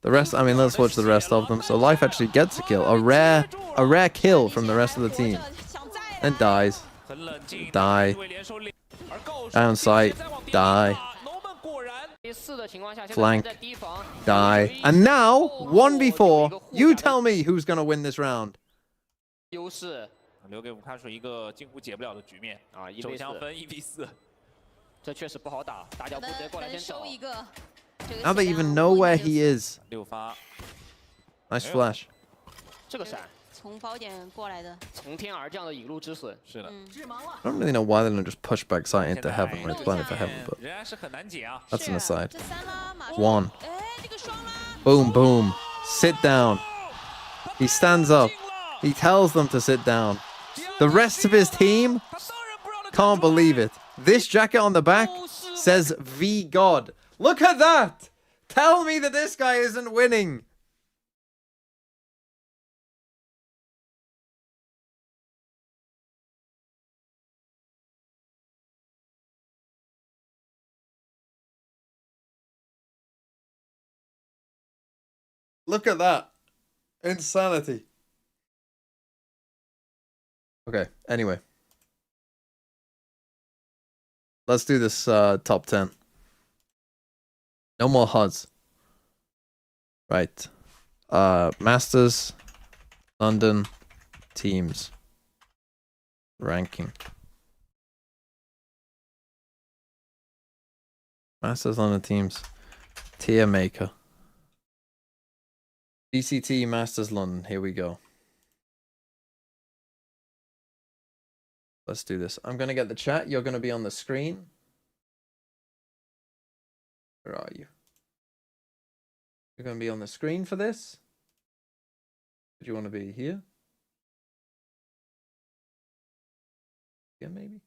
The rest, I mean, let's watch the rest of them. So Life actually gets a kill, a rare kill from the rest of the team, and dies. Die. Down sight. Die. Flank. Die. And now 1v4. You tell me who's gonna win this round. 留给武看水一个近乎解不了的局面啊！手枪分1v4，这确实不好打，大脚步直接过来先找。 Now they even know where he is. 6发 Nice flash. 这个闪从宝点过来的，从天而降的引路之损。是的， I don't really know why they don't just push back sight into heaven when it's planted for heaven, but 仍然是很难解啊。 that's an aside. One. Boom, boom. Sit down. He stands up. He tells them to sit down. The rest of his team can't believe it. This jacket on the back says V God. Look at that! Tell me that this guy isn't winning. Look at that. Insanity. Okay, anyway. Let's do this top 10. No more HUDs. Right. Masters, London, teams. Ranking. Masters, London, teams. Tier maker. DCT, Masters, London. Here we go. Let's do this. I'm going to get the chat. You're going to be on the screen. Where are you? You're going to be on the screen for this? Do you want to be here? Yeah, maybe.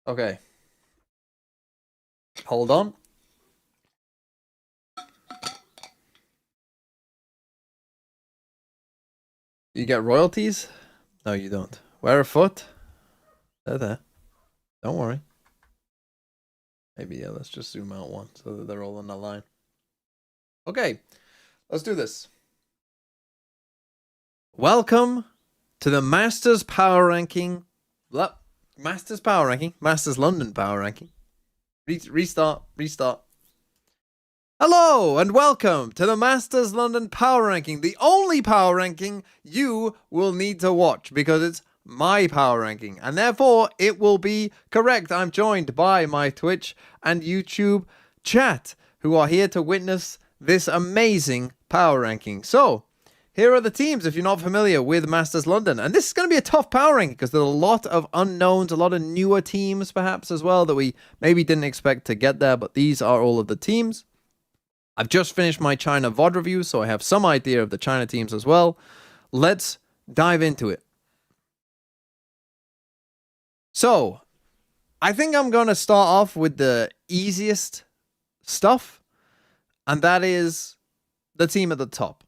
Okay. Hold on. You get royalties? No, you don't. Wear a foot? They're there. Don't worry. Maybe, yeah, let's just zoom out one so that they're all on the line. Okay, let's do this. Welcome to the Masters Power Ranking. Masters Power Ranking. Masters London Power Ranking. Restart. Hello and welcome to the Masters London Power Ranking, the only power ranking you will need to watch because it's my power ranking and therefore it will be correct. I'm joined by my Twitch and YouTube chat who are here to witness this amazing power ranking. So, here are the teams if you're not familiar with Masters London. And this is going to be a tough power ranking because there's a lot of unknowns, a lot of newer teams perhaps as well that we maybe didn't expect to get there, but these are all of the teams. I've just finished my China VOD review, so I have some idea of the China teams as well. Let's dive into it. So, I think I'm going to start off with the easiest stuff, and that is the team at the top.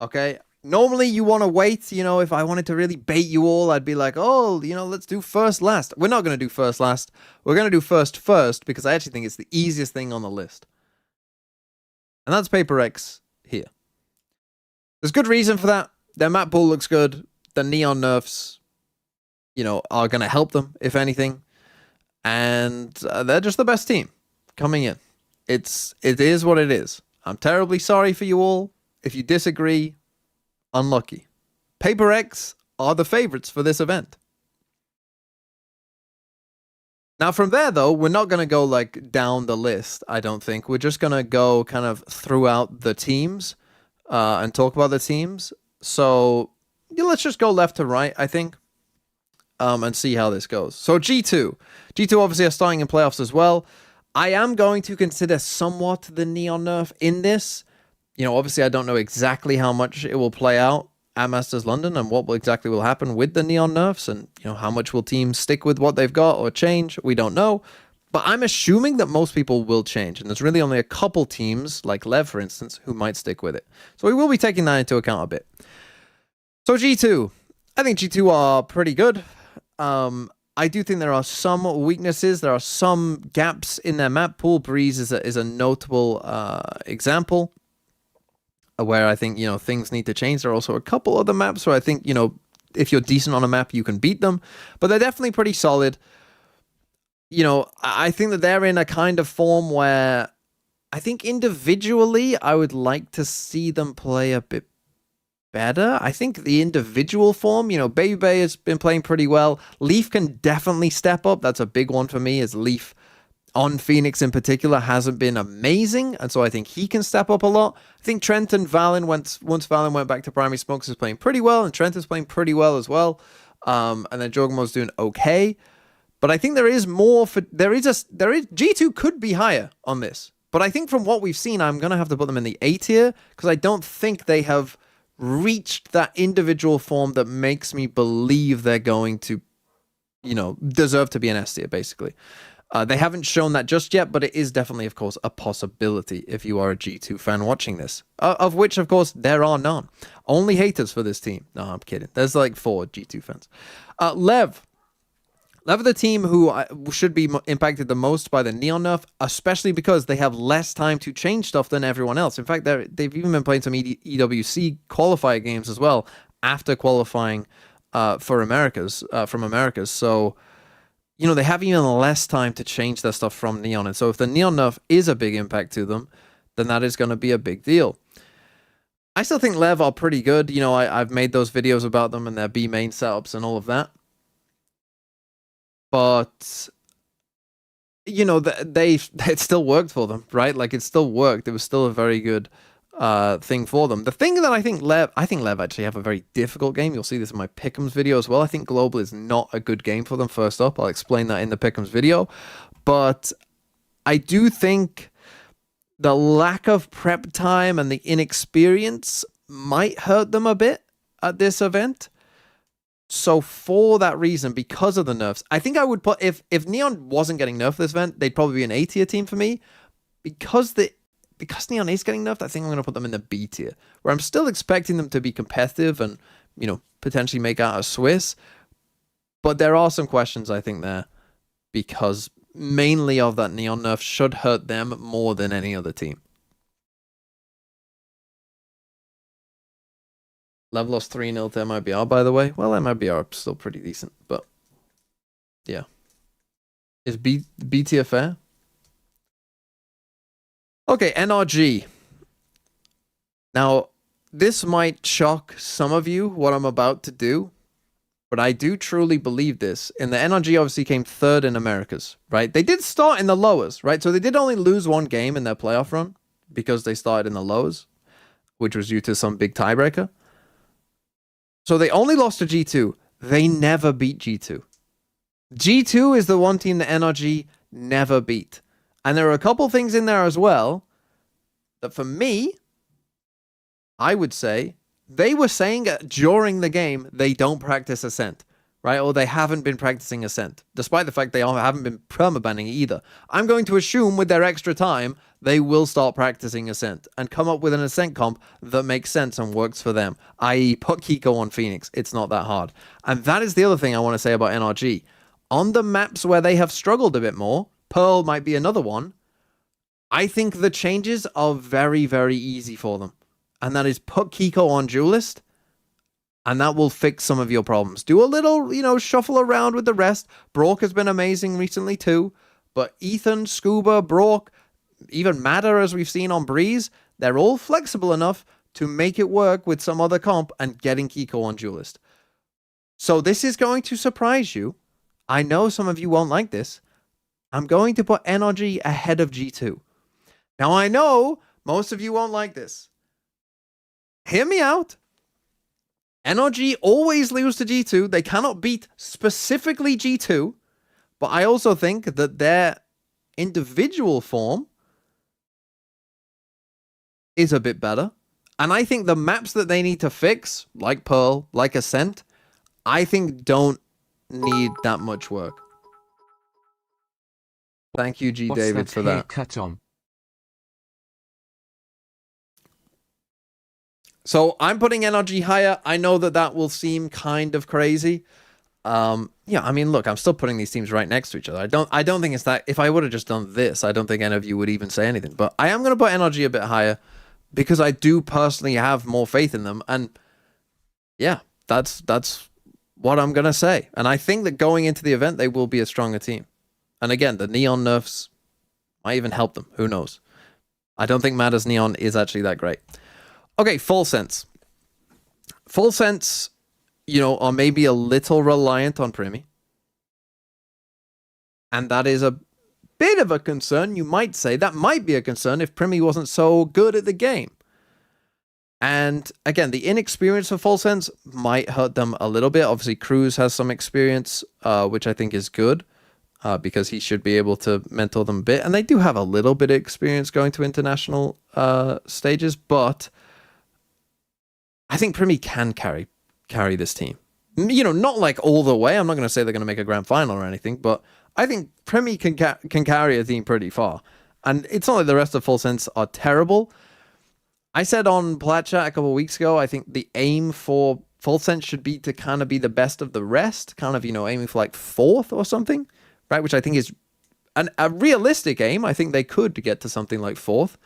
Okay? Normally, you want to wait. You know, if I wanted to really bait you all, I'd be like, oh, you know, let's do first last. We're not going to do first last. We're going to do first because I actually think it's the easiest thing on the list. And that's Paper X here. There's good reason for that. Their map pool looks good. The neon nerfs, you know, are going to help them, if anything. And they're just the best team coming in. It is what it is. I'm terribly sorry for you all. If you disagree, unlucky. Paper X are the favorites for this event. Now, from there, though, we're not going to go, like, down the list, I don't think. We're just going to go kind of throughout the teams and talk about the teams. So, yeah, let's just go left to right, I think, and see how this goes. So, G2. G2 obviously are starting in playoffs as well. I am going to consider somewhat the neon nerf in this. You know, obviously, I don't know exactly how much it will play out at Masters London and what exactly will happen with the neon nerfs and, you know, how much will teams stick with what they've got or change. We don't know. But I'm assuming that most people will change. And there's really only a couple teams, like Lev, for instance, who might stick with it. So we will be taking that into account a bit. So G2. I think G2 are pretty good. I do think there are some weaknesses. There are some gaps in their map pool. Breeze is a notable example where I think, things need to change. There are also a couple other maps where I think, if you're decent on a map, you can beat them. But they're definitely pretty solid. I think that they're in a kind of form where I think individually, I would like to see them play a bit better. I think the individual form, Baby Bay has been playing pretty well. Leaf can definitely step up. That's a big one for me, as Leaf on Phoenix in particular hasn't been amazing, and so I think he can step up a lot. I think Trent and Valen, once Valen went back to Primary Smokes, is playing pretty well, and Trent is playing pretty well as well. And then Jogamo's doing okay. But I think there is more for G2 could be higher on this. But I think from what we've seen, I'm gonna have to put them in the A tier, because I don't think they have reached that individual form that makes me believe they're going to, deserve to be an S tier, basically. They haven't shown that just yet, but it is definitely, of course, a possibility if you are a G2 fan watching this. Of which, of course, there are none. Only haters for this team. No, I'm kidding. There's like 4 G2 fans. Lev are the team who should be impacted the most by the Neon nerf, especially because they have less time to change stuff than everyone else. In fact, they've even been playing some EWC qualifier games as well after qualifying from Americas. So, they have even less time to change their stuff from Neon. And so if the Neon nerf is a big impact to them, then that is going to be a big deal. I still think Lev are pretty good. I've made those videos about them and their B main setups and all of that. But, it still worked for them, right? Like, it still worked. It was still a very good thing for them. The thing that I think Lev actually have a very difficult game. You'll see this in my Pickems video as well. I think Global is not a good game for them, first up. I'll explain that in the Pickems video. But I do think the lack of prep time and the inexperience might hurt them a bit at this event. So for that reason, because of the nerfs, I think I would put, if Neon wasn't getting nerfed this event, they'd probably be an A tier team for me. Because Neon is getting nerfed, I think I'm going to put them in the B tier, where I'm still expecting them to be competitive and, potentially make out a Swiss. But there are some questions, I think, there, because mainly of that Neon nerf should hurt them more than any other team. Lev lost 3-0 to MIBR, by the way. Well, MIBR are still pretty decent, but yeah. Is B tier fair? Okay, NRG. Now, this might shock some of you, what I'm about to do, but I do truly believe this. And the NRG obviously came 3rd in Americas, right? They did start in the lowers, right? So they did only lose 1 game in their playoff run because they started in the lows, which was due to some big tiebreaker. So they only lost to G2. They never beat G2. G2 is the one team that NRG never beat. And there are a couple things in there as well that for me, I would say, they were saying during the game they don't practice Ascent, right? Or they haven't been practicing Ascent, despite the fact they haven't been permabanning either. I'm going to assume with their extra time, they will start practicing Ascent and come up with an Ascent comp that makes sense and works for them, i.e. put Kiko on Phoenix. It's not that hard. And that is the other thing I want to say about NRG. On the maps where they have struggled a bit more, Pearl might be another one, I think the changes are very, very easy for them. And that is put Kiko on Duelist, and that will fix some of your problems. Do a little, shuffle around with the rest. Brock has been amazing recently too, but Ethan, Scuba, Brock, even Matter, as we've seen on Breeze, they're all flexible enough to make it work with some other comp and getting Kiko on Duelist. So this is going to surprise you. I know some of you won't like this. I'm going to put NRG ahead of G2. Now I know most of you won't like this. Hear me out. NRG always lose to G2. They cannot beat specifically G2. But I also think that their individual form is a bit better. And I think the maps that they need to fix, like Pearl, like Ascent, I think don't need that much work. Thank you, G. David, for that. Cut on? So I'm putting NRG higher. I know that that will seem kind of crazy. Yeah, I mean, look, I'm still putting these teams right next to each other. I don't think it's that. If I would have just done this, I don't think any of you would even say anything. But I am going to put NRG a bit higher because I do personally have more faith in them. And yeah, that's what I'm going to say. And I think that going into the event, they will be a stronger team. And again, the Neon nerfs might even help them. Who knows? I don't think Madder's Neon is actually that great. Okay, Full Sense. Full Sense, you know, are maybe a little reliant on Primi. And that is a bit of a concern, you might say. That might be a concern if Primi wasn't so good at the game. And again, the inexperience of Full Sense might hurt them a little bit. Obviously, Cruz has some experience, which I think is good. Because he should be able to mentor them a bit. And they do have a little bit of experience going to international stages, but I think Primi can carry this team. You know, not like all the way. I'm not going to say they're going to make a grand final or anything, but I think Primi can carry a team pretty far. And it's not like the rest of Full Sense are terrible. I said on Plat Chat a couple of weeks ago, I think the aim for Full Sense should be to kind of be the best of the rest, kind of, you know, aiming for like 4th or something. Right, which I think is a realistic aim. I think they could get to something like 4th.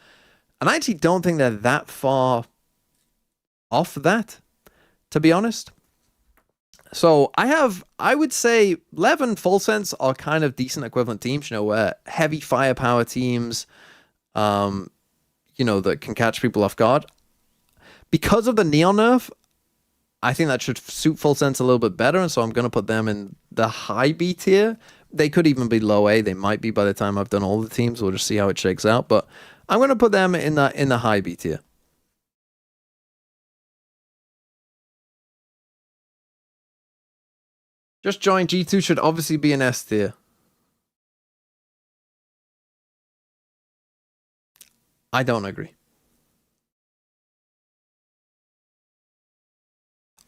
And I actually don't think they're that far off that, to be honest. So I would say Lev and Full Sense are kind of decent equivalent teams, you know, where heavy firepower teams, you know, that can catch people off guard. Because of the Neon nerf, I think that should suit Full Sense a little bit better, and so I'm going to put them in the high B tier. They could even be low A. They might be by the time I've done all the teams. We'll just see how it shakes out. But I'm going to put them in the high B tier. Just join. G2 should obviously be an S tier. I don't agree.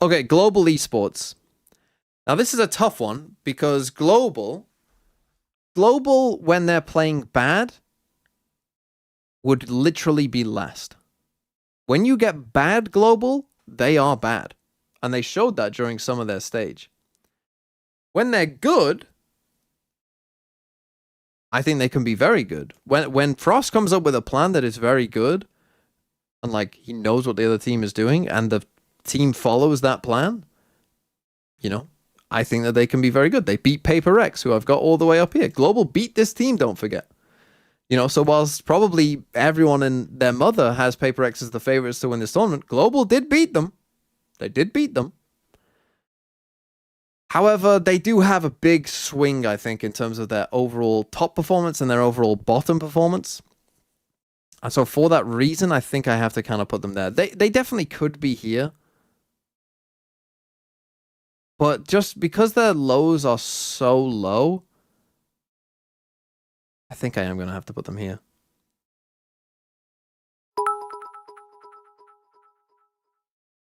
Okay, global esports. Now this is a tough one because global, when they're playing bad, would literally be last. When you get bad global, they are bad. And they showed that during some of their stage. When they're good, I think they can be very good. When Frost comes up with a plan that is very good, and like he knows what the other team is doing, and the team follows that plan, you know, I think that they can be very good. They beat Paper X, who I've got all the way up here. Global beat this team, don't forget. You know, so whilst probably everyone and their mother has Paper X as the favorites to win this tournament, Global did beat them. They did beat them. However, they do have a big swing, I think, in terms of their overall top performance and their overall bottom performance. And so for that reason, I think I have to kind of put them there. They definitely could be here. But just because their lows are so low, I think I am going to have to put them here.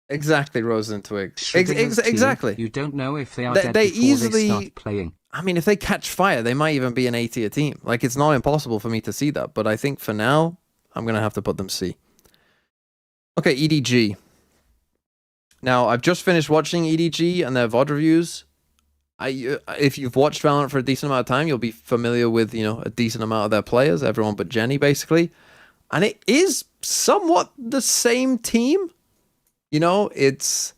Exactly, Rose and Twig. Exactly. You don't know if they are They dead before easily they start playing. I mean, if they catch fire, they might even be an A tier team. Like, it's not impossible for me to see that. But I think for now, I'm going to have to put them C. Okay, EDG. Now, I've just finished watching EDG and their VOD reviews. If you've watched Valorant for a decent amount of time, you'll be familiar with, you know, a decent amount of their players. Everyone but Jenny, basically. And it is somewhat the same team. You know, it's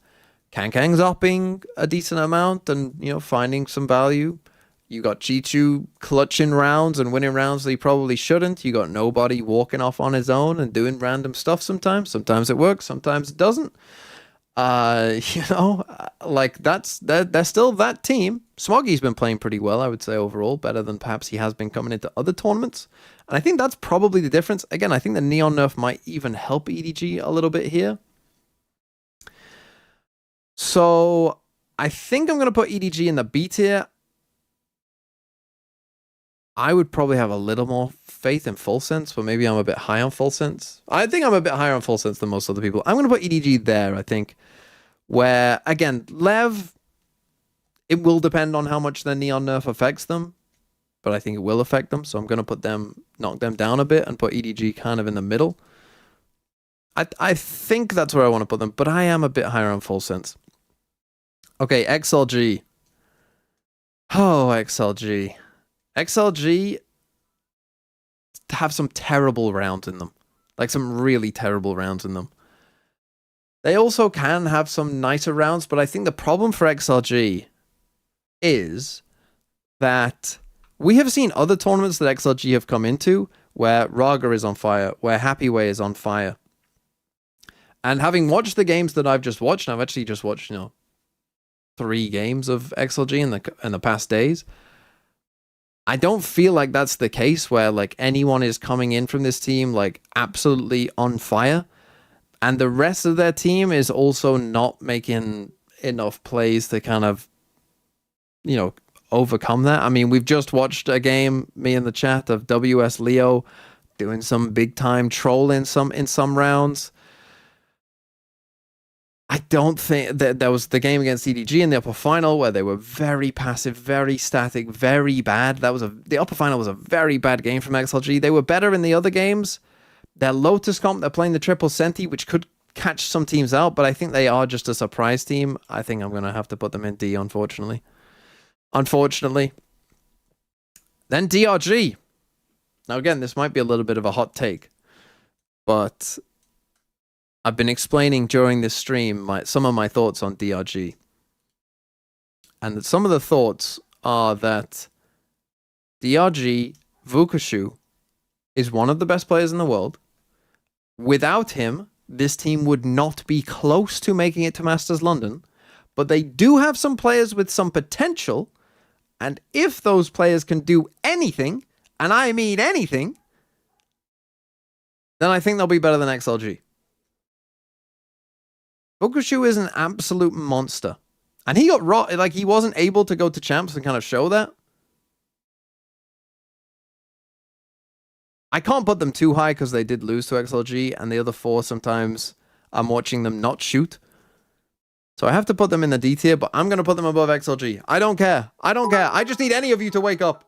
Kankang's upping a decent amount and, you know, finding some value. You got Chichu clutching rounds and winning rounds that he probably shouldn't. You got Nobody walking off on his own and doing random stuff sometimes. Sometimes it works, sometimes it doesn't. You know, like they're still that team. Smoggy's been playing pretty well, I would say, overall, better than perhaps he has been coming into other tournaments. And I think that's probably the difference. Again, I think the Neon nerf might even help EDG a little bit here. So I think I'm going to put EDG in the B tier. I would probably have a little more faith in Full Sense, but maybe I'm a bit high on Full Sense. I think I'm a bit higher on Full Sense than most other people. I'm going to put EDG there, I think. Where, again, Lev, it will depend on how much their Neon nerf affects them. But I think it will affect them. So I'm going to put them, knock them down a bit and put EDG kind of in the middle. I think that's where I want to put them, but I am a bit higher on Full Sense. Okay, XLG. Oh, XLG. XLG have some terrible rounds in them. Like some really terrible rounds in them. They also can have some nicer rounds, but I think the problem for XLG is that we have seen other tournaments that XLG have come into where Raga is on fire, where Happy Way is on fire. And having watched the games that I've just watched, and I've actually just watched, 3 games of XLG in the past days, I don't feel like that's the case where like anyone is coming in from this team like absolutely on fire, and the rest of their team is also not making enough plays to kind of, overcome that. I mean, we've just watched a game, me in the chat, of WS Leo doing some big time troll in some rounds. I don't think that there was the game against EDG in the upper final where they were very passive, very static, very bad. The upper final was a very bad game from XLG. They were better in the other games. Their Lotus comp, they're playing the triple Senti, which could catch some teams out, but I think they are just a surprise team. I think I'm going to have to put them in D, unfortunately. Then DRG. Now, again, this might be a little bit of a hot take, but I've been explaining during this stream some of my thoughts on DRG. And some of the thoughts are that DRG Vukushu is one of the best players in the world. Without him, this team would not be close to making it to Masters London. But they do have some players with some potential. And if those players can do anything, and I mean anything, then I think they'll be better than XLG. Vukushu is an absolute monster. And he got he wasn't able to go to champs and kind of show that. I can't put them too high because they did lose to XLG, and the other 4 sometimes I'm watching them not shoot. So I have to put them in the D tier, but I'm going to put them above XLG. I don't care. I just need any of you to wake up.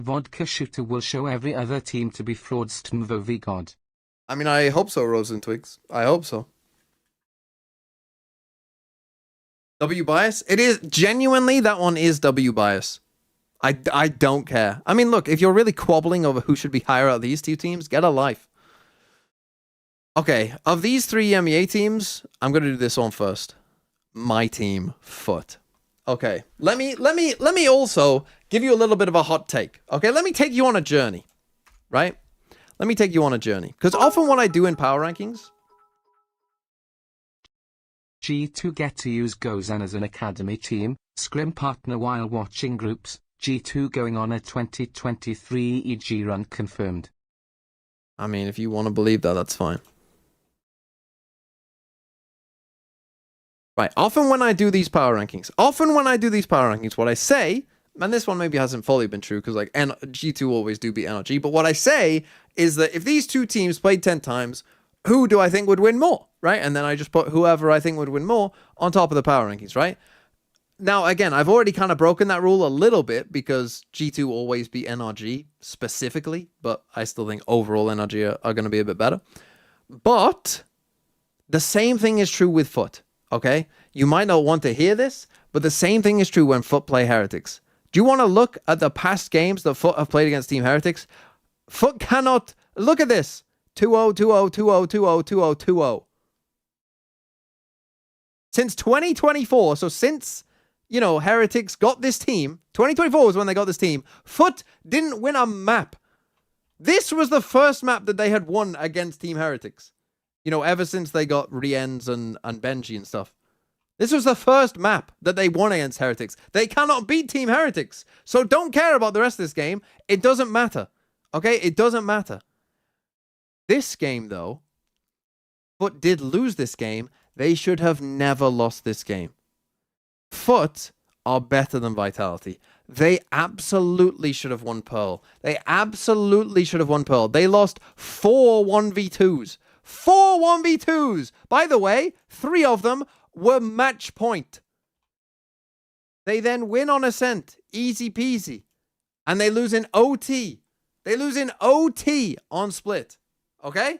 Vodka Shooter will show every other team to be fraudstmvo god. I mean, I hope so, Rose and Twigs. I hope so. W bias? It is genuinely, that one is W bias. I don't care. I mean, look, if you're really quabbling over who should be higher out of these 2 teams, get a life. Okay, of these 3 EMEA teams, I'm going to do this one first. My team, Foot. Okay, let me also give you a little bit of a hot take. Okay, let me take you on a journey, right? Let me take you on a journey. Because often what I do in power rankings... G2 get to use Gozan as an academy team, scrim partner while watching groups, G2 going on a 2023 EG run confirmed. I mean, if you want to believe that, that's fine. Right, often when I do these power rankings, what I say, and this one maybe hasn't fully been true because like G2 always do beat NRG, but what I say is that if these 2 teams played 10 times, who do I think would win more, right? And then I just put whoever I think would win more on top of the power rankings, right? Now, again, I've already kind of broken that rule a little bit because G2 always beat NRG specifically, but I still think overall NRG are going to be a bit better. But the same thing is true with Foot, okay? You might not want to hear this, but the same thing is true when Foot play Heretics. Do you want to look at the past games that Foot have played against Team Heretics? Foot cannot... Look at this. 2-0, 2-0, 2-0, 2-0, 2-0, 2-0. Since 2024, so since... Heretics got this team. 2024 was when they got this team. Foot didn't win a map. This was the first map that they had won against Team Heretics. Ever since they got Rienz and Benji and stuff. This was the first map that they won against Heretics. They cannot beat Team Heretics. So don't care about the rest of this game. It doesn't matter. Okay? It doesn't matter. This game, though, Foot did lose this game. They should have never lost this game. Foot are better than Vitality. They absolutely should have won Pearl. They lost 4 1v2s. 4 1v2s! By the way, 3 of them were match point. They then win on Ascent. Easy peasy. And they lose in OT. They lose in OT on Split. Okay?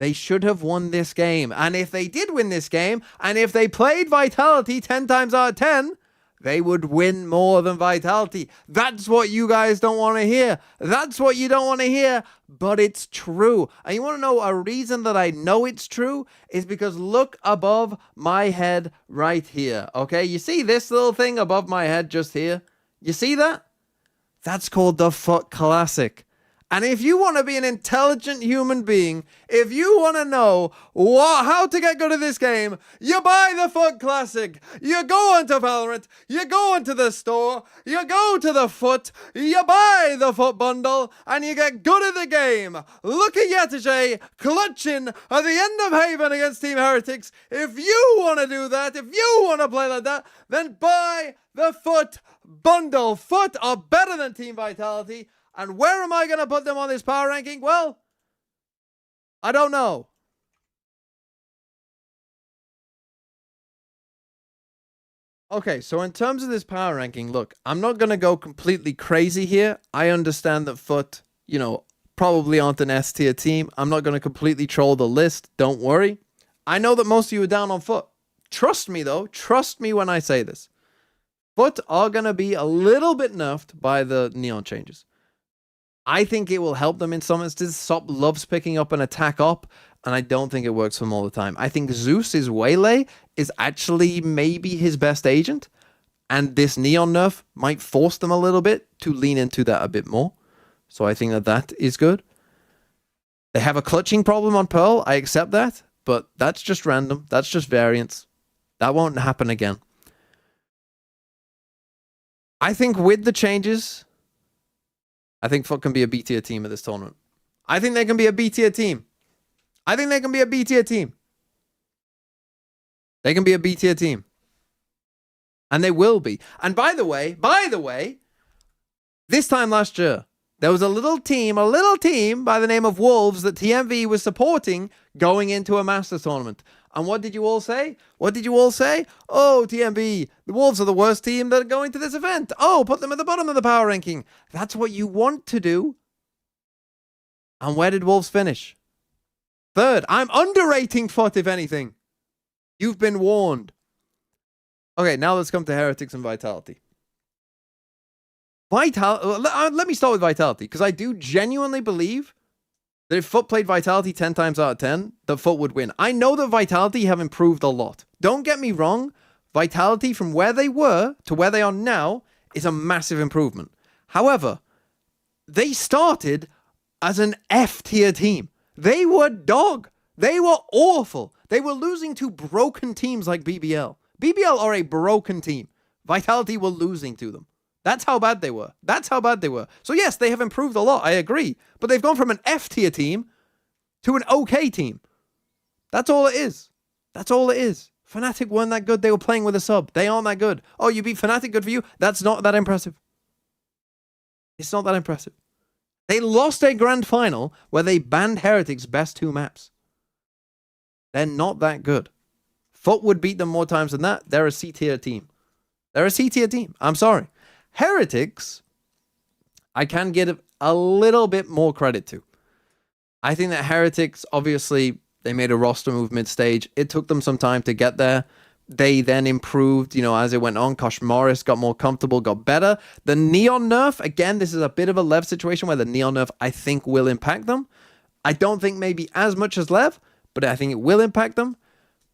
They should have won this game. And if they did win this game, and if they played Vitality 10 times out of 10, they would win more than Vitality. That's what you guys don't want to hear. That's what you don't want to hear, but it's true. And you want to know a reason that I know it's true? Is because look above my head right here, okay? You see this little thing above my head just here? You see that? That's called the FUT Classic. And if you want to be an intelligent human being, if you want to know how to get good at this game, you buy the FUT Classic. You go into Valorant, you go into the store, you go to the FUT, you buy the FUT bundle, and you get good at the game. Look at Yetijay clutching at the end of Haven against Team Heretics. If you want to do that, if you want to play like that, then buy the FUT bundle. FUT are better than Team Vitality. And where am I going to put them on this power ranking? Well, I don't know. Okay, so in terms of this power ranking, look, I'm not going to go completely crazy here. I understand that FUT, probably aren't an S tier team. I'm not going to completely troll the list. Don't worry. I know that most of you are down on FUT. Trust me, though. Trust me when I say this. FUT are going to be a little bit nerfed by the Neon changes. I think it will help them in some instances. Sop loves picking up an attack op, and I don't think it works for him all the time. I think Zeus's Waylay is actually maybe his best agent, and this Neon nerf might force them a little bit to lean into that a bit more. So I think that that is good. They have a clutching problem on Pearl. I accept that, but that's just random. That's just variance. That won't happen again. I think with the changes, I think FUT can be a B tier team at this tournament. I think they can be a B tier team. I think they can be a B tier team. They can be a B tier team. And they will be. And by the way, this time last year, there was a little team by the name of Wolves that TMV was supporting going into a Masters tournament. And what did you all say? What did you all say? Oh, TMV, the Wolves are the worst team that are going to this event. Oh, put them at the bottom of the power ranking. That's what you want to do. And where did Wolves finish? Third. I'm underrating FUT, if anything. You've been warned. Okay, now let's come to Heretics and Vitality. Let me start with Vitality, because I do genuinely believe that if FUT played Vitality 10 times out of 10, the FUT would win. I know that Vitality have improved a lot. Don't get me wrong. Vitality from where they were to where they are now is a massive improvement. However, they started as an F tier team. They were dog. They were awful. They were losing to broken teams like BBL. BBL are a broken team. Vitality were losing to them. That's how bad they were. That's how bad they were. So yes, they have improved a lot. I agree. But they've gone from an F tier team to an okay team. That's all it is. That's all it is. Fnatic weren't that good. They were playing with a sub. They aren't that good. Oh, you beat Fnatic, good for you. That's not that impressive. It's not that impressive. They lost a grand final where they banned Heretics' best 2 maps. They're not that good. FUT would beat them more times than that. They're a C tier team. They're a C tier team. I'm sorry. Heretics, I can give a little bit more credit to. I think that Heretics, obviously, they made a roster move mid-stage. It took them some time to get there. They then improved, as it went on. Kosh Morris got more comfortable, got better. The Neon nerf, again, this is a bit of a Lev situation where the Neon nerf, I think, will impact them. I don't think maybe as much as Lev, but I think it will impact them.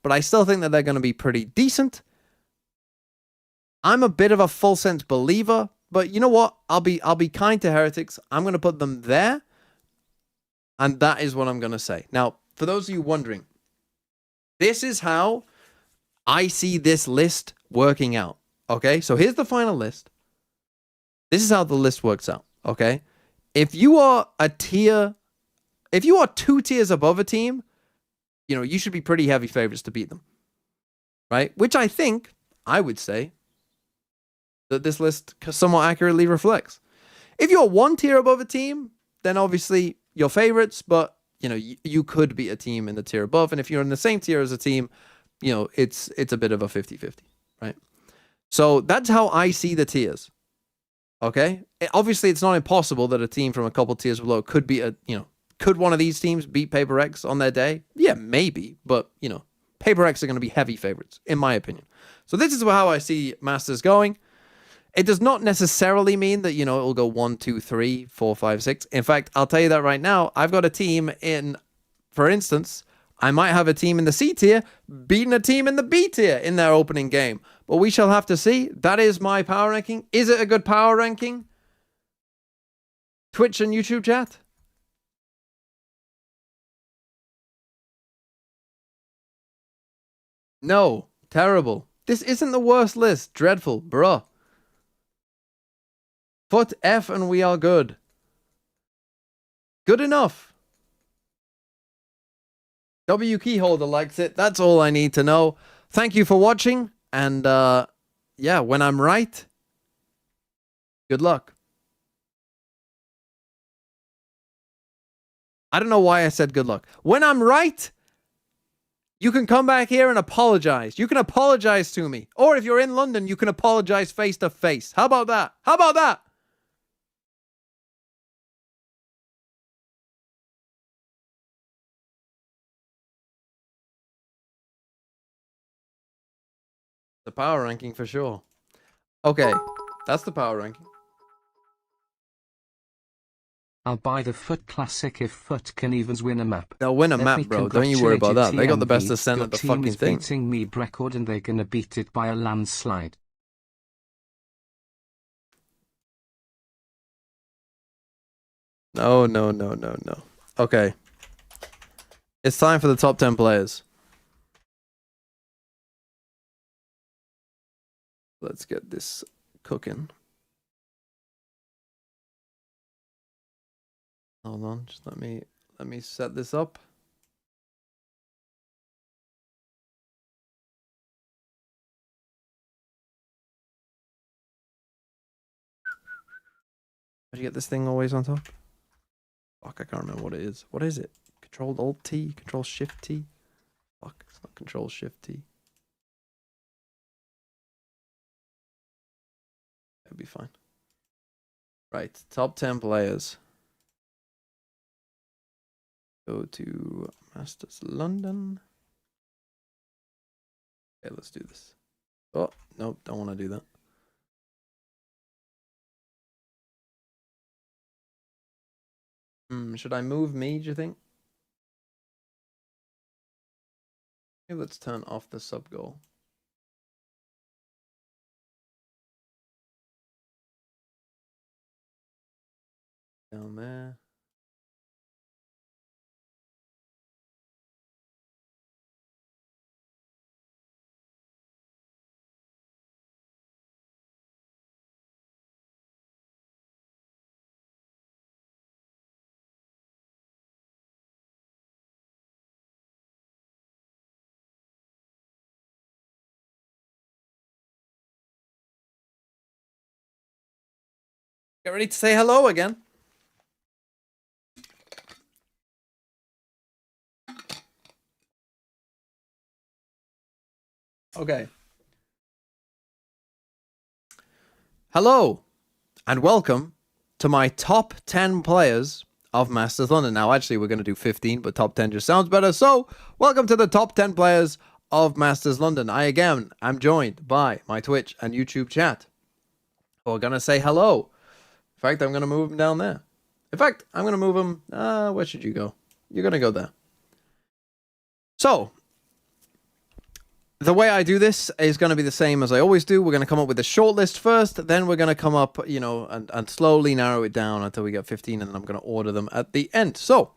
But I still think that they're going to be pretty decent. I'm a bit of a full sense believer, but you know what? I'll be kind to Heretics. I'm going to put them there, and that is what I'm going to say. Now, for those of you wondering, this is how I see this list working out. Okay, so here's the final list. This is how the list works out. Okay, if you are 2 tiers above a team, you should be pretty heavy favorites to beat them, right? Which I think I would say that this list somewhat accurately reflects. If you're 1 tier above a team, then obviously you're favorites, but you could be a team in the tier above. And if you're in the same tier as a team, it's a bit of a 50-50, right? So that's how I see the tiers. Okay? Obviously, it's not impossible that a team from a couple tiers below could be Could one of these teams beat Paper X on their day? Yeah, maybe. But, you know, Paper X are going to be heavy favorites, in my opinion. So this is how I see Masters going. It does not necessarily mean that, you know, it'll go 1, 2, 3, 4, 5, 6. In fact, I'll tell you that right now. I've got a team in, for instance, I might have a team in the C tier beating a team in the B tier in their opening game. But we shall have to see. That is my power ranking. Is it a good power ranking? Twitch and YouTube chat? No. Terrible. This isn't the worst list. Dreadful. Bruh. Foot F and we are good. Good enough. W Keyholder likes it. That's all I need to know. Thank you for watching. And, yeah, when I'm right, good luck. I don't know why I said good luck. When I'm right, you can come back here and apologize. You can apologize to me. Or if you're in London, you can apologize face to face. How about that? How about that? The power ranking for sure. Okay, that's the power ranking. I'll buy the Foot Classic if Foot can evens win a map. They'll win a map, bro. Don't you worry about that. They got the best ascent at the fucking thing. Beating me record and they're gonna beat it by a landslide. No. Okay. It's time for the top 10 players. Let's get this cooking. Hold on, just let me set this up. How do you get this thing always on top? Fuck, I can't remember what it is. What is it? Control Alt T? Control Shift T? Fuck, it's not Control Shift T. It'll be fine. Right, top 10 players. Go to Masters London. Okay, let's do this. Oh, nope, don't want to do that. Should I move me, do you think? Okay, let's turn off the sub goal. Down there. Get ready to say hello again. Okay. Hello and welcome to my top 10 players of Masters London. Now, actually, we're going to do 15, but top 10 just sounds better. So, welcome to the top 10 players of Masters London. I, again, am joined by my Twitch and YouTube chat. We're going to say hello. In fact, I'm going to move him down there. In fact, I'm going to move him... where should you go? You're going to go there. So, the way I do this is going to be the same as I always do. We're going to come up with a short list first. Then we're going to come up, you know, and slowly narrow it down until we get 15. And then I'm going to order them at the end. So,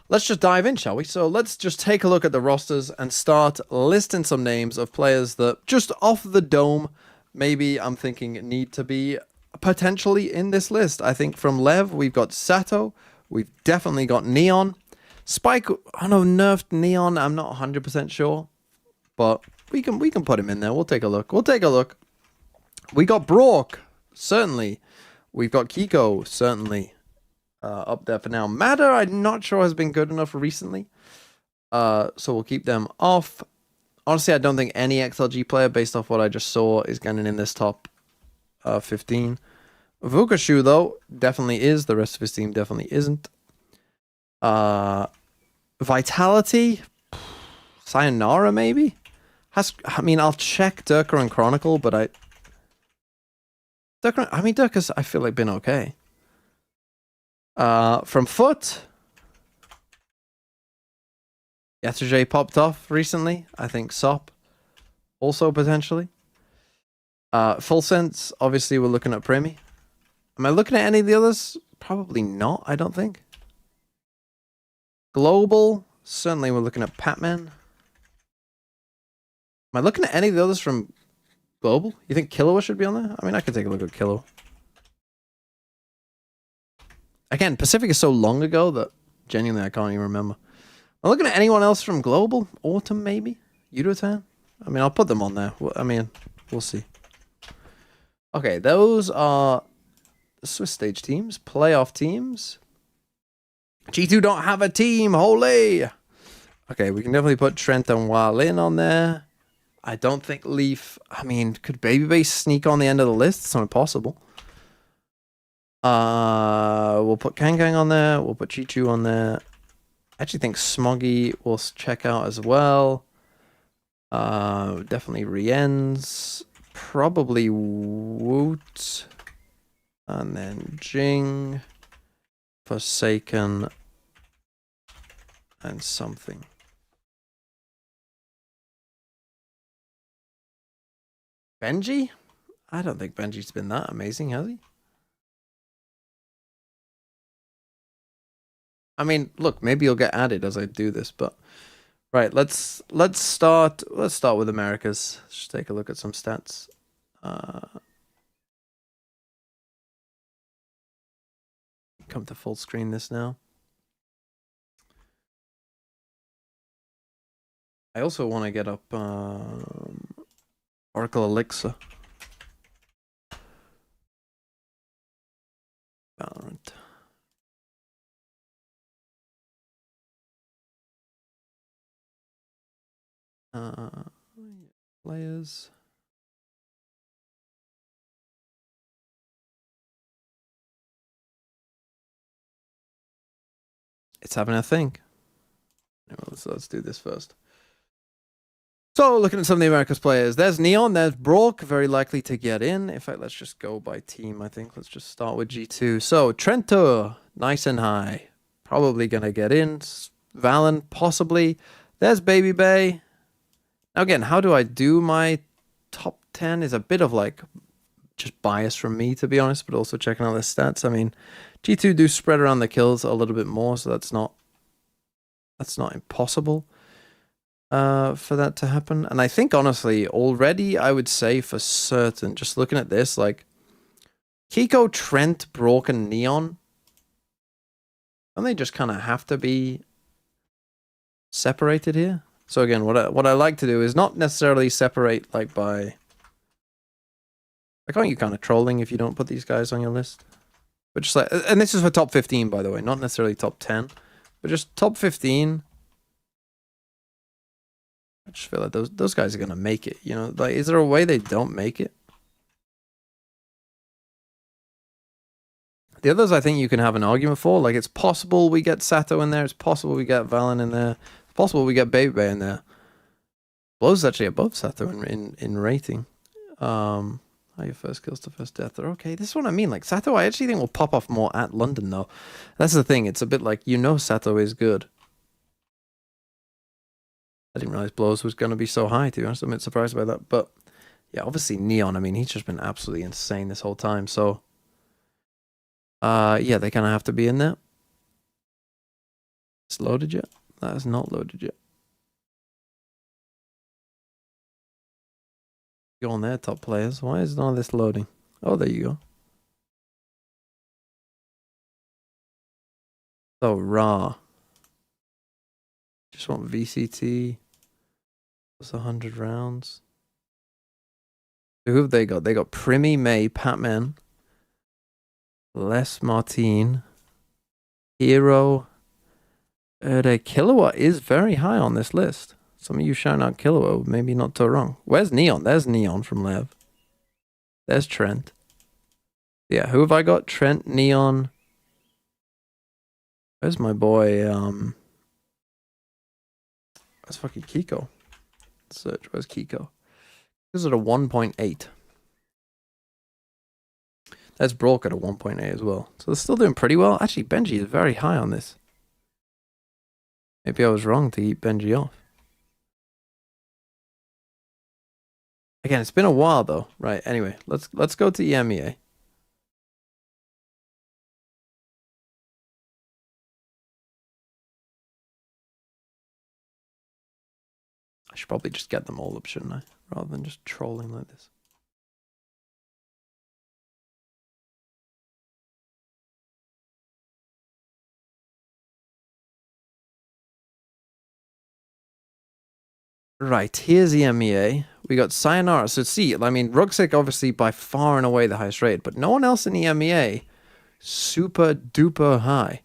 let's just dive in, shall we? So, let's just take a look at the rosters and start listing some names of players that, just off the dome, maybe I'm thinking need to be potentially in this list. I think from Lev, we've got Sato. We've definitely got Neon. Spike, I know, nerfed Neon. I'm not 100% sure. But we can put him in there. We'll take a look. We got Brock, certainly. We've got Kiko, certainly, up there for now. Matter, I'm not sure has been good enough recently. So we'll keep them off. Honestly, I don't think any XLG player, based off what I just saw, is getting in this top 15. Vukashu, though, definitely is. The rest of his team definitely isn't. Vitality? Sayonara, maybe? I mean, I'll check Durka and Chronicle, but Durka's, I feel like, been okay. From Foot? Yatsuji popped off recently. I think Sop also potentially. Full Sense, obviously we're looking at Premi. Am I looking at any of the others? Probably not, I don't think. Global, certainly we're looking at Patman. Am I looking at any of the others from Global? You think Killua should be on there? I mean, I could take a look at Killua. Again, Pacific is so long ago that genuinely I can't even remember. I'm looking at anyone else from Global? Autumn, maybe? Yudotan? I mean, I'll put them on there. I mean, we'll see. Okay, those are the Swiss stage teams. Playoff teams. G2 don't have a team. Holy! Okay, we can definitely put Trent and Wallin on there. I don't think Leaf... I mean, could Babyface sneak on the end of the list? It's not impossible. We'll put Kang on there. We'll put Chichu on there. I actually think Smoggy will check out as well. Definitely Rien's. Probably Woot. And then Jing. Forsaken. And something. Benji? I don't think Benji's been that amazing, has he? I mean, look, maybe you'll get added as I do this, but right, let's start with Americas. Just take a look at some stats. Come to full screen this now. I also want to get up Oracle Elixir. Valorant. Players. It's having a thing. Anyway, let's do this first. So, looking at some of the Americas players. There's Neon, there's Brock, very likely to get in. In fact, let's just go by team, I think. Let's just start with G2. So, Trento, nice and high. Probably going to get in. Valen, possibly. There's Baby Bay. Now, again, how do I do my top 10? Is a bit of, like, just bias from me, to be honest, but also checking out the stats. I mean, G2 do spread around the kills a little bit more, so that's not impossible. For that to happen. And I think, honestly, already, I would say for certain, just looking at this, like, Kiko, Trent, Brock, and Neon, don't they just kind of have to be separated here? So again, what I like to do is not necessarily separate, like, by... Like, aren't you kind of trolling if you don't put these guys on your list? But just like... And this is for top 15, by the way, not necessarily top 10, but just top 15... I just feel like those guys are gonna make it, you know? Like, is there a way they don't make it? The others I think you can have an argument for. Like, it's possible we get Sato in there. It's possible we get Valen in there. It's possible we get Baby Bay in there. Blow's actually above Sato in rating. How your first kills to first death are okay. This is what I mean. Like, Sato, I actually think will pop off more at London, though. That's the thing. It's a bit like, you know Sato is good. I didn't realize Blows was going to be so high, to be honest. I'm a bit surprised by that. But, yeah, obviously Neon, I mean, he's just been absolutely insane this whole time. So, yeah, they kind of have to be in there. It's loaded yet? That is not loaded yet. Go on there, top players. Why is none of this loading? Oh, there you go. So, raw. Just want VCT. Plus 100 rounds. So who have they got? They got Primi, May, Patman, Les Martin, Hero. Killua is very high on this list. Some of you shouting out Killua, maybe not so wrong. Where's Neon? There's Neon from Lev. There's Trent. Yeah, who have I got? Trent, Neon. Where's my boy? Where's fucking Kiko? Search. Where's Kiko? This is at a 1.8. There's Brock at a 1.8 as well. So they're still doing pretty well. Actually, Benji is very high on this. Maybe I was wrong to keep Benji off. Again, it's been a while though. Right, anyway, let's go to EMEA. I should probably just get them all up, shouldn't I? Rather than just trolling like this. Right, here's EMEA. We got Sayonara. So see, I mean, Ruxic obviously by far and away the highest rated, but no one else in EMEA super duper high.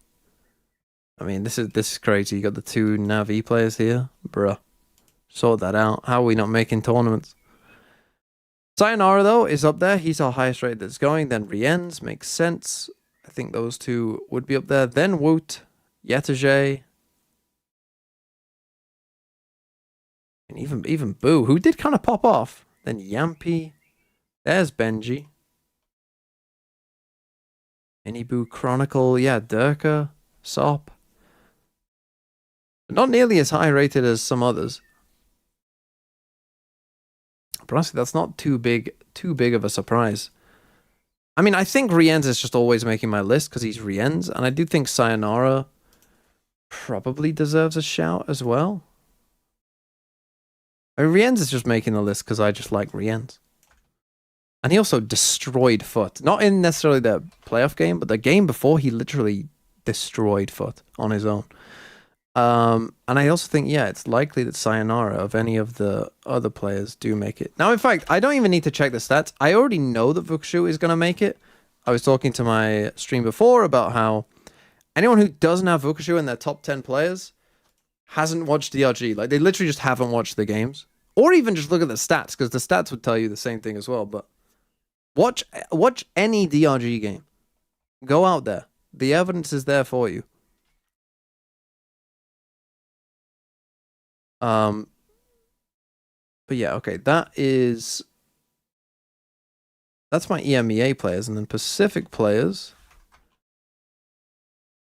I mean, this is crazy. You got the two Navi players here. Bruh. Sort that out. How are we not making tournaments? Sayonara, though, is up there. He's our highest rated that's going. Then Rienz makes sense. I think those two would be up there. Then Woot, Yetage, and even Boo, who did kind of pop off. Then Yampy. There's Benji. Miniboo Chronicle. Yeah, Durka. Sop. Not nearly as high rated as some others. But honestly, that's not too big of a surprise. I mean, I think Rienz is just always making my list because he's Rienz, and I do think Sayonara probably deserves a shout as well. Rienz is just making the list because I just like Rienz. And he also destroyed Foot. Not in necessarily the playoff game, but the game before, he literally destroyed Foot on his own. And I also think, yeah, it's likely that Sayonara, of any of the other players, do make it. Now, in fact, I don't even need to check the stats. I already know that Vukshu is going to make it. I was talking to my stream before about how anyone who doesn't have Vukshu in their top 10 players hasn't watched DRG. Like, they literally just haven't watched the games. Or even just look at the stats, because the stats would tell you the same thing as well. But watch any DRG game. Go out there. The evidence is there for you. But yeah, okay, that's my EMEA players, and then Pacific players.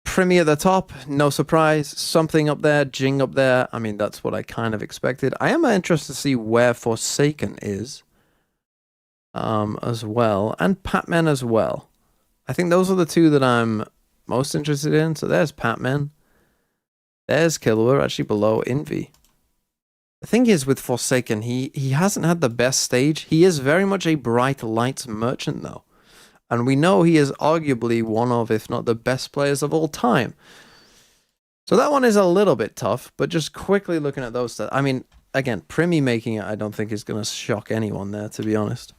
Primi at the top, no surprise. Something up there, Jing up there. I mean, that's what I kind of expected. I am interested to see where Forsaken is, as well, and Patman as well. I think those are the two that I'm most interested in. So there's Patman. There's Killua, actually below Envy. The thing is with Forsaken, he hasn't had the best stage. He is very much a bright lights merchant though. And we know he is arguably one of, if not the best players of all time. So that one is a little bit tough, but just quickly looking at those stats. I mean, again, Primi making it, I don't think is going to shock anyone there, to be honest.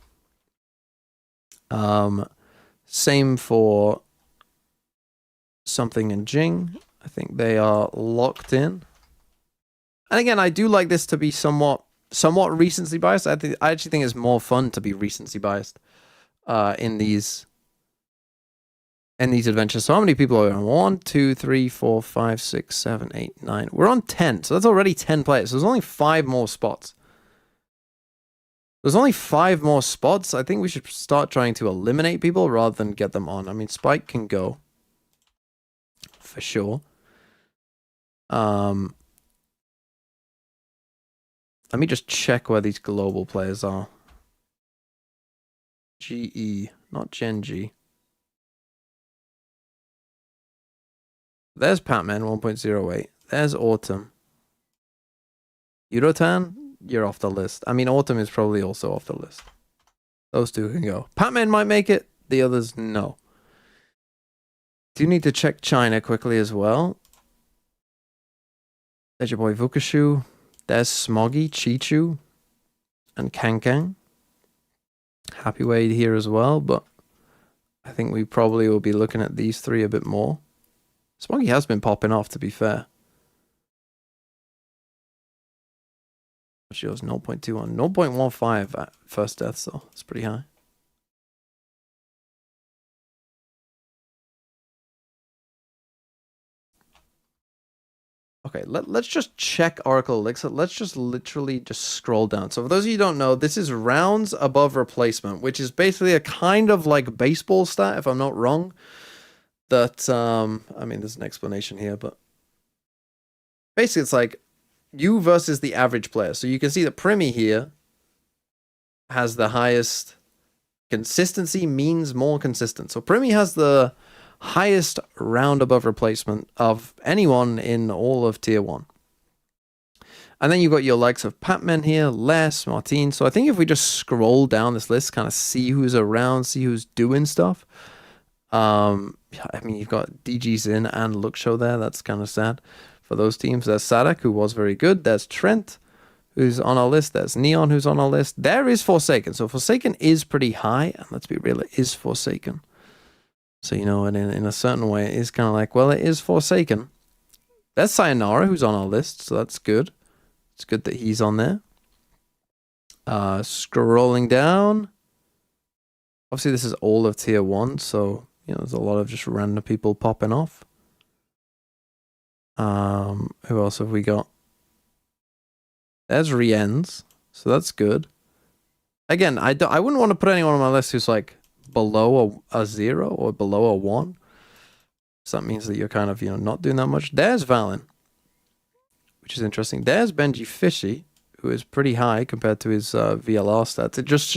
Same for Something and Jing. I think they are locked in. And again, I do like this to be somewhat recency biased. I actually think it's more fun to be recency biased in these adventures. So how many people are we on? 1, 2, 3, 4, 5, 6, 7, 8, 9. We're on 10. So that's already 10 players. So there's only 5 more spots. There's only 5 more spots. I think we should start trying to eliminate people rather than get them on. I mean, Spike can go. For sure. Let me just check where these global players are. GE, not Gen G. There's Patman 1.08. There's Autumn. Yurotan, you're off the list. I mean, Autumn is probably also off the list. Those two can go. Patman might make it. The others, no. Do need to check China quickly as well. There's your boy Vukashu. There's Smoggy, Chichu, and Kankang. Happy Wade here as well, but I think we probably will be looking at these 3 a bit more. Smoggy has been popping off, to be fair. She was 0.21, 0.15 at first death, so it's pretty high. Okay, let's just check Oracle Elixir. Let's just literally just scroll down. So for those of you who don't know, this is rounds above replacement, which is basically a kind of like baseball stat, if I'm not wrong. That, I mean, there's an explanation here, but basically it's like you versus the average player. So you can see that Primi here has the highest consistency, means more consistent. So Primi has the highest round above replacement of anyone in all of tier 1. And then you've got your likes of Patman here, Les, Martin. So I think if we just scroll down this list, kind of see who's around, see who's doing stuff. I mean, you've got DG Zin and Luxo there. That's kind of sad for those teams. There's Sadak, who was very good. There's Trent, who's on our list. There's Neon, who's on our list. There is Forsaken. So Forsaken is pretty high. And let's be real, it is Forsaken. So, you know, and in a certain way, it is kind of like, well, it is Forsaken. There's Sayonara, who's on our list. So that's good. It's good that he's on there. Scrolling down. Obviously, this is all of tier 1. So, you know, there's a lot of just random people popping off. Who else have we got? There's Rienz. So that's good. Again, I wouldn't want to put anyone on my list who's like below a 0 or below a 1. So that means that you're kind of, you know, not doing that much. There's Valen, which is interesting. There's Benji Fishy, who is pretty high compared to his VLR stats.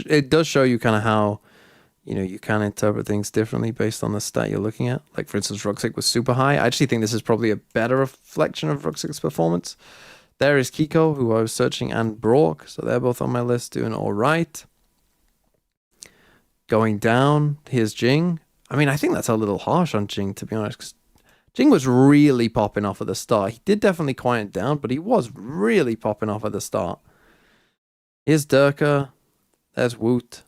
It does show you kind of how, you know, you can interpret things differently based on the stat you're looking at. Like, for instance, Ruxic was super high. I actually think this is probably a better reflection of Ruxic's performance. There is Kiko, who I was searching, and Brock. So they're both on my list, doing all right. Going down, here's Jing. I mean, I think that's a little harsh on Jing, to be honest, because Jing was really popping off at the start. He did definitely quiet down, but he was really popping off at the start. Here's Durka. There's Woot.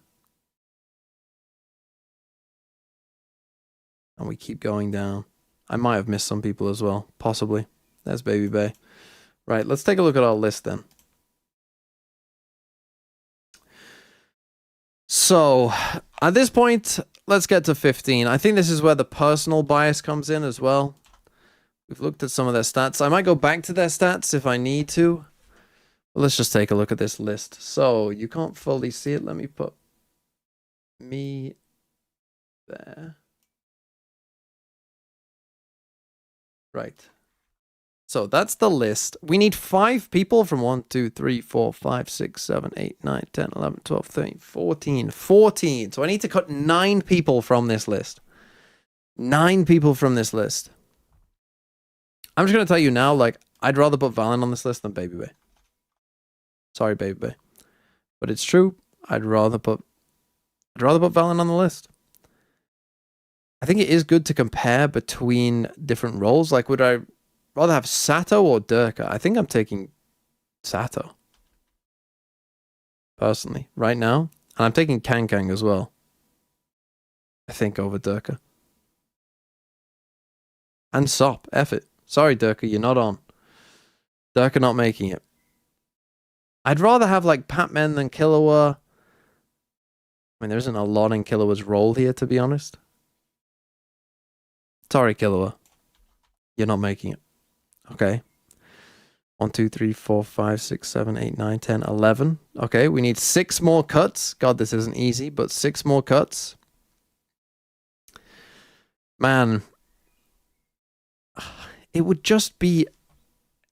And we keep going down. I might have missed some people as well, possibly. There's Baby Bay. Right, let's take a look at our list then. So, at this point, let's get to 15. I think this is where the personal bias comes in as well. We've looked at some of their stats. I might go back to their stats if I need to. But let's just take a look at this list. So, you can't fully see it. Let me put me there. Right. So that's the list. We need 5 people from 1, 2, 3, 4, 5, 6, 7, 8, 9, 10, 11, 12, 13, 14. 14. So I need to cut 9 people from this list. 9 people from this list. I'm just going to tell you now, like, I'd rather put Valen on this list than Baby Bay. Sorry, Baby Bay. But it's true. I'd rather put Valen on the list. I think it is good to compare between different roles. Like, would I rather have Sato or Durka? I think I'm taking Sato. Personally, right now. And I'm taking Kang as well. I think over Durka. And Sop. F it. Sorry, Durka, you're not on. Durka not making it. I'd rather have, like, Patman than Killua. I mean, there isn't a lot in Killua's role here, to be honest. Sorry, Killua. You're not making it. Okay. 1, 2, 3, 4, 5, 6, 7, 8, 9, 10, 11. Okay, we need 6 more cuts. God, this isn't easy, but 6 more cuts. Man. It would just be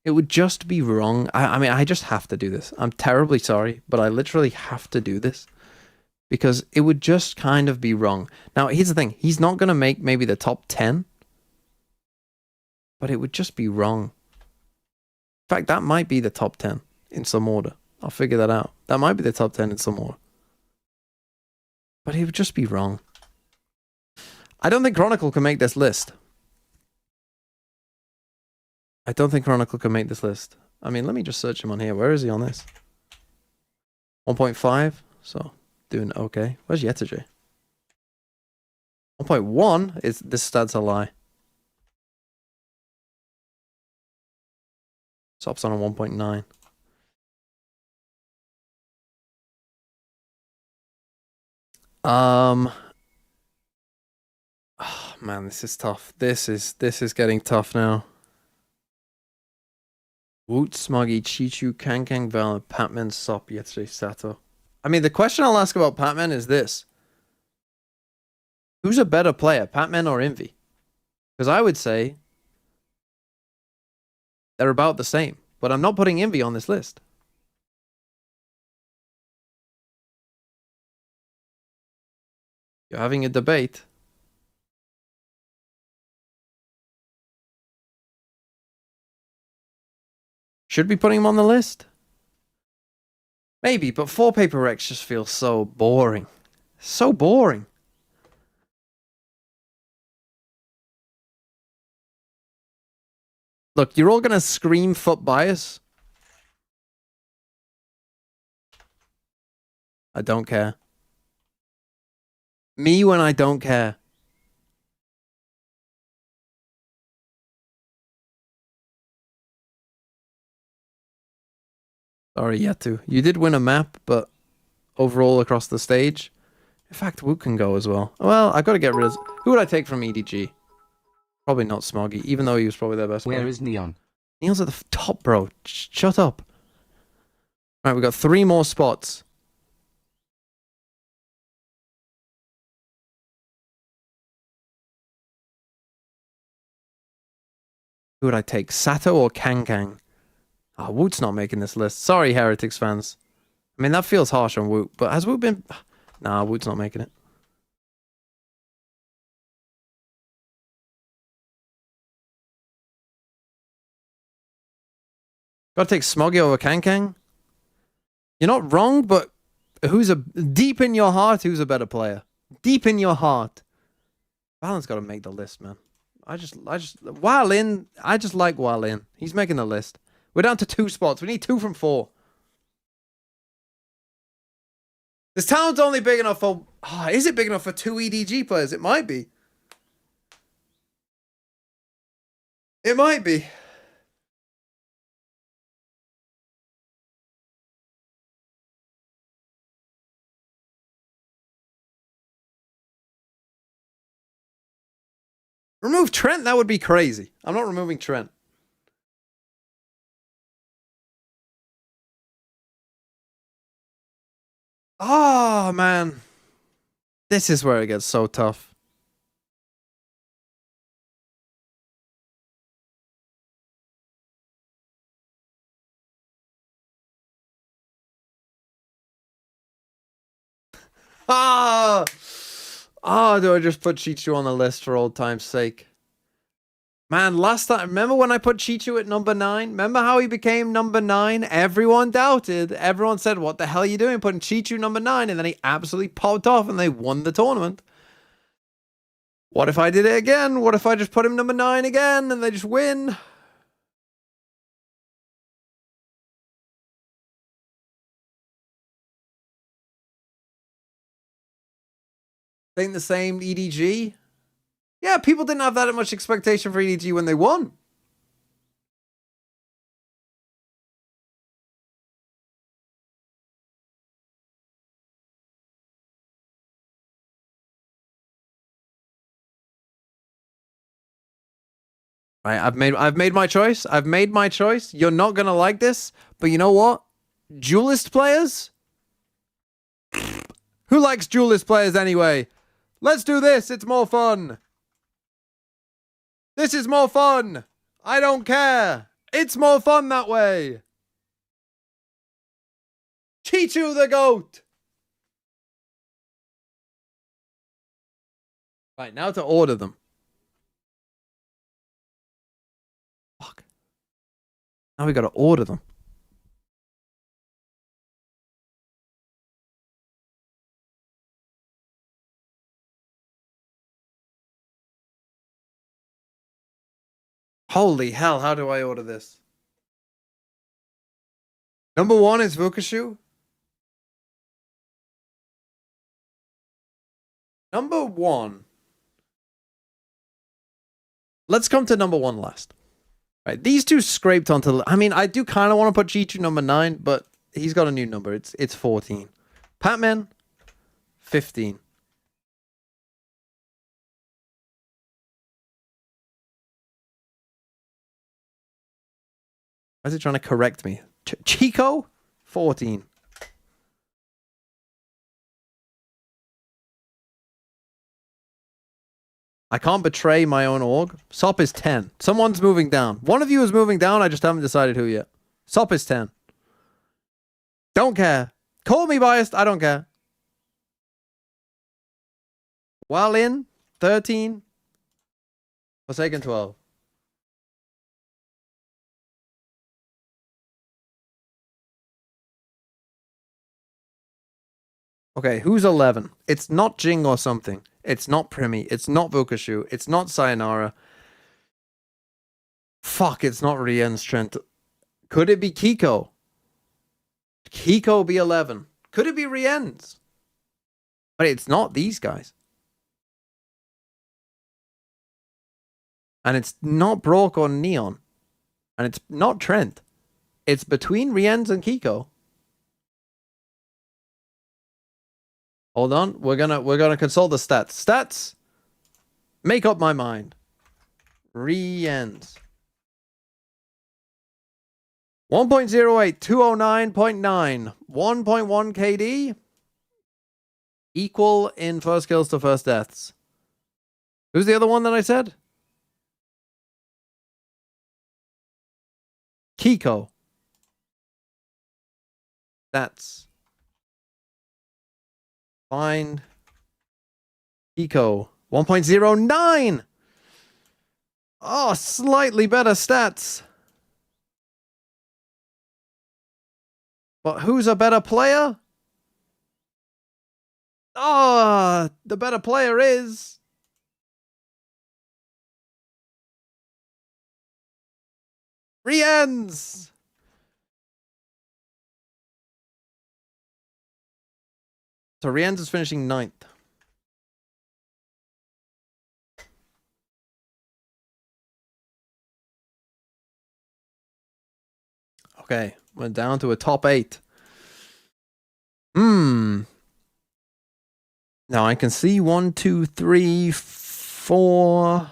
wrong. I mean, I just have to do this. I'm terribly sorry, but I literally have to do this. Because it would just kind of be wrong. Now, here's the thing. He's not going to make maybe the top 10. But it would just be wrong. In fact, that might be the top 10 in some order. I'll figure that out. That might be the top 10 in some order. But it would just be wrong. I don't think Chronicle can make this list. I don't think Chronicle can make this list. I mean, let me just search him on here. Where is he on this? 1.5. So, doing okay. Where's Yetterjay? 1.1 is this stat's a lie. Sop's on a 1.9. Oh, man, this is tough. This is getting tough now. Woot, Smoggy, Chichu, Kankang, Val, Patman, Sop, Yetre, Sato. I mean, the question I'll ask about Patman is this. Who's a better player, Patman or Envy? Because I would say they're about the same. But I'm not putting Envy on this list. You're having a debate. Should be putting him on the list? Maybe, but 4 Paper Rex just feels so boring. So boring. Look, you're all going to scream foot bias. I don't care. Me when I don't care. Sorry, Yetu. You did win a map, but overall across the stage. In fact, Woot can go as well. Well, I've got to get rid of... Who would I take from EDG? Probably not Smoggy, even though he was probably their best player. Where is Neon? Neon's at the top, bro. Shut up. All right, we've got 3 more spots. Who would I take? Sato or Kankang? Oh, Woot's not making this list. Sorry, Heretics fans. I mean, that feels harsh on Woot, but has Woot been... Nah, Woot's not making it. Gotta take Smoggy over Kankang. You're not wrong, but who's a... Deep in your heart, who's a better player? Deep in your heart. Valen's gotta make the list, man. I just Wallin, I just like Wallin. He's making the list. We're down to 2 spots. We need 2 from 4. This town's only big enough for... Oh, is it big enough for 2 EDG players? It might be. It might be. Remove Trent? That would be crazy. I'm not removing Trent. Oh, man. This is where it gets so tough. Ah! Oh, do I just put Chichu on the list for old time's sake? Man, last time, remember when I put Chichu at number 9? Remember how he became number 9? Everyone doubted. Everyone said, what the hell are you doing putting Chichu number 9? And then he absolutely popped off and they won the tournament. What if I did it again? What if I just put him number 9 again and they just win? Think the same EDG? Yeah, people didn't have that much expectation for EDG when they won. Right, I've made my choice. I've made my choice. You're not gonna like this, but you know what? Duelist players? Who likes duelist players anyway? Let's do this. It's more fun. This is more fun. I don't care. It's more fun that way. Chichu the GOAT. Right, now to order them. Fuck. Now we gotta order them. Holy hell, how do I order this? Number 1 is Vukashu. Number 1. Let's come to number 1 last. Right, these two scraped onto... I mean, I do kind of want to put Chichu number 9, but he's got a new number. It's 14. Patman, 15. Why is it trying to correct me? Chico? 14. I can't betray my own org. Sop is 10. Someone's moving down. One of you is moving down. I just haven't decided who yet. Sop is 10. Don't care. Call me biased. I don't care. While in 13. Forsaken 12. Okay, who's 11? It's not Jing or something. It's not Primi. It's not Vukashu. It's not Sayonara. Fuck, it's not Rien's Trent. Could it be Kiko? Kiko be 11. Could it be Rien's? But it's not these guys. And it's not Brock or Neon. And it's not Trent. It's between Rien's and Kiko. Hold on. We're gonna consult the stats. Stats. Make up my mind. Rien's. 1.08, 209.9, 1.1 KD. Equal in first kills to first deaths. Who's the other one that I said? Kiko. That's find Kiko. 1.09. Oh, slightly better stats. But who's a better player? Oh, the better player is Rien's. So Rien's is finishing 9th. Okay, we're down to a top 8. Now I can see 1, 2, 3, 4,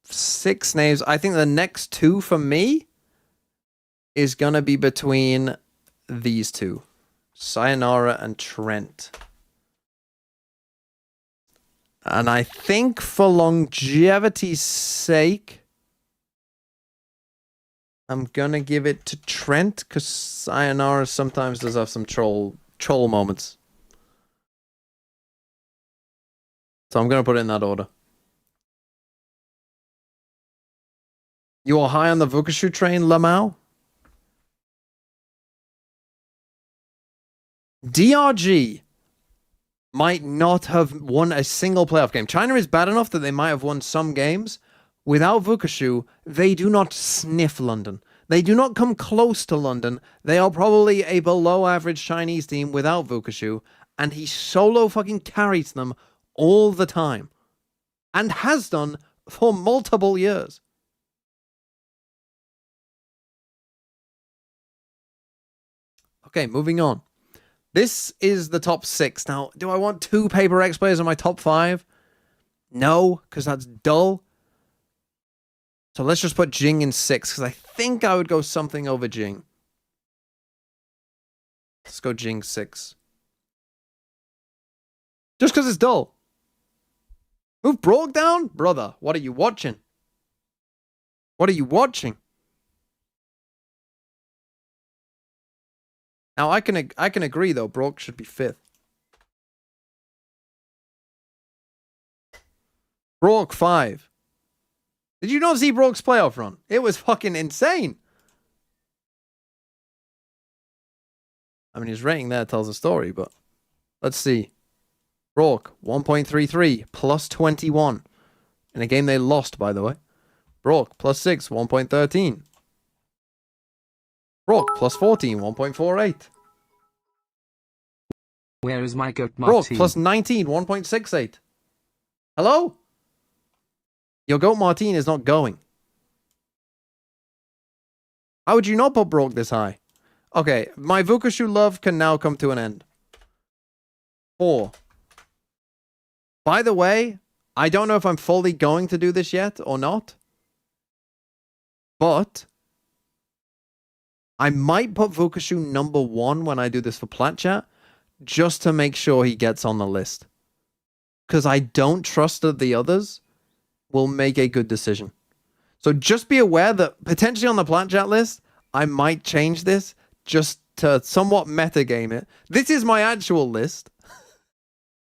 6 names. I think the next 2 for me is gonna be between these 2. Sayonara and Trent. And I think for longevity's sake, I'm gonna give it to Trent, because Sayonara sometimes does have some troll moments. So I'm gonna put it in that order. You are high on the Vukashu train, Lamau? DRG might not have won a single playoff game. China is bad enough that they might have won some games. Without Vukashu, they do not sniff London. They do not come close to London. They are probably a below-average Chinese team without Vukashu, and he solo fucking carries them all the time. And has done for multiple years. Okay, moving on. This is the top 6. Now, do I want 2 Paper X players in my top 5? No, because that's dull. So let's just put Jing in 6, because I think I would go something over Jing. Let's go Jing 6. Just because it's dull. Move Brock down? Brother, what are you watching? What are you watching? Now, I can agree, though. Brock should be 5th. Brock 5. Did you not see Brock's playoff run? It was fucking insane. I mean, his rating there tells a story, but let's see. Brock, 1.33, plus 21. In a game they lost, by the way. Brock, plus 6, 1.13. Brock, plus 14, 1.48. Where is my goat Brock, Martin? plus 19, 1.68. Hello? Your goat Martin is not going. How would you not put Brock this high? Okay, my Vukashu love can now come to an end. 4. By the way, I don't know if I'm fully going to do this yet or not. But I might put Vukashu number 1 when I do this for Plat Chat, just to make sure he gets on the list. Because I don't trust that the others will make a good decision. So just be aware that potentially on the Plat Chat list, I might change this just to somewhat metagame it. This is my actual list.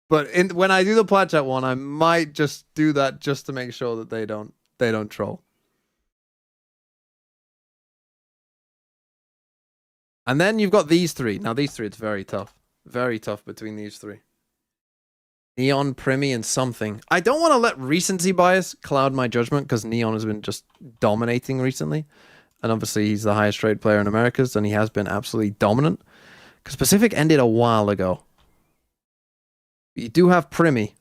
But when I do the Plat Chat one, I might just do that just to make sure that they don't troll. And then you've got these 3. Now these 3, it's very tough. Very tough between these 3. Neon, Primi, and something. I don't want to let recency bias cloud my judgment because Neon has been just dominating recently. And obviously he's the highest rated player in Americas and he has been absolutely dominant. Because Pacific ended a while ago. You do have Primi.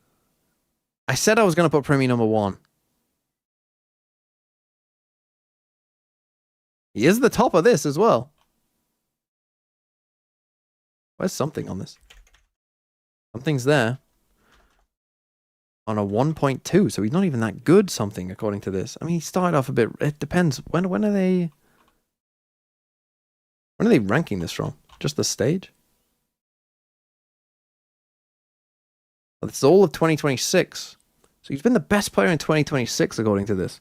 I said I was going to put Primi number 1. He is the top of this as well. Where's something on this? Something's there. On a 1.2, so he's not even that good, something, according to this. I mean, he started off a bit... It depends. When are they... When are they ranking this from? Just the stage? Well, this is all of 2026. So he's been the best player in 2026, according to this.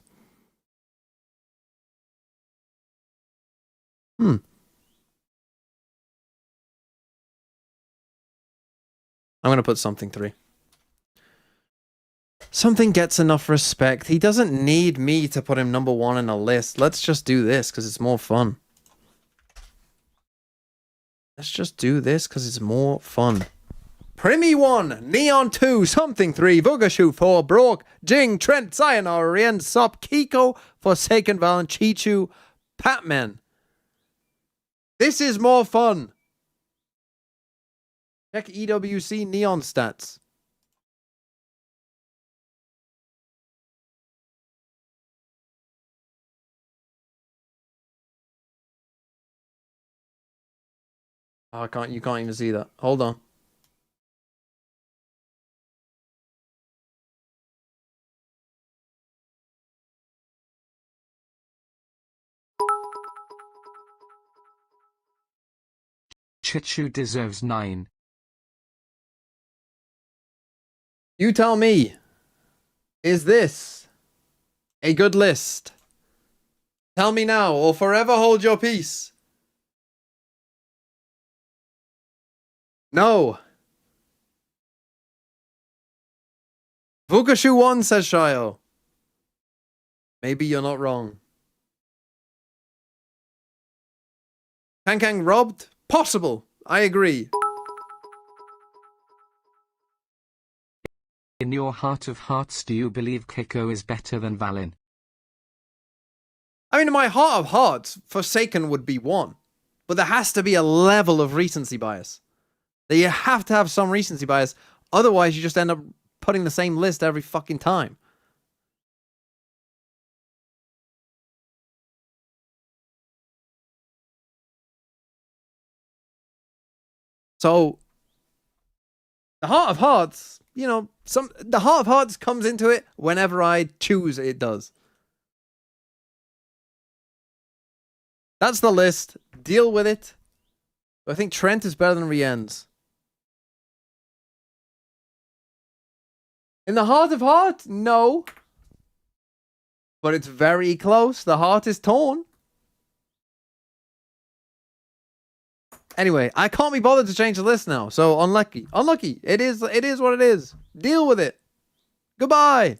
I'm going to put something 3. Something gets enough respect. He doesn't need me to put him number 1 in a list. Let's just do this because it's more fun. Let's just do this because it's more fun. Primi 1, Neon 2, something 3, Vugashu 4, Brock, Jing, Trent, Sayonara, Rien, Sop, Kiko, Forsaken Valen, Chichu, Patman. This is more fun. Check EWC Neon stats. Oh, you can't even see that. Hold on. Chichu deserves 9. You tell me. Is this a good list? Tell me now, or forever hold your peace. No. Vukashu 1, says Shio. Maybe you're not wrong. Kang robbed? Possible. I agree. In your heart of hearts, do you believe Keiko is better than Valen? I mean, in my heart of hearts, Forsaken would be 1. But there has to be a level of recency bias. That you have to have some recency bias. Otherwise, you just end up putting the same list every fucking time. So, the heart of hearts, you know, the heart of hearts comes into it whenever I choose it does. That's the list. Deal with it. I think Trent is better than Rien's. In the heart of heart, no. But it's very close. The heart is torn. Anyway, I can't be bothered to change the list now. So unlucky. Unlucky. It is what it is. Deal with it. Goodbye.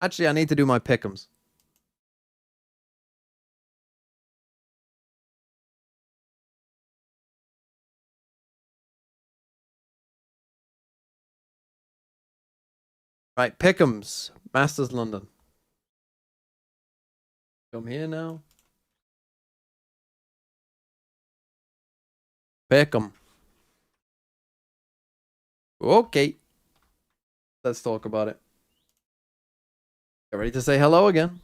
Actually, I need to do my Pickems. Right, Pickems. Masters London. Come here now. Pickem. Okay. Let's talk about it. Get ready to say hello again.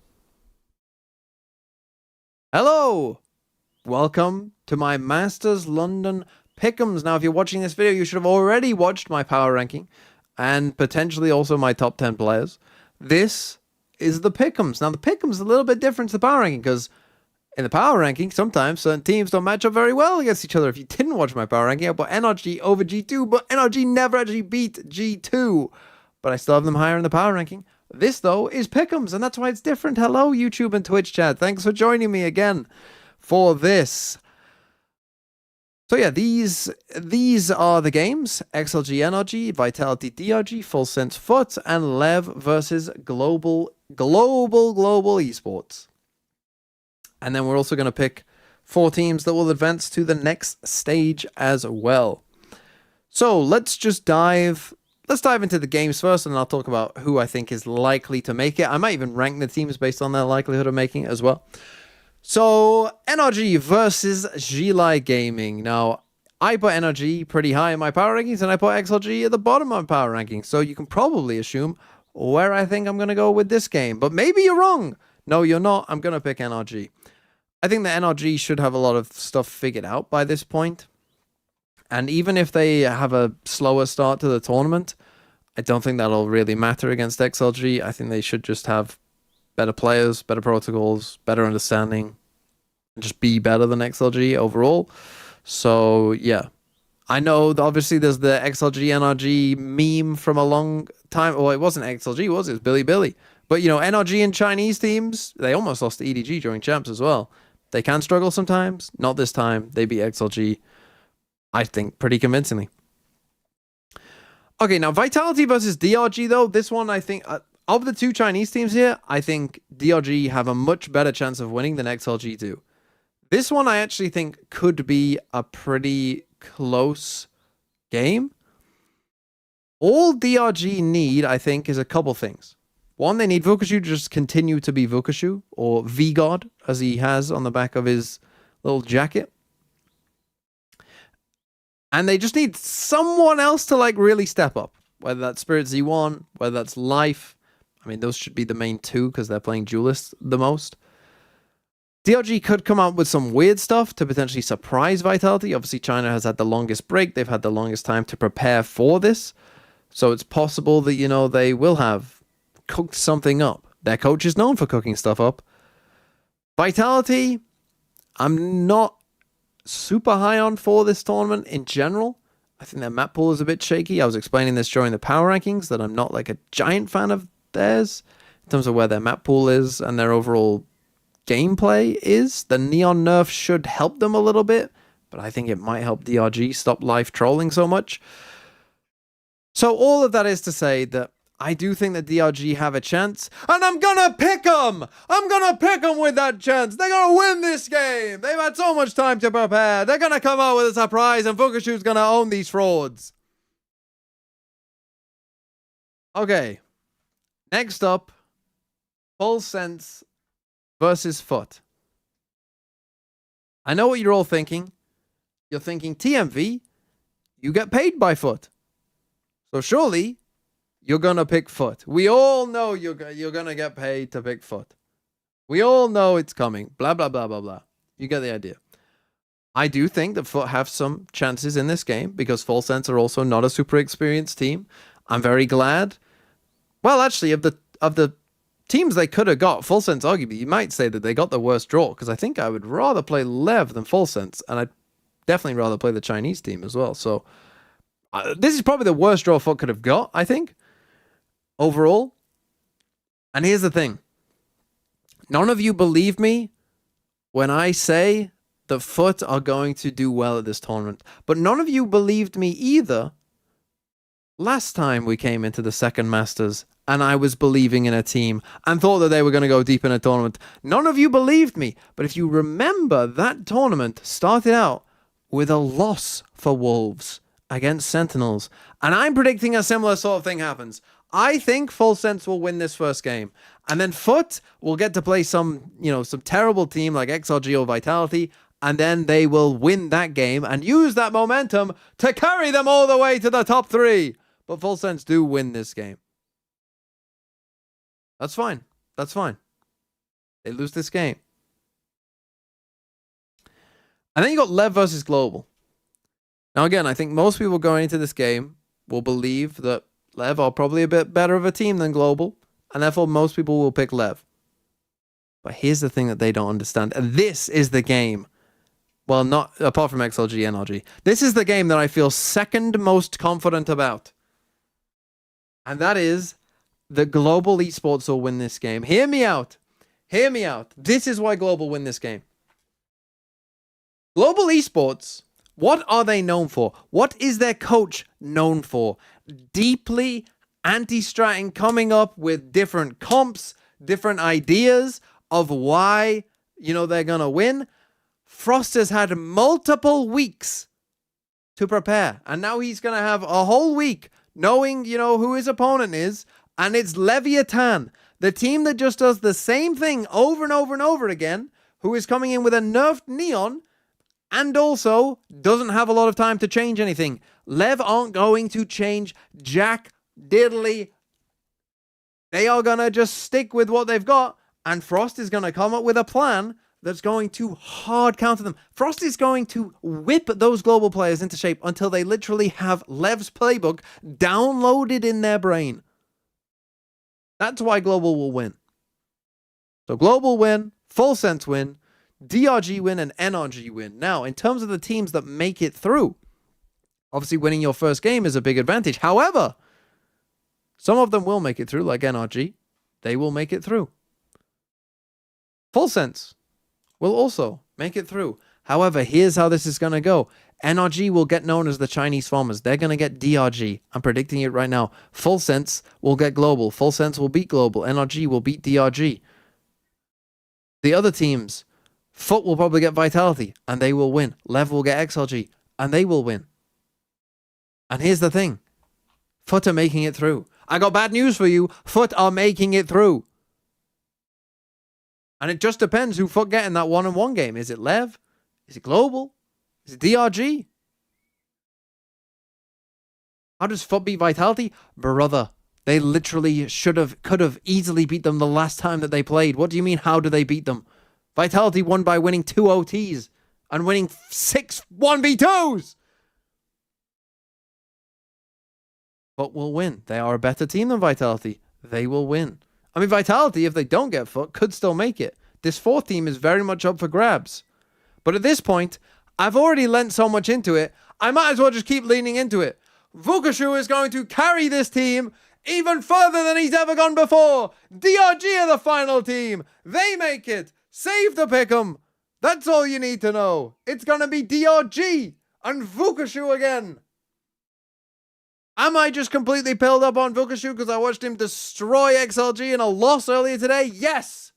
Hello! Welcome to my Masters London Pickems. Now, if you're watching this video, you should have already watched my power ranking and potentially also my top 10 players. This is the Pickems. Now, the Pickems is a little bit different to the power ranking because in the power ranking, sometimes certain teams don't match up very well against each other. If you didn't watch my power ranking, I put NRG over G2, but NRG never actually beat G2. But I still have them higher in the power ranking. This, though, is Pickems, and that's why it's different. Hello, YouTube and Twitch chat. Thanks for joining me again for this. So yeah, these are the games. XLG NRG, Vitality DRG, Full Sense Foot, and Lev versus Global Esports. And then we're also going to pick 4 teams that will advance to the next stage as well. So let's dive into the games first, and I'll talk about who I think is likely to make it. I might even rank the teams based on their likelihood of making it as well. So, NRG versus Gili Gaming. Now, I put NRG pretty high in my power rankings, and I put XLG at the bottom of my power rankings. So you can probably assume where I think I'm going to go with this game. But maybe you're wrong. No, you're not. I'm going to pick NRG. I think the NRG should have a lot of stuff figured out by this point. And even if they have a slower start to the tournament, I don't think that'll really matter against XLG. I think they should just have better players, better protocols, better understanding, and just be better than XLG overall. So, yeah. I know, obviously, there's the XLG NRG meme from a long time. Well, it wasn't XLG, was it? It was Billy Billy. But, you know, NRG and Chinese teams, they almost lost to EDG during Champs as well. They can struggle sometimes. Not this time. They beat XLG, I think, pretty convincingly. Okay, now Vitality versus DRG, though. This one, I think, of the 2 Chinese teams here, I think DRG have a much better chance of winning than XLG do. This one, I actually think, could be a pretty close game. All DRG need, I think, is a couple things. One, they need Vukashu to just continue to be Vukashu, or V-God, as he has on the back of his little jacket. And they just need someone else to, like, really step up. Whether that's Spirit Z1, whether that's Life. I mean, those should be the main 2, because they're playing Duelist the most. DRG could come out with some weird stuff to potentially surprise Vitality. Obviously, China has had the longest break. They've had the longest time to prepare for this. So it's possible that, you know, they will have cooked something up. Their coach is known for cooking stuff up. Vitality, I'm not super high on for this tournament in general. I think their map pool is a bit shaky. I was explaining this during the power rankings, that I'm not like a giant fan of theirs in terms of where their map pool is and their overall gameplay is. The Neon nerf should help them a little bit, but I think it might help DRG stop live trolling so much. So all of that is to say that I do think that DRG have a chance, and I'm gonna pick them! I'm gonna pick them with that chance! They're gonna win this game! They've had so much time to prepare! They're gonna come out with a surprise, and Vukashu's gonna own these frauds! Okay. Next up, Full Sense versus Foot. I know what you're all thinking. You're thinking, TMV, you get paid by Foot. So surely, you're going to pick Foot. We all know you're going to get paid to pick Foot. We all know it's coming. Blah, blah, blah, blah, blah. You get the idea. I do think that Foot have some chances in this game because Full Sense are also not a super experienced team. I'm very glad. Well, actually, of the teams they could have got, Full Sense, arguably, you might say that they got the worst draw, because I think I would rather play Lev than Full Sense, and I'd definitely rather play the Chinese team as well. So this is probably the worst draw Foot could have got, I think, overall. And here's the thing. None of you believe me when I say that Foot are going to do well at this tournament. But none of you believed me either last time we came into the second Masters and I was believing in a team and thought that they were going to go deep in a tournament. None of you believed me. But if you remember, that tournament started out with a loss for Wolves against Sentinels. And I'm predicting a similar sort of thing happens. I think Full Sense will win this first game. And then Foot will get to play some terrible team like XRG or Vitality. And then they will win that game and use that momentum to carry them all the way to the top 3. But Full Sense do win this game. That's fine. That's fine. They lose this game. And then you got Lev versus Global. Now again, I think most people going into this game will believe that Lev are probably a bit better of a team than Global. And therefore most people will pick Lev. But here's the thing that they don't understand. And this is the game. Well, not apart from XLG, NRG. This is the game that I feel second most confident about. And that is that Global Esports will win this game. Hear me out. Hear me out. This is why Global win this game. Global Esports, what are they known for? What is their coach known for? Deeply anti-stratting, coming up with different comps, different ideas of why, they're going to win. Frost has had multiple weeks to prepare. And now he's going to have a whole week knowing, who his opponent is. And it's Leviathan, the team that just does the same thing over and over and over again, who is coming in with a nerfed Neon and also doesn't have a lot of time to change anything. Lev aren't going to change jack diddly. They are going to just stick with what they've got. And Frost is going to come up with a plan that's going to hard counter them. Frost is going to whip those global players into shape until they literally have Lev's playbook downloaded in their brain. That's why Global will win. So Global win, Full Sense win, DRG win, and NRG win. Now, in terms of the teams that make it through, obviously winning your first game is a big advantage. However, some of them will make it through, like NRG. They will make it through. Full Sense will also make it through. However, here's how this is going to go. NRG will get known as the Chinese Farmers. They're going to get DRG. I'm predicting it right now. Full Sense will get Global. Full Sense will beat Global. NRG will beat DRG. The other teams, Foot will probably get Vitality, and they will win. Lev will get XLG, and they will win. And here's the thing. Foot are making it through. I got bad news for you. Foot are making it through. And it just depends who Foot get in that 1-on-1 game. Is it Lev? Is it Global? Is it DRG? How does Foot beat Vitality? Brother, they literally could have easily beat them the last time that they played. What do you mean, how do they beat them? Vitality won by winning 2 OTs and winning 6 1v2s. Foot will win. They are a better team than Vitality. They will win. I mean, Vitality, if they don't get Foot, could still make it. This fourth team is very much up for grabs. But at this point, I've already lent so much into it, I might as well just keep leaning into it. Vukashu is going to carry this team even further than he's ever gone before. DRG are the final team. They make it. Save the Pickem. That's all you need to know. It's going to be DRG and Vukashu again. Am I just completely pilled up on Vukashu because I watched him destroy XLG in a loss earlier today? Yes,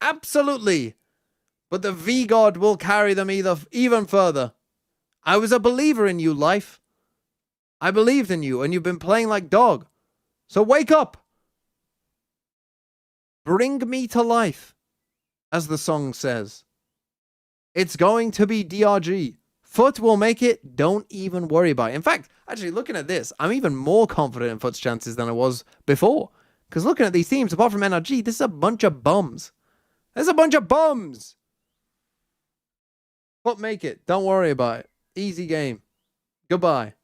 absolutely. But the V-God will carry them even further. I was a believer in you, Life. I believed in you, and you've been playing like dog. So wake up. Bring me to life, as the song says. It's going to be DRG. Foot will make it. Don't even worry about it. In fact, actually, looking at this, I'm even more confident in Foot's chances than I was before. Because looking at these teams, apart from NRG, this is a bunch of bums. There's a bunch of bums. Foot make it. Don't worry about it. Easy game. Goodbye.